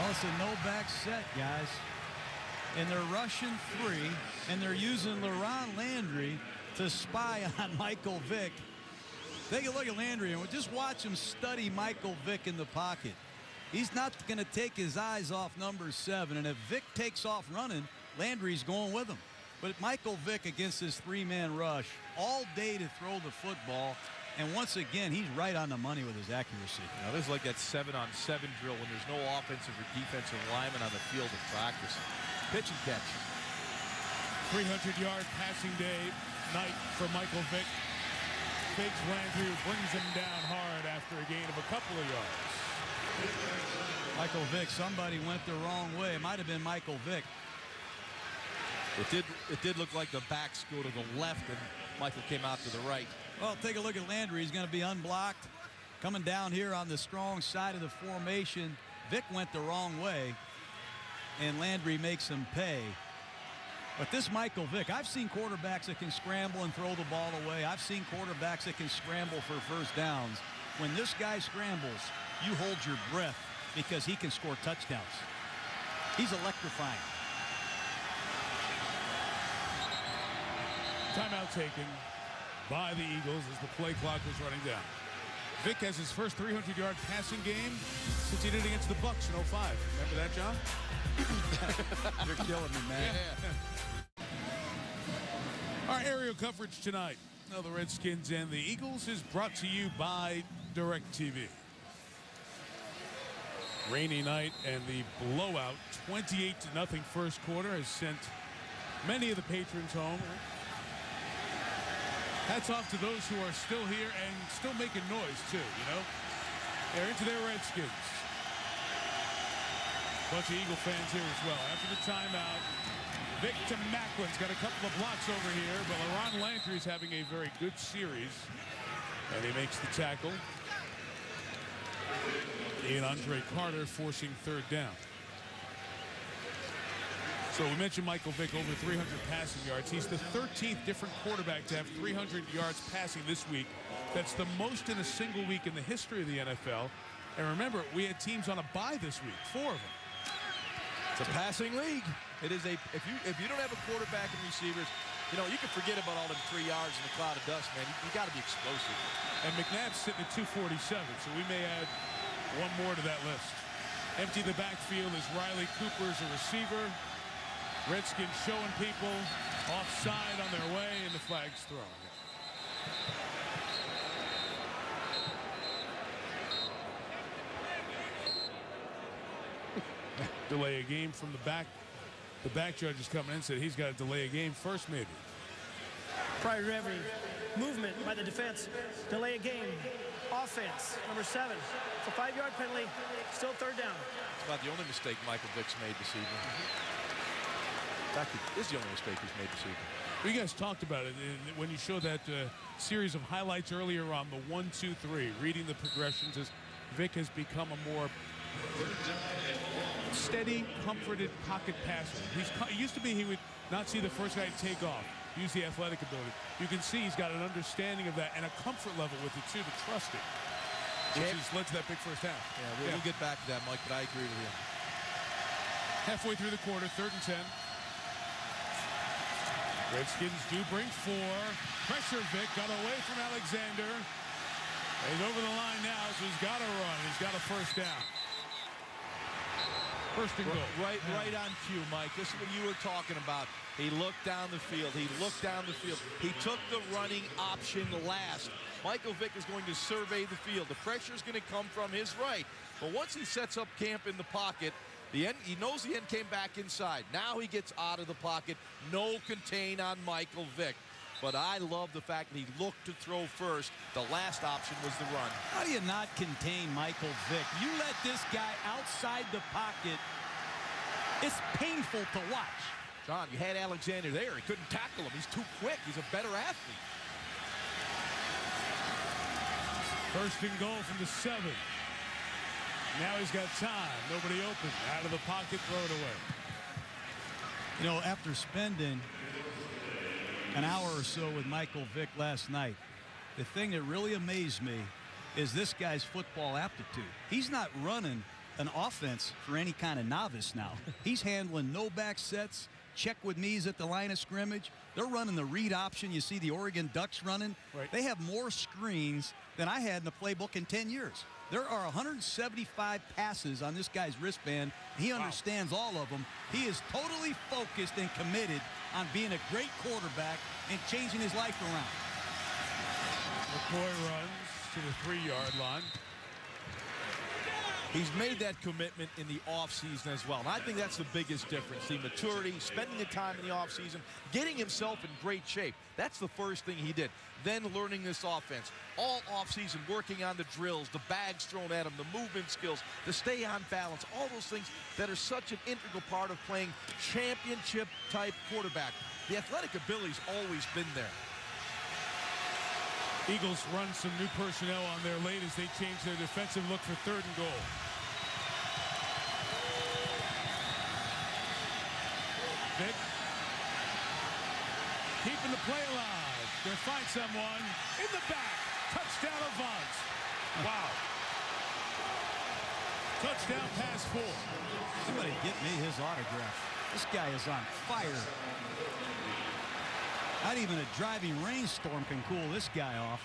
Oh, it's a no-back set, guys. And they're rushing 3, and they're using LaRon Landry to spy on Michael Vick. Take a look at Landry, and just watch him study Michael Vick in the pocket. He's not going to take his eyes off number 7, and if Vick takes off running, Landry's going with him. But Michael Vick against this 3-man rush all day to throw the football, and once again, he's right on the money with his accuracy. Now, this is like that 7-on-7 drill when there's no offensive or defensive lineman on the field of practice. Pitch and catch. 300-yard passing day night for Michael Vick. Fakes Landry, brings him down hard after a gain of a couple of yards. Michael Vick, somebody went the wrong way. It might have been Michael Vick. It did look like the backs go to the left and Michael came out to the right. Well, take a look at Landry. He's going to be unblocked. Coming down here on the strong side of the formation. Vick went the wrong way, and Landry makes him pay. But this Michael Vick, I've seen quarterbacks that can scramble and throw the ball away. I've seen quarterbacks that can scramble for first downs. When this guy scrambles, you hold your breath because he can score touchdowns. He's electrifying. Timeout taken by the Eagles as the play clock was running down. Vick has his first 300-yard passing game since he did against the Bucs in 05. Remember that, John? You're killing me, man. Yeah. Our aerial coverage tonight of the Redskins and the Eagles is brought to you by DirecTV. Rainy night and the blowout 28-0 first quarter has sent many of the patrons home. Hats off to those who are still here and still making noise too, you know. They're into their Redskins. Bunch of Eagle fans here as well. After the timeout, Vic to Macklin's got a couple of blocks over here, but LaRon Landry's having a very good series. And he makes the tackle. And Andre Carter forcing third down. So we mentioned Michael Vick, over 300 passing yards. He's the 13th different quarterback to have 300 yards passing this week. That's the most in a single week in the history of the NFL. And remember, we had teams on a bye this week, 4 of them. It's a passing league. It is a if you don't have a quarterback and receivers, you know, you can forget about all them 3 yards in the cloud of dust, man. You got to be explosive. And McNabb's sitting at 247, so we may add one more to that list. Empty the backfield as Riley Cooper's a receiver. Redskins showing people offside on their way, and the flag's thrown. Delay a game from the back. The back judge is coming in and said he's got to delay a game first, maybe. Prior to every movement by the defense, delay a game. Offense, number 7. It's a 5-yard penalty, still third down. It's about the only mistake Michael Vick's made this evening. In fact, it is the only mistake he's made this evening. You guys talked about it when you showed that series of highlights earlier on the 1-2-3, reading the progressions as Vick has become a more steady, comforted pocket passer. It used to be he would not see the first guy take off, use the athletic ability. You can see he's got an understanding of that and a comfort level with it too, to trust it, which has led to that big first half. Yeah, we'll get back to that, Mike, but I agree with you. Halfway through the quarter, 3rd and 10. Redskins do bring 4. Pressure Vick, got away from Alexander. He's over the line now, so he's got to run. He's got a first down. First and goal. Right on cue, Mike. This is what you were talking about. He looked down the field. He looked down the field. He took the running option last. Michael Vick is going to survey the field. The pressure is going to come from his right. But once he sets up camp in the pocket, he knows the end came back inside. Now he gets out of the pocket. No contain on Michael Vick. But I love the fact that he looked to throw first. The last option was the run. How do you not contain Michael Vick? You let this guy outside the pocket. It's painful to watch. John, you had Alexander there. He couldn't tackle him. He's too quick. He's a better athlete. First and goal from the 7. Now he's got time. Nobody open. Out of the pocket, throw it away. You know, after spending an hour or so with Michael Vick last night, the thing that really amazed me is this guy's football aptitude. He's not running an offense for any kind of novice now. He's handling no back sets, check with knees at the line of scrimmage. They're running the read option. You see the Oregon Ducks running. Right. They have more screens than I had in the playbook in 10 years. There are 175 passes on this guy's wristband. He understands all of them. He is totally focused and committed on being a great quarterback and changing his life around. McCoy runs to the 3-yard line. He's made that commitment in the offseason as well. And I think that's the biggest difference. The maturity, spending the time in the offseason, getting himself in great shape. That's the first thing he did. Then learning this offense. All offseason working on the drills, the bags thrown at him, the movement skills, to stay on balance. All those things that are such an integral part of playing championship-type quarterback. The athletic ability's always been there. Eagles run some new personnel on there late as they change their defensive look for 3rd and goal. Vick keeping the play alive. Gonna find someone in the back. Touchdown Avant. Wow. Touchdown pass 4. Somebody get me his autograph. This guy is on fire. Not even a driving rainstorm can cool this guy off.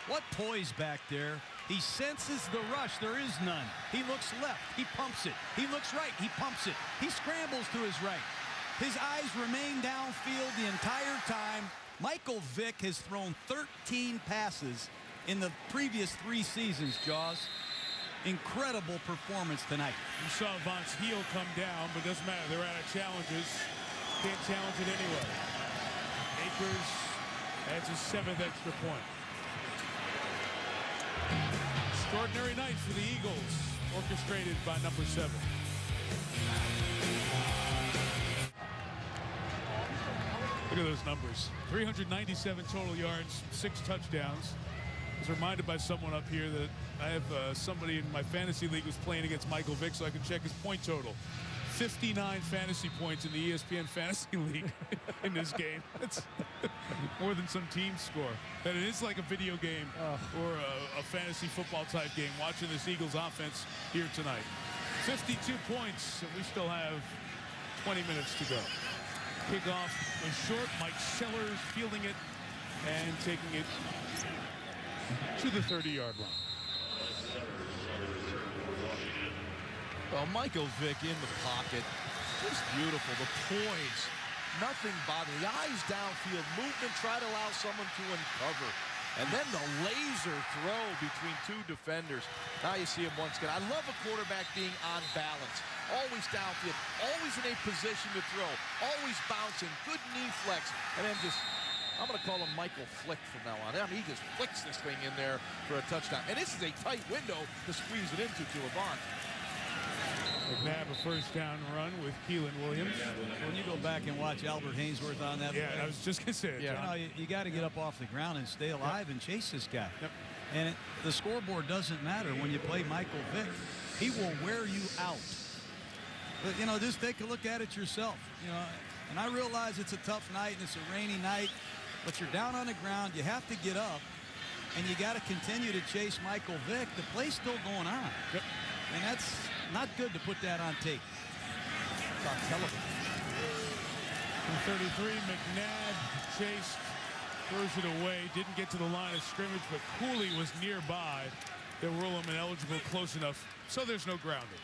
What poise back there. He senses the rush. There is none. He looks left. He pumps it. He looks right. He pumps it. He scrambles to his right. His eyes remain downfield the entire time. Michael Vick has thrown 13 passes in the previous 3 seasons, Jaws. incredible performance tonight. You saw Von's heel come down, but it doesn't matter. They're out of challenges. Can't challenge it anyway. Akers adds his 7th extra point. Extraordinary night for the Eagles, orchestrated by number 7. Look at those numbers. 397 total yards, 6 touchdowns. I was reminded by someone up here that I have somebody in my fantasy league who's playing against Michael Vick, so I can check his point total. 59 fantasy points in the ESPN Fantasy League in this game. It's more than some teams score. And it is like a video game or a fantasy football type game, watching this Eagles offense here tonight. 52 points, and we still have 20 minutes to go. Kickoff was short. Mike Sellers fielding it and taking it to the 30-yard line. Well, Michael Vick in the pocket, just beautiful. The poise, nothing bothering. The eyes downfield, movement, try to allow someone to uncover. And then the laser throw between 2 defenders. Now you see him once again. I love a quarterback being on balance. Always downfield, always in a position to throw, always bouncing, good knee flex, and then just, I'm going to call him Michael Flick from now on. I mean, he just flicks this thing in there for a touchdown. And this is a tight window to squeeze it into to Avant. McNabb a first down run with Keelan Williams. When you go back and watch Albert Hainsworth on that. Yeah, I was just going to say it, John. You got to get up off the ground and stay alive and chase this guy. Yep. And the scoreboard doesn't matter when you play Michael Vick. He will wear you out. But, just take a look at it yourself. And I realize it's a tough night and it's a rainy night, but you're down on the ground. You have to get up, and you got to continue to chase Michael Vick. The play's still going on. Yep. And that's not good to put that on tape. It's on television. 33, McNabb chased, throws it away, didn't get to the line of scrimmage, but Cooley was nearby. They'll rule him ineligible close enough, so there's no grounding.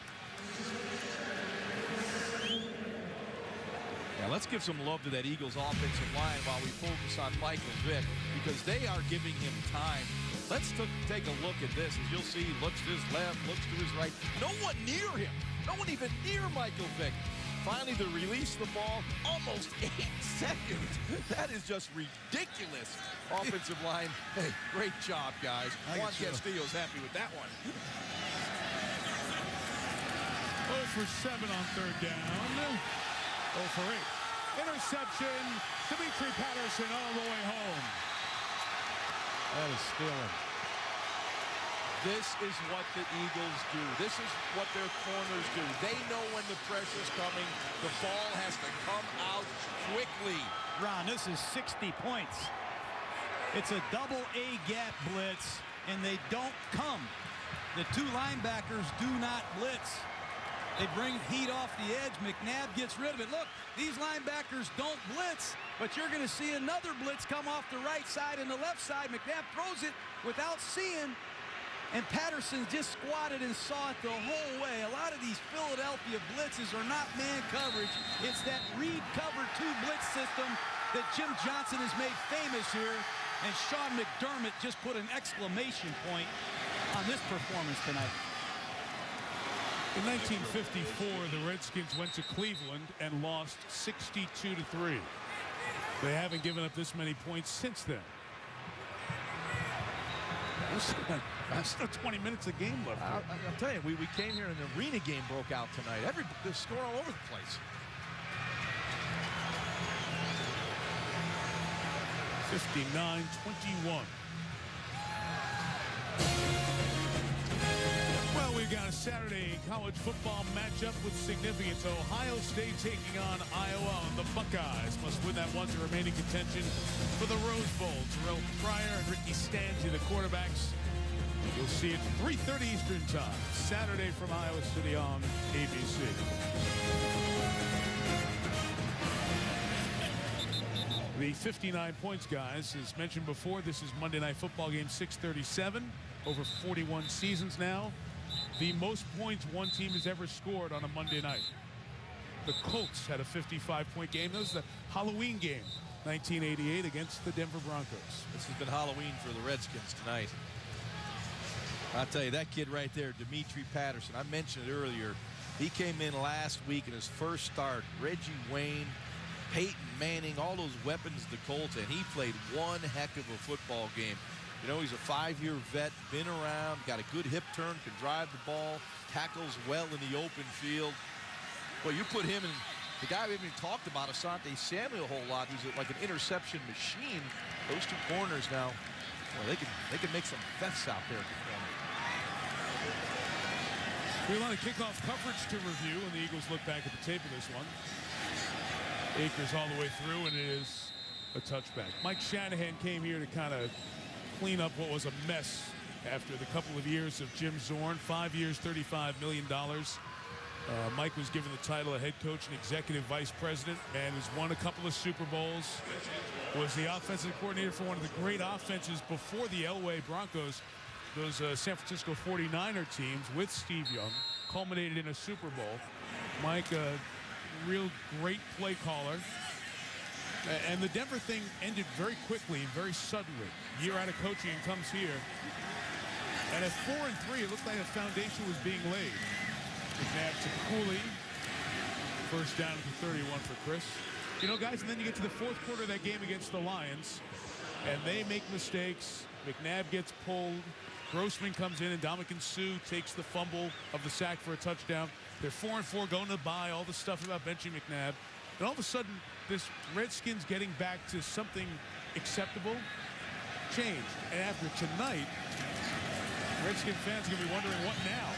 Yeah, let's give some love to that Eagles offensive line while we focus on Michael Vick, because they are giving him time. Let's take a look at this. As you'll see, he looks to his left, looks to his right. No one near him. No one even near Michael Vick. Finally, to release the ball, almost 8 seconds. That is just ridiculous. Offensive line, hey, great job, guys. Juan Castillo's happy with that one. 0 for 7 on 3rd down. 0 for 8. Interception. Dimitri Patterson all the way home. That is stealing. This is what the Eagles do. This is what their corners do. They know when the pressure's coming. The ball has to come out quickly. Ron, this is 60 points. It's a double A gap blitz, and they don't come. The 2 linebackers do not blitz. They bring heat off the edge. McNabb gets rid of it. Look, these linebackers don't blitz, but you're going to see another blitz come off the right side and the left side. McNabb throws it without seeing, and Patterson just squatted and saw it the whole way. A lot of these Philadelphia blitzes are not man coverage. It's that read cover 2 blitz system that Jim Johnson has made famous here, and Sean McDermott just put an exclamation point on this performance tonight. In 1954, the Redskins went to Cleveland and lost 62-3. They haven't given up this many points since then. There's still 20 minutes of game left. I'll tell you, we came here and the arena game broke out tonight. The score all over the place. 59-21. Well, we've got a Saturday college football matchup with significance. Ohio State taking on Iowa, and the Buckeyes must win that one to remain in contention for the Rose Bowl. Terrell Pryor and Ricky Stanzi, the quarterbacks. You'll see it 3:30 Eastern Time, Saturday from Iowa City on ABC. The 59 points, guys, as mentioned before, this is Monday Night Football game 637, over 41 seasons now. The most points one team has ever scored on a Monday night. The Colts had a 55-point game. That was the Halloween game, 1988 against the Denver Broncos. This has been Halloween for the Redskins tonight. I'll tell you, that kid right there, Dimitri Patterson, I mentioned it earlier. He came in last week in his first start. Reggie Wayne, Peyton Manning, all those weapons the Colts, and he played one heck of a football game. You know, he's a 5-year vet, been around, got a good hip turn, can drive the ball, tackles well in the open field. Well, you put him in, the guy we haven't even talked about, Asante Samuel, a whole lot, who's like an interception machine. Those two corners now, well, they can make some thefts out there. We have a lot of kickoff coverage to review, and the Eagles look back at the tape of this one. Akers all the way through, and it is a touchback. Mike Shanahan came here to kind of clean up what was a mess after the couple of years of Jim Zorn. 5 years, $35 million. Mike was given the title of head coach and executive vice president. Man has won a couple of Super Bowls. Was the offensive coordinator for one of the great offenses before the Elway Broncos. Those San Francisco 49er teams with Steve Young culminated in a Super Bowl. Mike, a real great play caller. And the Denver thing ended very quickly and very suddenly. Year out of coaching and comes here. And at 4-3, it looked like a foundation was being laid. McNabb to Cooley. First down at the 31 for Chris. You know, guys, and then you get to the fourth quarter of that game against the Lions, and they make mistakes. McNabb gets pulled. Grossman comes in, and Ndamukong Suh takes the fumble of the sack for a touchdown. They're 4-4 going to buy all the stuff about benching McNabb. And all of a sudden, this Redskins getting back to something acceptable changed. And after tonight, Redskin fans are going to be wondering what now.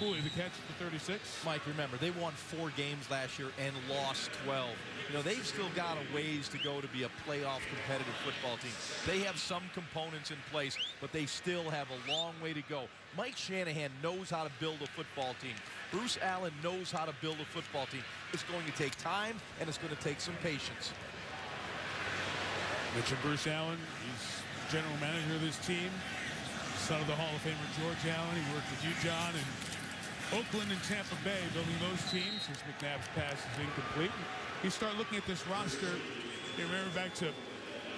Cooley, the catch for 36. Mike, remember, they won 4 games last year and lost 12. You know, they've still got a ways to go to be a playoff competitive football team. They have some components in place, but they still have a long way to go. Mike Shanahan knows how to build a football team. Bruce Allen knows how to build a football team. It's going to take time, and it's going to take some patience. Mentioned Bruce Allen. He's general manager of this team. Son of the Hall of Famer George Allen. He worked with you, John, and Oakland and Tampa Bay, building those teams. As McNabb's pass is incomplete. You start looking at this roster. You remember back to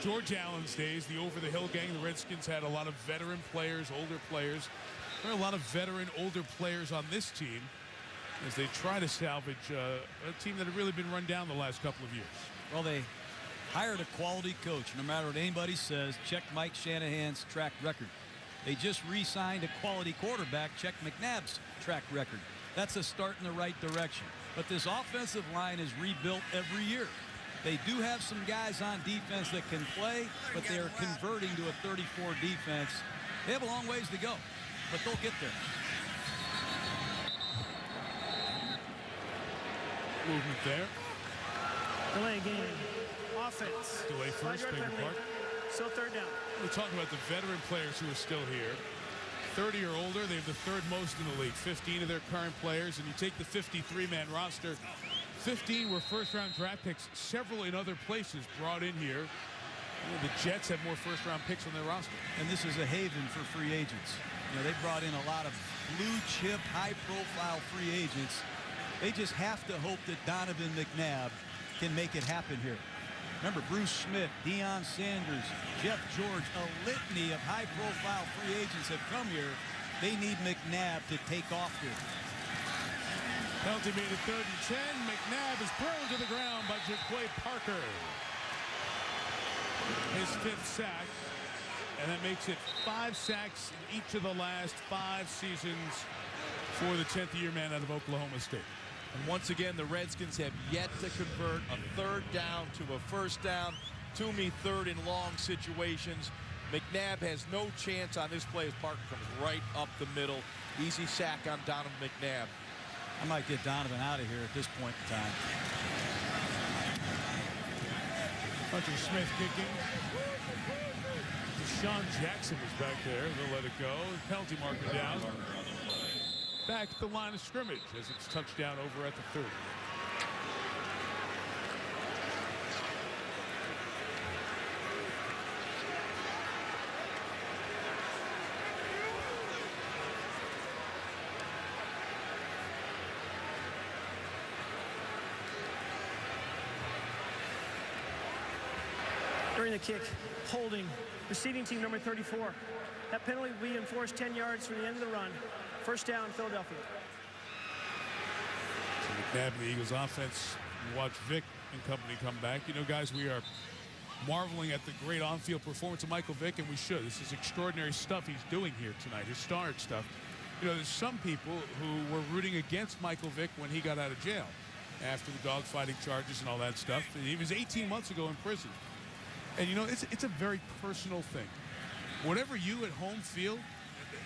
George Allen's days, the over-the-hill gang. The Redskins had a lot of veteran players, older players. There are a lot of veteran, older players on this team as they try to salvage a team that had really been run down the last couple of years. Well, they hired a quality coach. No matter what anybody says, check Mike Shanahan's track record. They just re-signed a quality quarterback. Check McNabb's track record. That's a start in the right direction. But this offensive line is rebuilt every year. They do have some guys on defense that can play, but they are converting to a 34 defense. They have a long ways to go, but they'll get there. Movement there. Delay game. Offense. Delay first, beg your pardon. Still third down. We're talking about the veteran players who are still here. 30 or older, they have the third most in the league. 15 of their current players, and you take the 53-man roster. 15 were first-round draft picks, several in other places brought in here. You know, the Jets have more first-round picks on their roster. And this is a haven for free agents. You know, they brought in a lot of blue-chip, high-profile free agents. They just have to hope that Donovan McNabb can make it happen here. Remember, Bruce Smith, Deion Sanders, Jeff George, a litany of high-profile free agents have come here. They need McNabb to take off here. Penalty made it 3rd and 10. McNabb is thrown to the ground by Jaquay Parker. His 5th sack. And that makes it 5 sacks in each of the last 5 seasons for the 10th-year man out of Oklahoma State. And once again, the Redskins have yet to convert a 3rd down to a 1st down. Toomey 3rd in long situations. McNabb has no chance on this play as Parker comes right up the middle. Easy sack on Donovan McNabb. I might get Donovan out of here at this point in time. Hunter Smith kicking. Deshaun Jackson was back there. They'll let it go. Penalty marker down. Back at the line of scrimmage as it's touchdown over at the 30. During the kick, holding, receiving team number 34. That penalty will be enforced 10 yards from the end of the run. First down, Philadelphia. So McNabb and the Eagles offense. Watch Vic and company come back. You know, guys, we are marveling at the great on-field performance of Michael Vick, and we should. This is extraordinary stuff he's doing here tonight, historic stuff. You know, there's some people who were rooting against Michael Vick when he got out of jail after the dogfighting charges and all that stuff. He was 18 months ago in prison. And, you know, it's a very personal thing. Whatever you at home feel,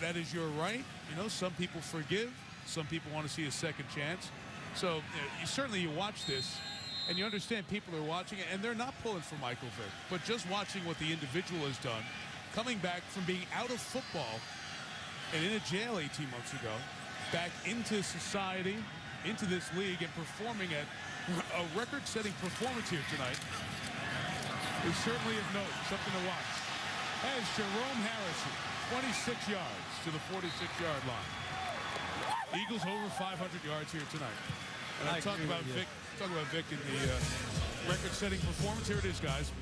that is your right. You know, some people forgive. Some people want to see a second chance. So certainly you watch this, and you understand people are watching it, and they're not pulling for Michael Vick. But just watching what the individual has done, coming back from being out of football and in a jail 18 months ago, back into society, into this league, and performing at a record-setting performance here tonight is certainly of note, something to watch. As Jerome Harrison, 26 yards to the 46-yard line. Eagles over 500 yards here tonight. And I talk about Vic in the record-setting performance. Here it is, guys.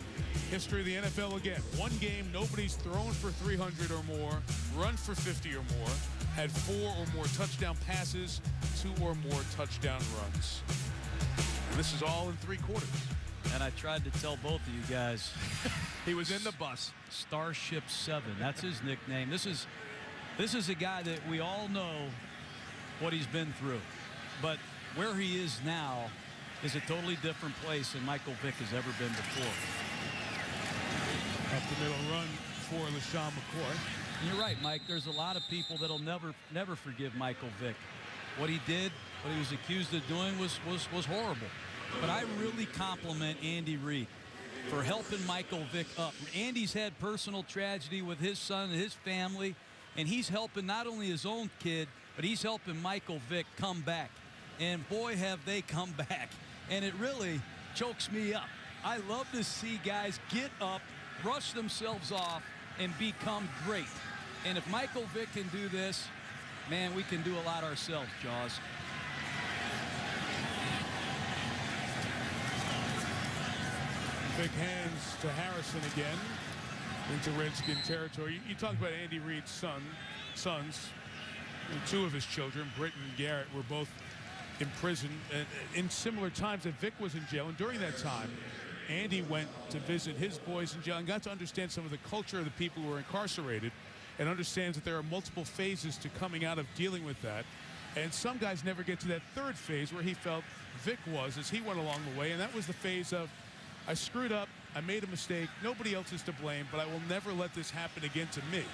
History of the NFL again. One game, nobody's thrown for 300 or more, run for 50 or more, had 4 or more touchdown passes, 2 or more touchdown runs. And this is all in 3 quarters. And I tried to tell both of you guys. He was in the bus. Starship 7. That's his nickname. This is a guy that we all know what he's been through. But where he is now is a totally different place than Michael Vick has ever been before. Up the middle run for LaShawn McCoy. You're right, Mike. There's a lot of people that'll never forgive Michael Vick. What he did, what he was accused of doing was horrible. But I really compliment Andy Reid for helping Michael Vick up. Andy's had personal tragedy with his son and his family, and he's helping not only his own kid, but he's helping Michael Vick come back. And boy, have they come back. And it really chokes me up. I love to see guys get up, brush themselves off, and become great. And if Michael Vick can do this, man, we can do a lot ourselves, Jaws. Big hands to Harrison again into Redskin territory. You talked about Andy Reid's sons. And 2 of his children, Britt and Garrett, were both in prison in similar times that Vic was in jail. And during that time, Andy went to visit his boys in jail and got to understand some of the culture of the people who were incarcerated, and understands that there are multiple phases to coming out of dealing with that. And some guys never get to that 3rd phase where he felt Vic was as he went along the way, and that was the phase of, I screwed up, I made a mistake, nobody else is to blame, but I will never let this happen again to me.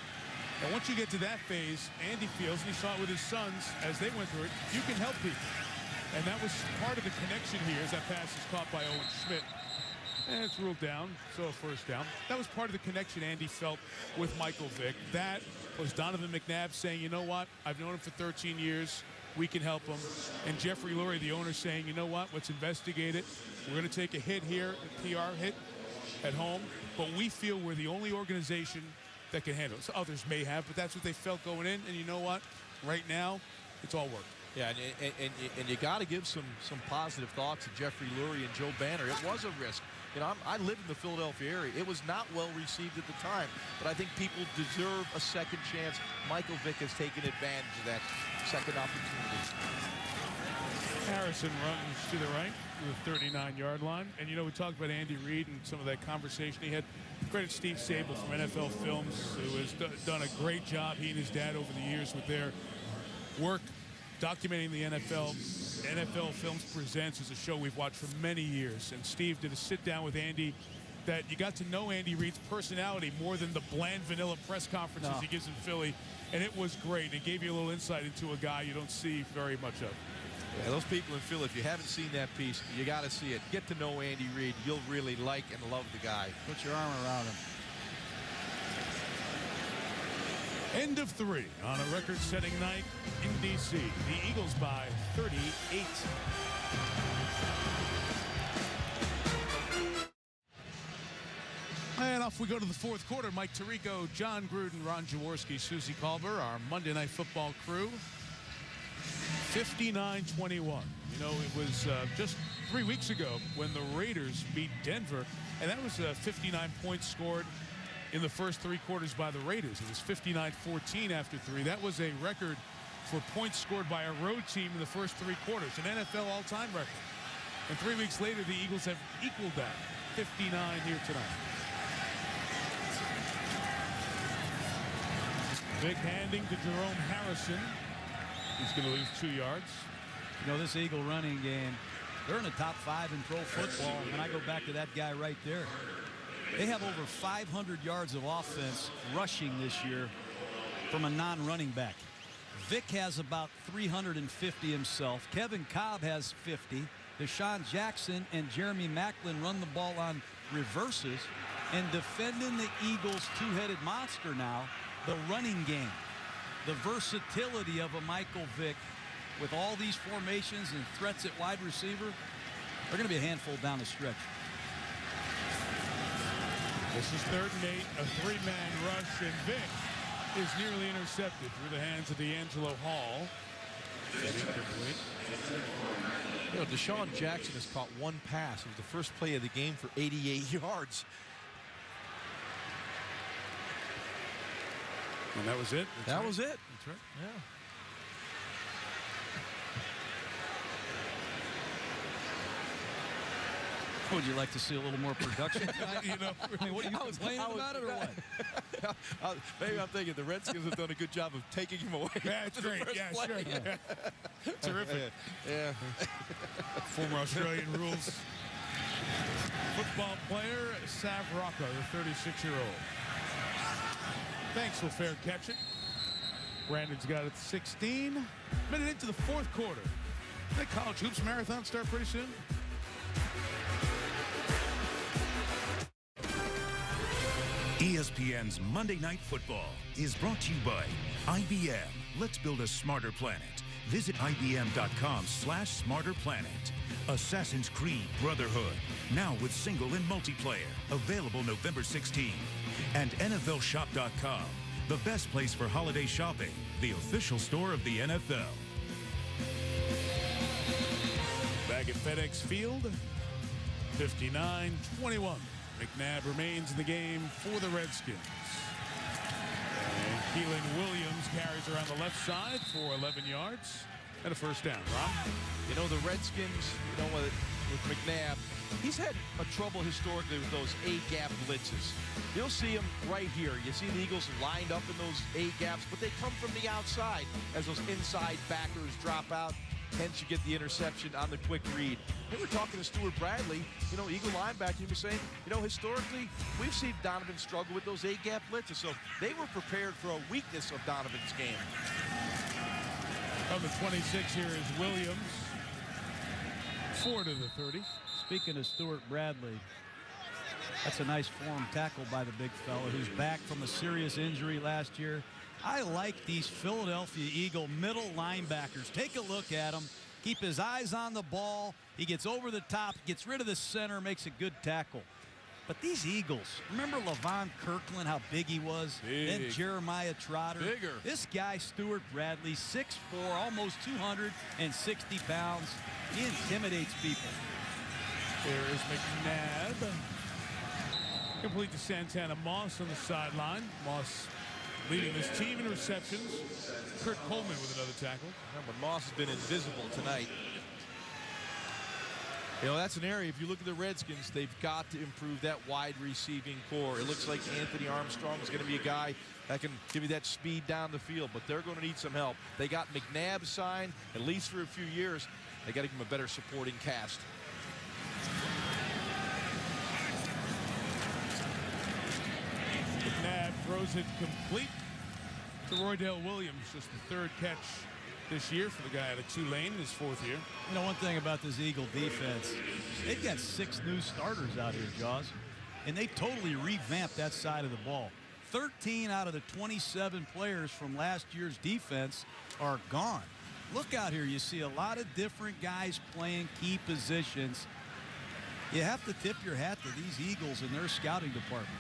And once you get to that phase, Andy feels, and he saw it with his sons as they went through it, you can help people. And that was part of the connection here as that pass is caught by Owen Schmidt. And it's ruled down, so a first down. That was part of the connection Andy felt with Michael Vick. That was Donovan McNabb saying, you know what, I've known him for 13 years. We can help him. And Jeffrey Lurie, the owner, saying, you know what, let's investigate it. We're going to take a hit here, a PR hit at home, but we feel we're the only organization that can handle it. So others may have, but that's what they felt going in. And you know what? Right now, it's all worked. Yeah, and you got to give some positive thoughts to Jeffrey Lurie and Joe Banner. It was a risk. You know, I live in the Philadelphia area. It was not well received at the time, but I think people deserve a second chance. Michael Vick has taken advantage of that second opportunity. Harrison runs to the right to the 39-yard line. And, you know, we talked about Andy Reid and some of that conversation he had. Credit Steve Sable from NFL Films, who has done a great job, he and his dad, over the years with their work documenting the NFL. NFL Films Presents is a show we've watched for many years. And Steve did a sit-down with Andy that you got to know Andy Reid's personality more than the bland vanilla press conferences he gives in Philly. And it was great. It gave you a little insight into a guy you don't see very much of. Yeah, those people in Philly, if you haven't seen that piece, you got to see it. Get to know Andy Reid. You'll really like and love the guy. Put your arm around him. End of 3 on a record-setting night in D.C. The Eagles by 38. And off we go to the 4th quarter. Mike Tirico, John Gruden, Ron Jaworski, Susie Culver, our Monday Night Football crew. 59-21. You know, it was just 3 weeks ago when the Raiders beat Denver, and that was 59 points scored in the first 3 quarters by the Raiders. It was 59-14 after 3. That was a record for points scored by a road team in the first 3 quarters, an NFL all-time record. And 3 weeks later, the Eagles have equaled that, 59 here tonight. Vick handing to Jerome Harrison. He's going to lose 2 yards. You know, this Eagle running game, they're in the top 5 in pro football. And I go back to that guy right there. They have over 500 yards of offense rushing this year from a non-running back. Vick has about 350 himself. Kevin Cobb has 50. Deshaun Jackson and Jeremy Maclin run the ball on reverses. And defending the Eagles' two-headed monster now, the running game, the versatility of a Michael Vick with all these formations and threats at wide receiver, they're going to be a handful down the stretch. This is 3rd and 8, a 3-man rush, and Vick is nearly intercepted through the hands of D'Angelo Hall. You know, Deshaun Jackson has caught 1 pass. It was the first play of the game for 88 yards. And that was it? That was it. That's right. Yeah. Would you like to see a little more production? You know, I mean, what are you complaining about it or what? Maybe I'm thinking the Redskins have done a good job of taking him away. Yeah, it's great. Yeah, play. sure. Yeah. Terrific. Yeah. Former Australian rules football player, Sav Rocca, the 36-year-old. Thanks, will fair catch it. Brandon's got it 16. Minute into the 4th quarter. The college hoops marathon start pretty soon. ESPN's Monday Night Football is brought to you by IBM. Let's build a smarter planet. Visit IBM.com/smarterplanet. Assassin's Creed Brotherhood, now with single and multiplayer. Available November 16. And NFLShop.com, the best place for holiday shopping. The official store of the NFL. Back at FedEx Field, 59-21. McNabb remains in the game for the Redskins. And Keelan Williams carries around the left side for 11 yards and a first down. Ron? You know, the Redskins, you know, with McNabb, he's had a trouble historically with those A-gap blitzes. You'll see him right here. You see the Eagles lined up in those A-gaps, but they come from the outside as those inside backers drop out. Hence, you get the interception on the quick read. We were talking to Stuart Bradley, you know, Eagle linebacker. He was saying, you know, historically, we've seen Donovan struggle with those A-gap blitzes, so they were prepared for a weakness of Donovan's game. On the 26 here is Williams. 4 to the 30. Speaking of Stuart Bradley, that's a nice form tackle by the big fella who's back from a serious injury last year. I like these Philadelphia Eagle middle linebackers. Take a look at him. Keep his eyes on the ball. He gets over the top, gets rid of the center, makes a good tackle. But these Eagles, remember Levon Kirkland, how big he was? Big. Then Jeremiah Trotter. Bigger. This guy, Stuart Bradley, 6'4", almost 260 pounds. He intimidates people. There is McNabb. Complete to Santana Moss on the sideline. Moss leading his team in receptions. Kurt Coleman with another tackle. But Moss has been invisible tonight. You know, that's an area, if you look at the Redskins, they've got to improve that wide receiving core. It looks like Anthony Armstrong is going to be a guy that can give you that speed down the field, but they're going to need some help. They got McNabb signed, at least for a few years. They got to give him a better supporting cast. McNabb throws it complete to Roydell Williams. Just the 3rd catch this year for the guy out of Tulane in his 4th year. You know, one thing about this Eagle defense, they've got 6 new starters out here, Jaws, and they totally revamped that side of the ball. 13 out of the 27 players from last year's defense are gone. Look out here. You see a lot of different guys playing key positions. You have to tip your hat to these Eagles and their scouting department.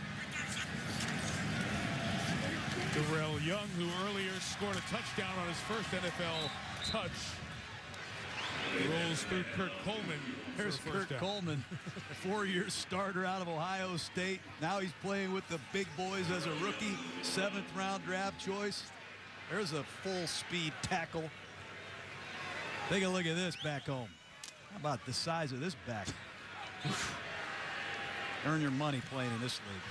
Darrell Young, who earlier scored a touchdown on his first NFL touch. Rolls through Kurt Coleman. There's Kurt Coleman, 4-year starter out of Ohio State. Now he's playing with the big boys as a rookie, 7th-round draft choice. There's a full-speed tackle. Take a look at this back home. How about the size of this back? Earn your money playing in this league.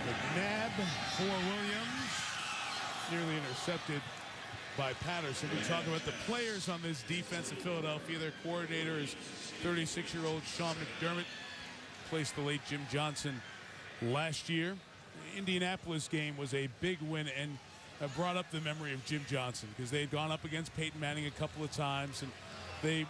McNabb for Williams. Nearly intercepted by Patterson. We talk about the players on this defense in Philadelphia. Their coordinator is 36-year-old Sean McDermott. Placed the late Jim Johnson last year. The Indianapolis game was a big win and brought up the memory of Jim Johnson because they had gone up against Peyton Manning a couple of times and they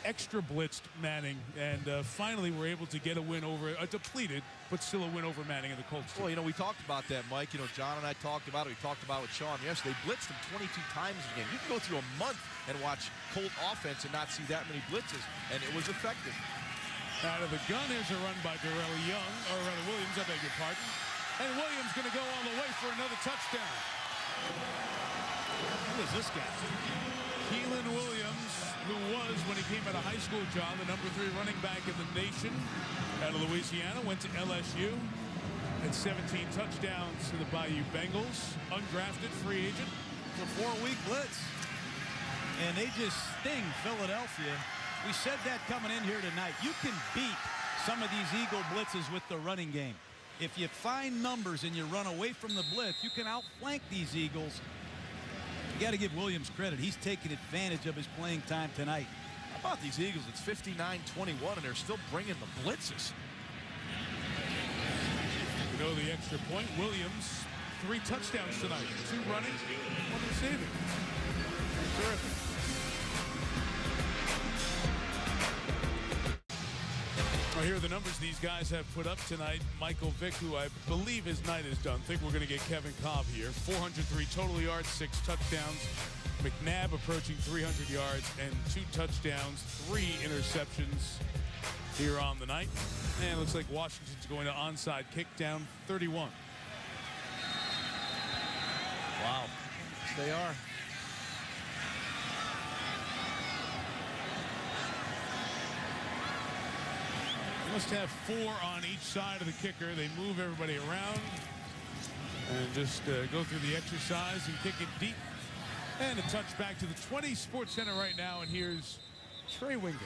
extra blitzed Manning and finally were able to get a win over a depleted but still a win over Manning and the Colts team. Well, you know, we talked about that, Mike. You know, John and I talked about it. We talked about it with Sean yesterday. They blitzed him 22 times a game. You can go through a month and watch Colt offense and not see that many blitzes, and it was effective. Out of the gun, here's a run by Darrell Young, or rather Williams, I beg your pardon. And Williams going to go all the way for another touchdown. Who is this guy? Keelan Williams, who was, when he came out of high school, John, the #3 running back in the nation out of Louisiana, went to LSU, had 17 touchdowns to the Bayou Bengals, undrafted free agent. It's a 4-week blitz. And they just sting Philadelphia. We said that coming in here tonight. You can beat some of these Eagle blitzes with the running game. If you find numbers and you run away from the blitz, you can outflank these Eagles. You got to give Williams credit. He's taking advantage of his playing time tonight. How about these Eagles? It's 59-21, and they're still bringing the blitzes. You know the extra point. Williams, 3 touchdowns tonight. 2 running, 1 receiving. Terrific. Well, here are the numbers these guys have put up tonight. Michael Vick, who I believe his night is done. Think we're going to get Kevin Cobb here. 403 total yards, 6 touchdowns. McNabb approaching 300 yards and 2 touchdowns, 3 interceptions here on the night. And it looks like Washington's going to onside kick down 31. Wow. Yes, they are. Must have 4 on each side of the kicker. They move everybody around and just go through the exercise and kick it deep. And a touch back to the 20 Sports Center right now. And here's Trey Wingo.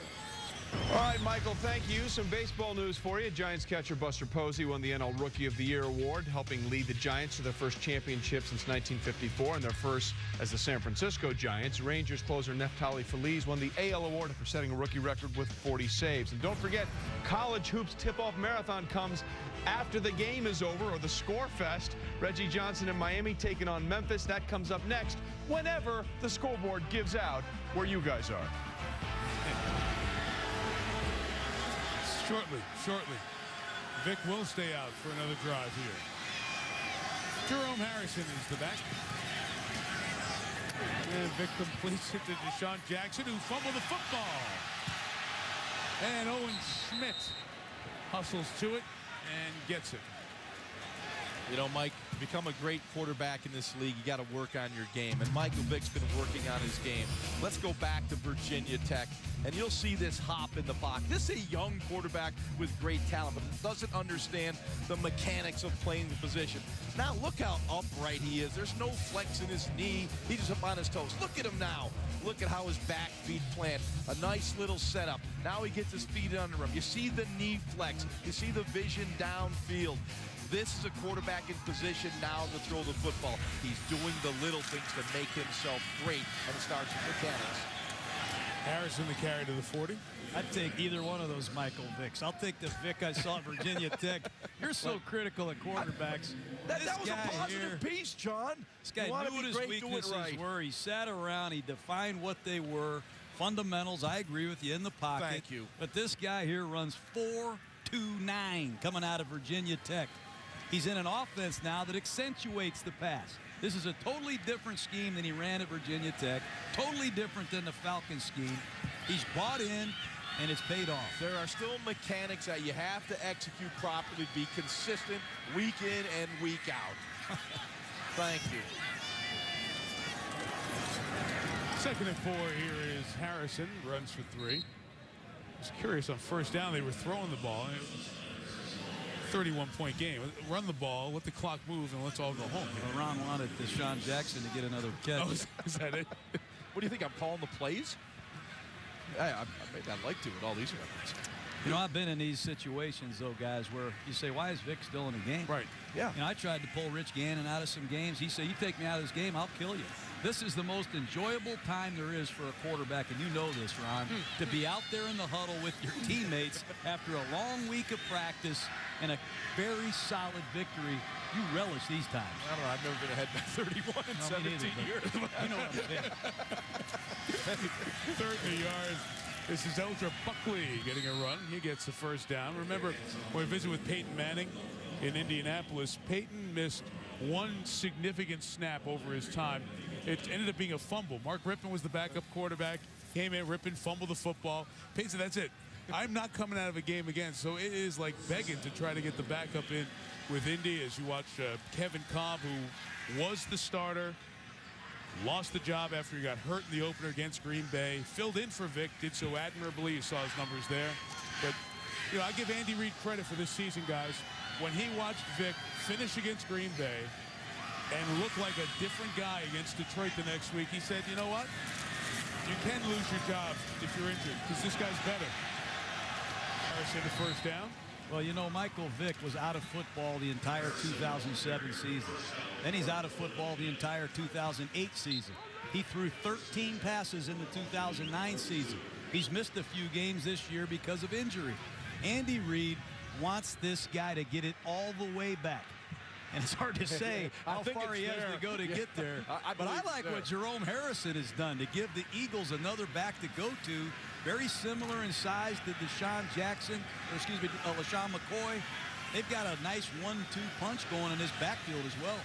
All right, Michael, thank you. Some baseball news for you. Giants catcher Buster Posey won the NL Rookie of the Year award, helping lead the Giants to their first championship since 1954 and their first as the San Francisco Giants. Rangers closer Neftali Feliz won the AL award for setting a rookie record with 40 saves. And don't forget, College Hoops Tip-Off Marathon comes after the game is over, or the Score Fest. Reggie Johnson in Miami taking on Memphis. That comes up next whenever the scoreboard gives out where you guys are. Shortly. Vic will stay out for another drive here. Jerome Harrison is the back. And Vic completes it to Deshaun Jackson, who fumbled the football. And Owen Schmidt hustles to it and gets it. You know, Mike, to become a great quarterback in this league, you got to work on your game. And Michael Vick's been working on his game. Let's go back to Virginia Tech, and you'll see this hop in the box. This is a young quarterback with great talent, but doesn't understand the mechanics of playing the position. Now, look how upright he is. There's no flex in his knee. He's just up on his toes. Look at him now. Look at how his back feet plant. A nice little setup. Now he gets his feet under him. You see the knee flex. You see the vision downfield. This is a quarterback in position now to throw the football. He's doing the little things to make himself great, and it starts with mechanics. Harrison the carry to the 40. I'd take either one of those Michael Vicks. I'll take the Vic I saw at Virginia Tech. You're so critical of quarterbacks. That was a positive piece, John. This guy knew what his weaknesses were. He sat around. He defined what they were. Fundamentals, I agree with you, in the pocket. Thank you. But this guy here runs 4.29 coming out of Virginia Tech. He's in an offense now that accentuates the pass. This is a totally different scheme than he ran at Virginia Tech. Totally different than the Falcon scheme. He's bought in, and it's paid off. There are still mechanics that you have to execute properly, be consistent week in and week out. Thank you. Second and 4 here is Harrison, runs for 3. I was curious, on first down, they were throwing the ball. 31-point game. Run the ball, let the clock move, and let's all go home. Well, Ron wanted Deshaun Jackson to get another catch. Oh, is that it? What do you think? I'm calling the plays? I'd like to with all these weapons. You know, I've been in these situations, though, guys, where you say, why is Vic still in the game? Right. Yeah. You know, I tried to pull Rich Gannon out of some games. He said, you take me out of this game, I'll kill you. This is the most enjoyable time there is for a quarterback, and you know this, Ron, to be out there in the huddle with your teammates after a long week of practice and a very solid victory. You relish these times. I don't know. I've never been ahead by 31 in 17 years. You know what I'm saying. Third in the yard. This is Eldra Buckley getting a run. He gets the first down. Remember, when we visited with Peyton Manning in Indianapolis, Peyton missed one significant snap over his time. It ended up being a fumble. Mark Rippon was the backup quarterback. Came in, Rippon fumbled the football. Peyton said, that's it. I'm not coming out of a game again. So it is like begging to try to get the backup in with Indy as you watch Kevin Cobb, who was the starter, lost the job after he got hurt in the opener against Green Bay, filled in for Vic, did so admirably. You saw his numbers there. But, you know, I give Andy Reid credit for this season, guys. When he watched Vic finish against Green Bay and look like a different guy against Detroit the next week, he said, you know what? You can lose your job if you're injured because this guy's better. Harrison, the first down. Well, you know, Michael Vick was out of football the entire 2007 season. Then he's out of football the entire 2008 season. He threw 13 passes in the 2009 season. He's missed a few games this year because of injury. Andy Reid wants this guy to get it all the way back. And it's hard to say how far he has to go to get there. But I like what Jerome Harrison has done to give the Eagles another back to go to. Very similar in size to LaShawn McCoy. They've got a nice 1-2 punch going in this backfield as well.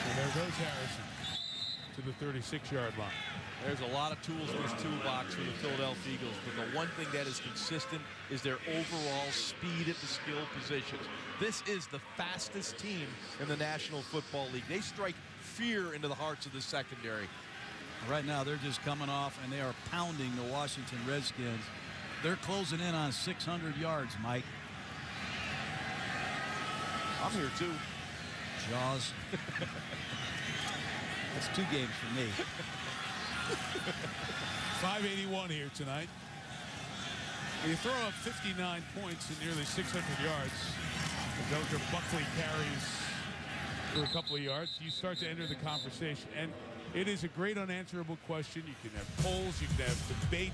And there goes Harrison to the 36-yard line. There's a lot of tools in this toolbox for the Philadelphia Eagles, but the one thing that is consistent is their overall speed at the skill positions. This is the fastest team in the National Football League. They strike fear into the hearts of the secondary. Right now, they're just coming off, and they are pounding the Washington Redskins. They're closing in on 600 yards, Mike. I'm here, too. Jaws. That's 2 games for me. 581 here tonight. You throw up 59 points and nearly 600 yards. Eldra Buckley carries for a couple of yards. You start to enter the conversation, and it is a great unanswerable question. You can have polls, you can have debate.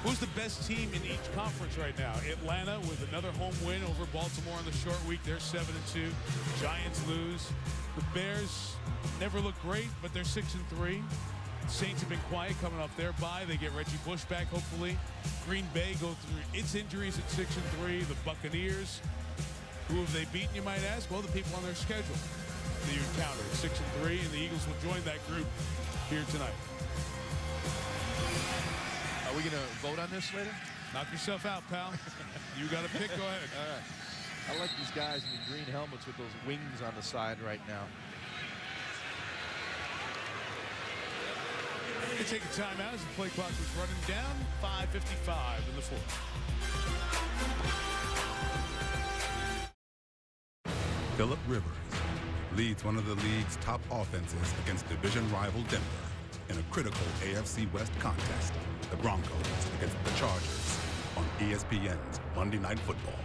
Who's the best team in each conference right now? Atlanta with another home win over Baltimore on the short week. They're 7-2. Giants lose. The Bears never look great, but they're 6-3. Saints have been quiet coming off their bye. They get Reggie Bush back, hopefully. Green Bay go through its injuries at 6-3. The Buccaneers, who have they beaten, you might ask? Well, the people on their schedule that you encountered, 6-3, and the Eagles will join that group here tonight. Are we going to vote on this later? Knock yourself out, pal. You got to pick. Go ahead. All right. I like these guys in the green helmets with those wings on the side right now. They take a timeout as the play clock is running down. 5:55 in the fourth. Phillip Rivers leads one of the league's top offenses against division rival Denver in a critical AFC West contest. The Broncos against the Chargers on ESPN's Monday Night Football.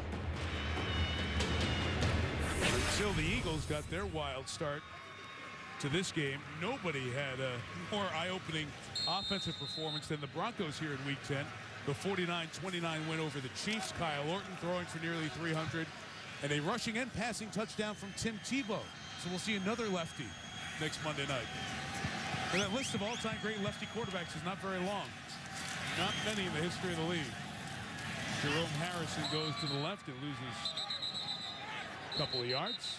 Until the Eagles got their wild start to this game, nobody had a more eye-opening offensive performance than the Broncos here in Week 10. The 49-29 win over the Chiefs. Kyle Orton throwing for nearly 300. And a rushing and passing touchdown from Tim Tebow. So we'll see another lefty next Monday night. And that list of all-time great lefty quarterbacks is not very long. Not many in the history of the league. Jerome Harrison goes to the left and loses a couple of yards.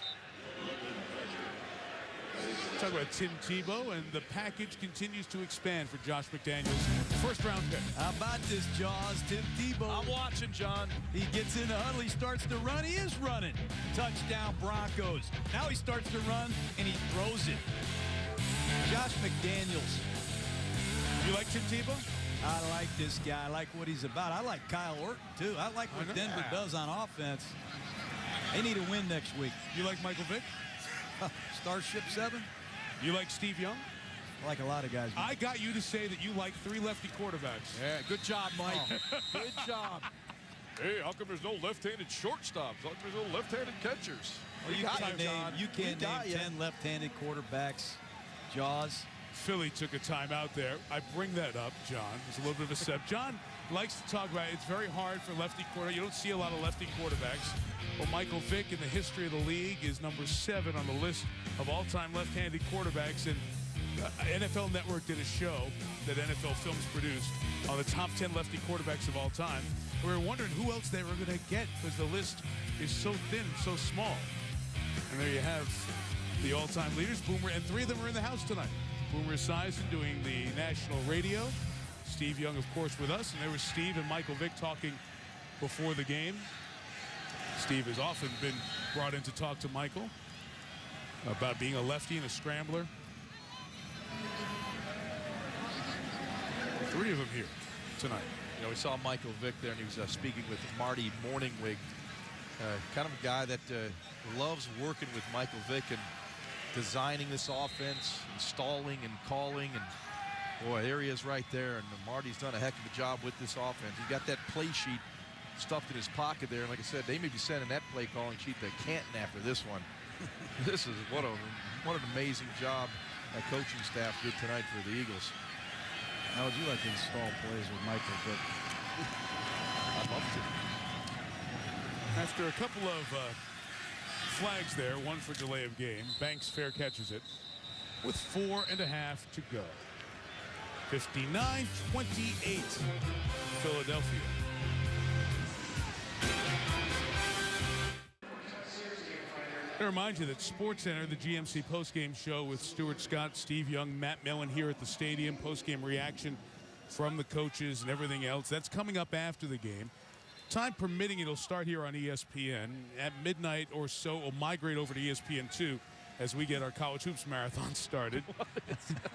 Talk about Tim Tebow, and the package continues to expand for Josh McDaniels. First-round pick. How about this, Jaws? Tim Tebow. I'm watching, John. He gets in the huddle. He starts to run. He is running. Touchdown, Broncos. Now he starts to run, and he throws it. Josh McDaniels. You like Tim Tebow? I like this guy. I like what he's about. I like Kyle Orton, too. I like what Denver does on offense. They need a win next week. You like Michael Vick? Starship 7? You like Steve Young? I like a lot of guys. I got you to say that you like 3 lefty quarterbacks. Yeah, good job, Mike. Good job. Hey, how come there's no left-handed shortstops? How come there's no left-handed catchers? Well, you can't name 10 left-handed quarterbacks. Jaws. Philly took a timeout there. I bring that up, John. It's a little bit of a step. John likes to talk about it's very hard for lefty quarterbacks. You don't see a lot of lefty quarterbacks. Well, Michael Vick in the history of the league is number 7 on the list of all-time left-handed quarterbacks. And NFL Network did a show that NFL Films produced on the top 10 lefty quarterbacks of all time. We were wondering who else they were going to get because the list is so thin, so small. And there you have the all-time leaders, Boomer, and 3 of them are in the house tonight. Boomer Esiason doing the national radio. Steve Young, of course, with us. And there was Steve and Michael Vick talking before the game. Steve has often been brought in to talk to Michael about being a lefty and a scrambler. 3 of them here tonight. You know, we saw Michael Vick there, and he was speaking with Marty Morningwig. Kind of a guy that loves working with Michael Vick and designing this offense, installing and calling, and boy, there he is right there. And Marty's done a heck of a job with this offense. He's got that play sheet stuffed in his pocket there, and like I said, they may be sending that play calling sheet to Canton after this one. This is what an amazing job that coaching staff did tonight for the Eagles. How would you like to install plays with Michael Vick? I'd love to. After a couple of flags there, 1 for delay of game, Banks fair catches it with 4.5 to go. 59-28, Philadelphia. I remind you that SportsCenter, the GMC postgame show with Stuart Scott, Steve Young, Matt Millen here at the stadium, postgame reaction from the coaches and everything else. That's coming up after the game. Time permitting, it'll start here on ESPN. At midnight or so, it'll migrate over to ESPN2 as we get our college hoops marathon started.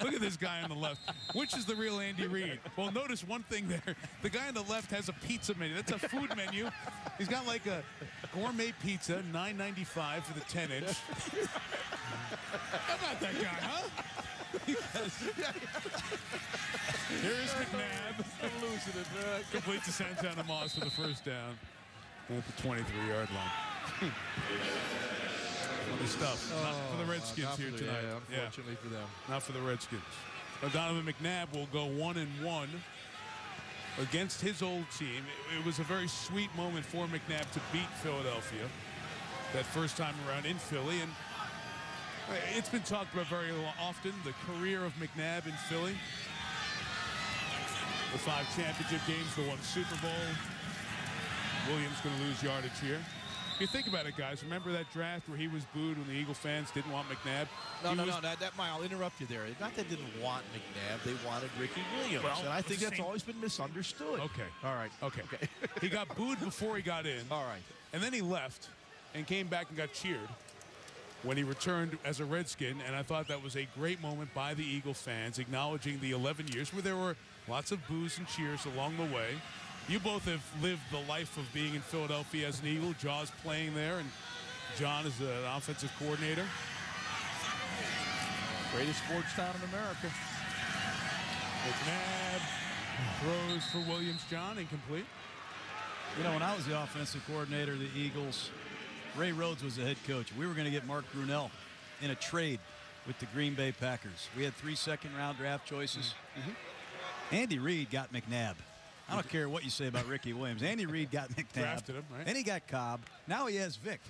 Look at this guy on the left. Which is the real Andy Reid? Well, notice one thing there. The guy on the left has a pizza menu. That's a food menu. He's got like a gourmet pizza, $9.95 for the 10-inch. How about that guy, huh? Here is McNabb. Losing it. Complete to Santana Moss for the first down at the 23-yard line. Funny stuff. Not for the Redskins here tonight. Yeah, unfortunately for them. Not for the Redskins. Donovan McNabb will go 1-1 against his old team. It was a very sweet moment for McNabb to beat Philadelphia that first time around in Philly. And it's been talked about very often, the career of McNabb in Philly. The 5 championship games, the 1 Super Bowl. Williams going to lose yardage here. If you think about it, guys, remember that draft where he was booed when the Eagle fans didn't want McNabb? No, I'll interrupt you there. Not that they didn't want McNabb. They wanted Ricky Williams. Well, and I think that's always been misunderstood. Okay. All right. Okay. He got booed before he got in. All right. And then he left and came back and got cheered when he returned as a Redskin. And I thought that was a great moment by the Eagle fans, acknowledging the 11 years where there were lots of boos and cheers along the way. You both have lived the life of being in Philadelphia as an Eagle. Jaws playing there, and John is an offensive coordinator. Greatest sports town in America. McNabb throws for Williams. John, incomplete. You know, when I was the offensive coordinator of the Eagles, Ray Rhodes was the head coach. We were going to get Mark Brunell in a trade with the Green Bay Packers. We had 3 second-round draft choices. Andy Reid got McNabb. I don't care what you say about Ricky Williams. Andy Reid got McNabb. Drafted him, right? Then he got Cobb. Now he has Vick.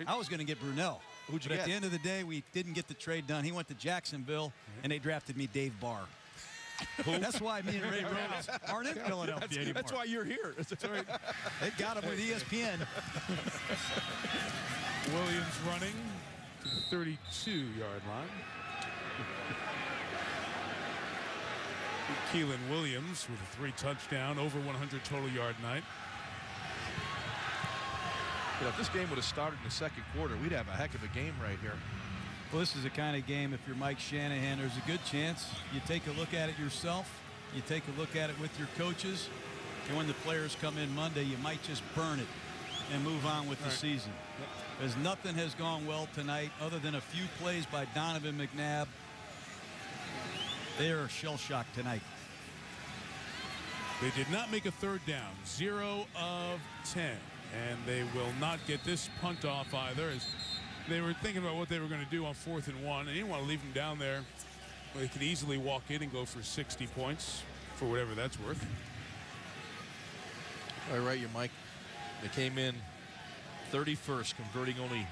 I was going to get Brunell. Who'd you but get? At the end of the day, we didn't get the trade done. He went to Jacksonville, and they drafted me Dave Barr. That's why me and Ray Rhodes aren't in Philadelphia anymore. That's why you're here. That's right. They got him with ESPN. Williams running to the 32-yard line. Keelan Williams with a 3-touchdown, over 100 total yard night. You know, if this game would have started in the second quarter, we'd have a heck of a game right here. Well, this is the kind of game, if you're Mike Shanahan, there's a good chance you take a look at it yourself. You take a look at it with your coaches. And when the players come in Monday, you might just burn it and move on with the season. Because nothing has gone well tonight other than a few plays by Donovan McNabb. They are shell-shocked tonight. They did not make a third down. 0 of 10. And they will not get this punt off either, as they were thinking about what they were going to do on 4th and 1. And they didn't want to leave them down there. They could easily walk in and go for 60 points, for whatever that's worth. All right, you Mike. They came in 31st, converting only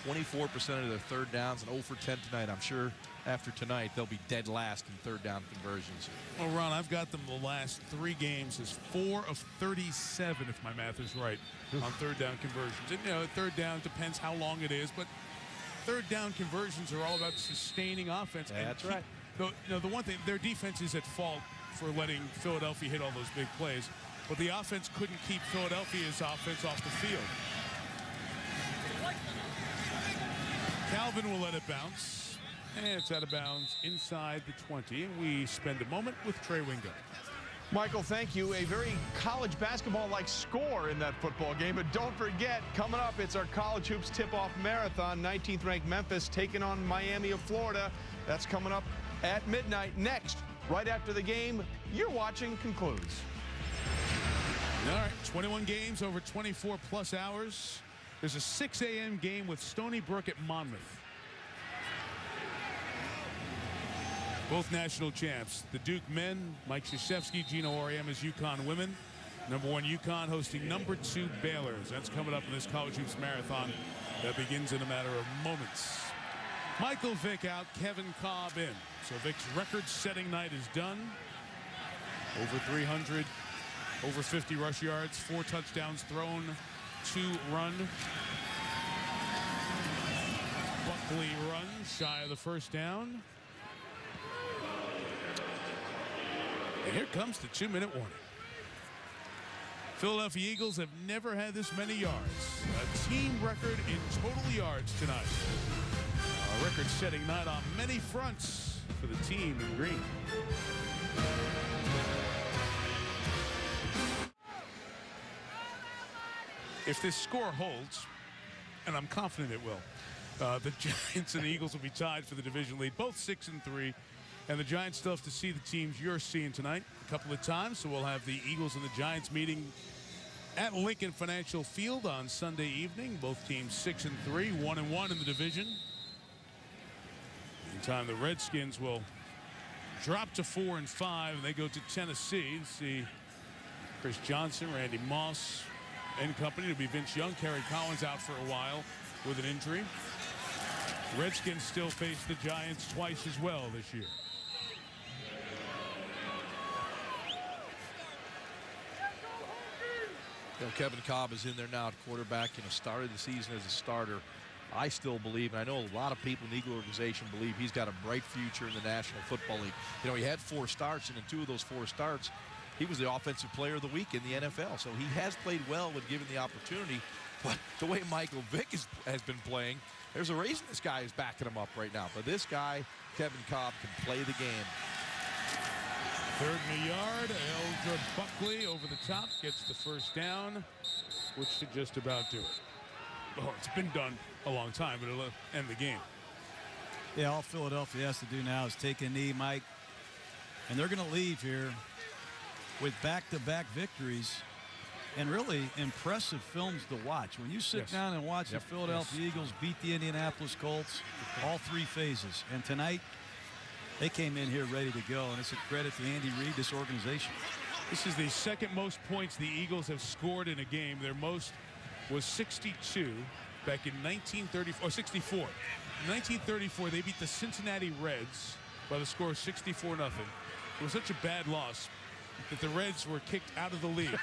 24% of their third downs, and 0 for 10 tonight. I'm sure after tonight they'll be dead last in third down conversions. Well, Ron, I've got them the last 3 games as 4 of 37, if my math is right, on third down conversions. And, you know, third down depends how long it is, but third down conversions are all about sustaining offense. Yeah, that's right. You know, the one thing, their defense is at fault for letting Philadelphia hit all those big plays, but the offense couldn't keep Philadelphia's offense off the field. Calvin will let it bounce. And it's out of bounds inside the 20. And we spend a moment with Trey Wingo. Michael, thank you. A very college basketball-like score in that football game. But don't forget, coming up, it's our College Hoops Tip-Off Marathon. 19th-ranked Memphis taking on Miami of Florida. That's coming up at midnight. Next, right after the game you're watching concludes. All right, 21 games over 24-plus hours. There's a 6 a.m. game with Stony Brook at Monmouth. Both national champs. The Duke men, Mike Krzyzewski, Gino Auriemma's UConn women. Number 1 UConn hosting number 2 Baylor's. That's coming up in this College Hoops Marathon that begins in a matter of moments. Michael Vick out, Kevin Cobb in. So Vick's record-setting night is done. Over 300, over 50 rush yards, 4 touchdowns thrown, 2 run. Buckley run shy of the first down. And here comes the 2-minute warning. Philadelphia Eagles have never had this many yards. A team record in total yards tonight. A record-setting night on many fronts for the team in green. If this score holds, and I'm confident it will, the Giants and the Eagles will be tied for the division lead, both 6-3. And the Giants still have to see the teams you're seeing tonight a couple of times. So we'll have the Eagles and the Giants meeting at Lincoln Financial Field on Sunday evening. Both teams 6-3, 1-1 in the division. Meantime, the Redskins will drop to 4-5, and they go to Tennessee to see Chris Johnson, Randy Moss, and company. It'll be Vince Young, Kerry Collins out for a while with an injury. Redskins still face the Giants twice as well this year. You know, Kevin Cobb is in there now at quarterback. You know, started the season as a starter. I still believe, and I know a lot of people in the Eagle organization believe, he's got a bright future in the National Football League. You know, he had 4 starts, and in 2 of those 4 starts, he was the Offensive Player of the Week in the NFL. So he has played well when given the opportunity. But the way Michael Vick has been playing, there's a reason this guy is backing him up right now. But this guy, Kevin Cobb, can play the game. 3rd and a yard. Eldra Buckley over the top gets the first down, which should just about do it. Oh, it's been done a long time, but it'll end the game. Yeah, all Philadelphia has to do now is take a knee, Mike. And they're going to leave here with back-to-back victories and really impressive films to watch. When you sit down and watch the Philadelphia Eagles beat the Indianapolis Colts, all 3 phases. And tonight, they came in here ready to go, and it's a credit to Andy Reid, this organization. This is the 2nd most points the Eagles have scored in a game. Their most was 62 back in 1934, or 64. In 1934, they beat the Cincinnati Reds by the score of 64-0. It was such a bad loss that the Reds were kicked out of the league.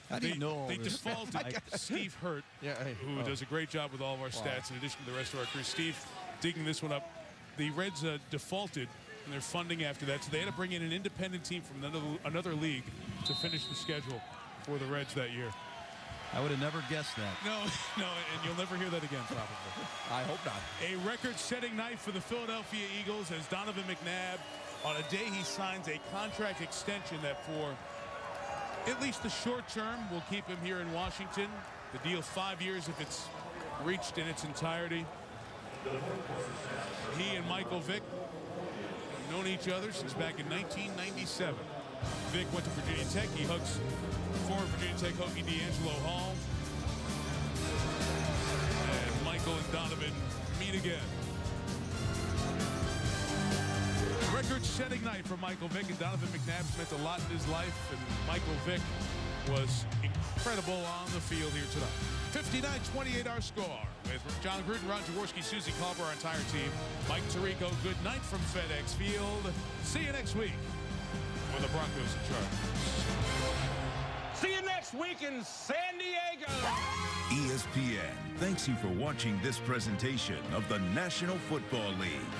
How do you know all They this? defaulted Steve Hurt, who does a great job with all of our stats in addition to the rest of our crew. Steve digging this one up. the Reds defaulted in their funding after that, so they had to bring in an independent team from another league to finish the schedule for the Reds that year. I would have never guessed that. No, and you'll never hear that again, probably. I hope not. A record-setting night for the Philadelphia Eagles as Donovan McNabb, on a day he signs a contract extension that for at least the short term will keep him here in Washington. The deal 5 years if it's reached in its entirety. He and Michael Vick have known each other since back in 1997. Vick went to Virginia Tech. He hugs former Virginia Tech Hokie D'Angelo Hall. And Michael and Donovan meet again. Record-setting night for Michael Vick, and Donovan McNabb spent a lot in his life, and Michael Vick was incredible on the field here tonight. 59-28 our score. With John Gruden, Ron Jaworski, Susie Culver, our entire team. Mike Tirico, good night from FedEx Field. See you next week for the Broncos and Chargers. See you next week in San Diego. ESPN thanks you for watching this presentation of the National Football League.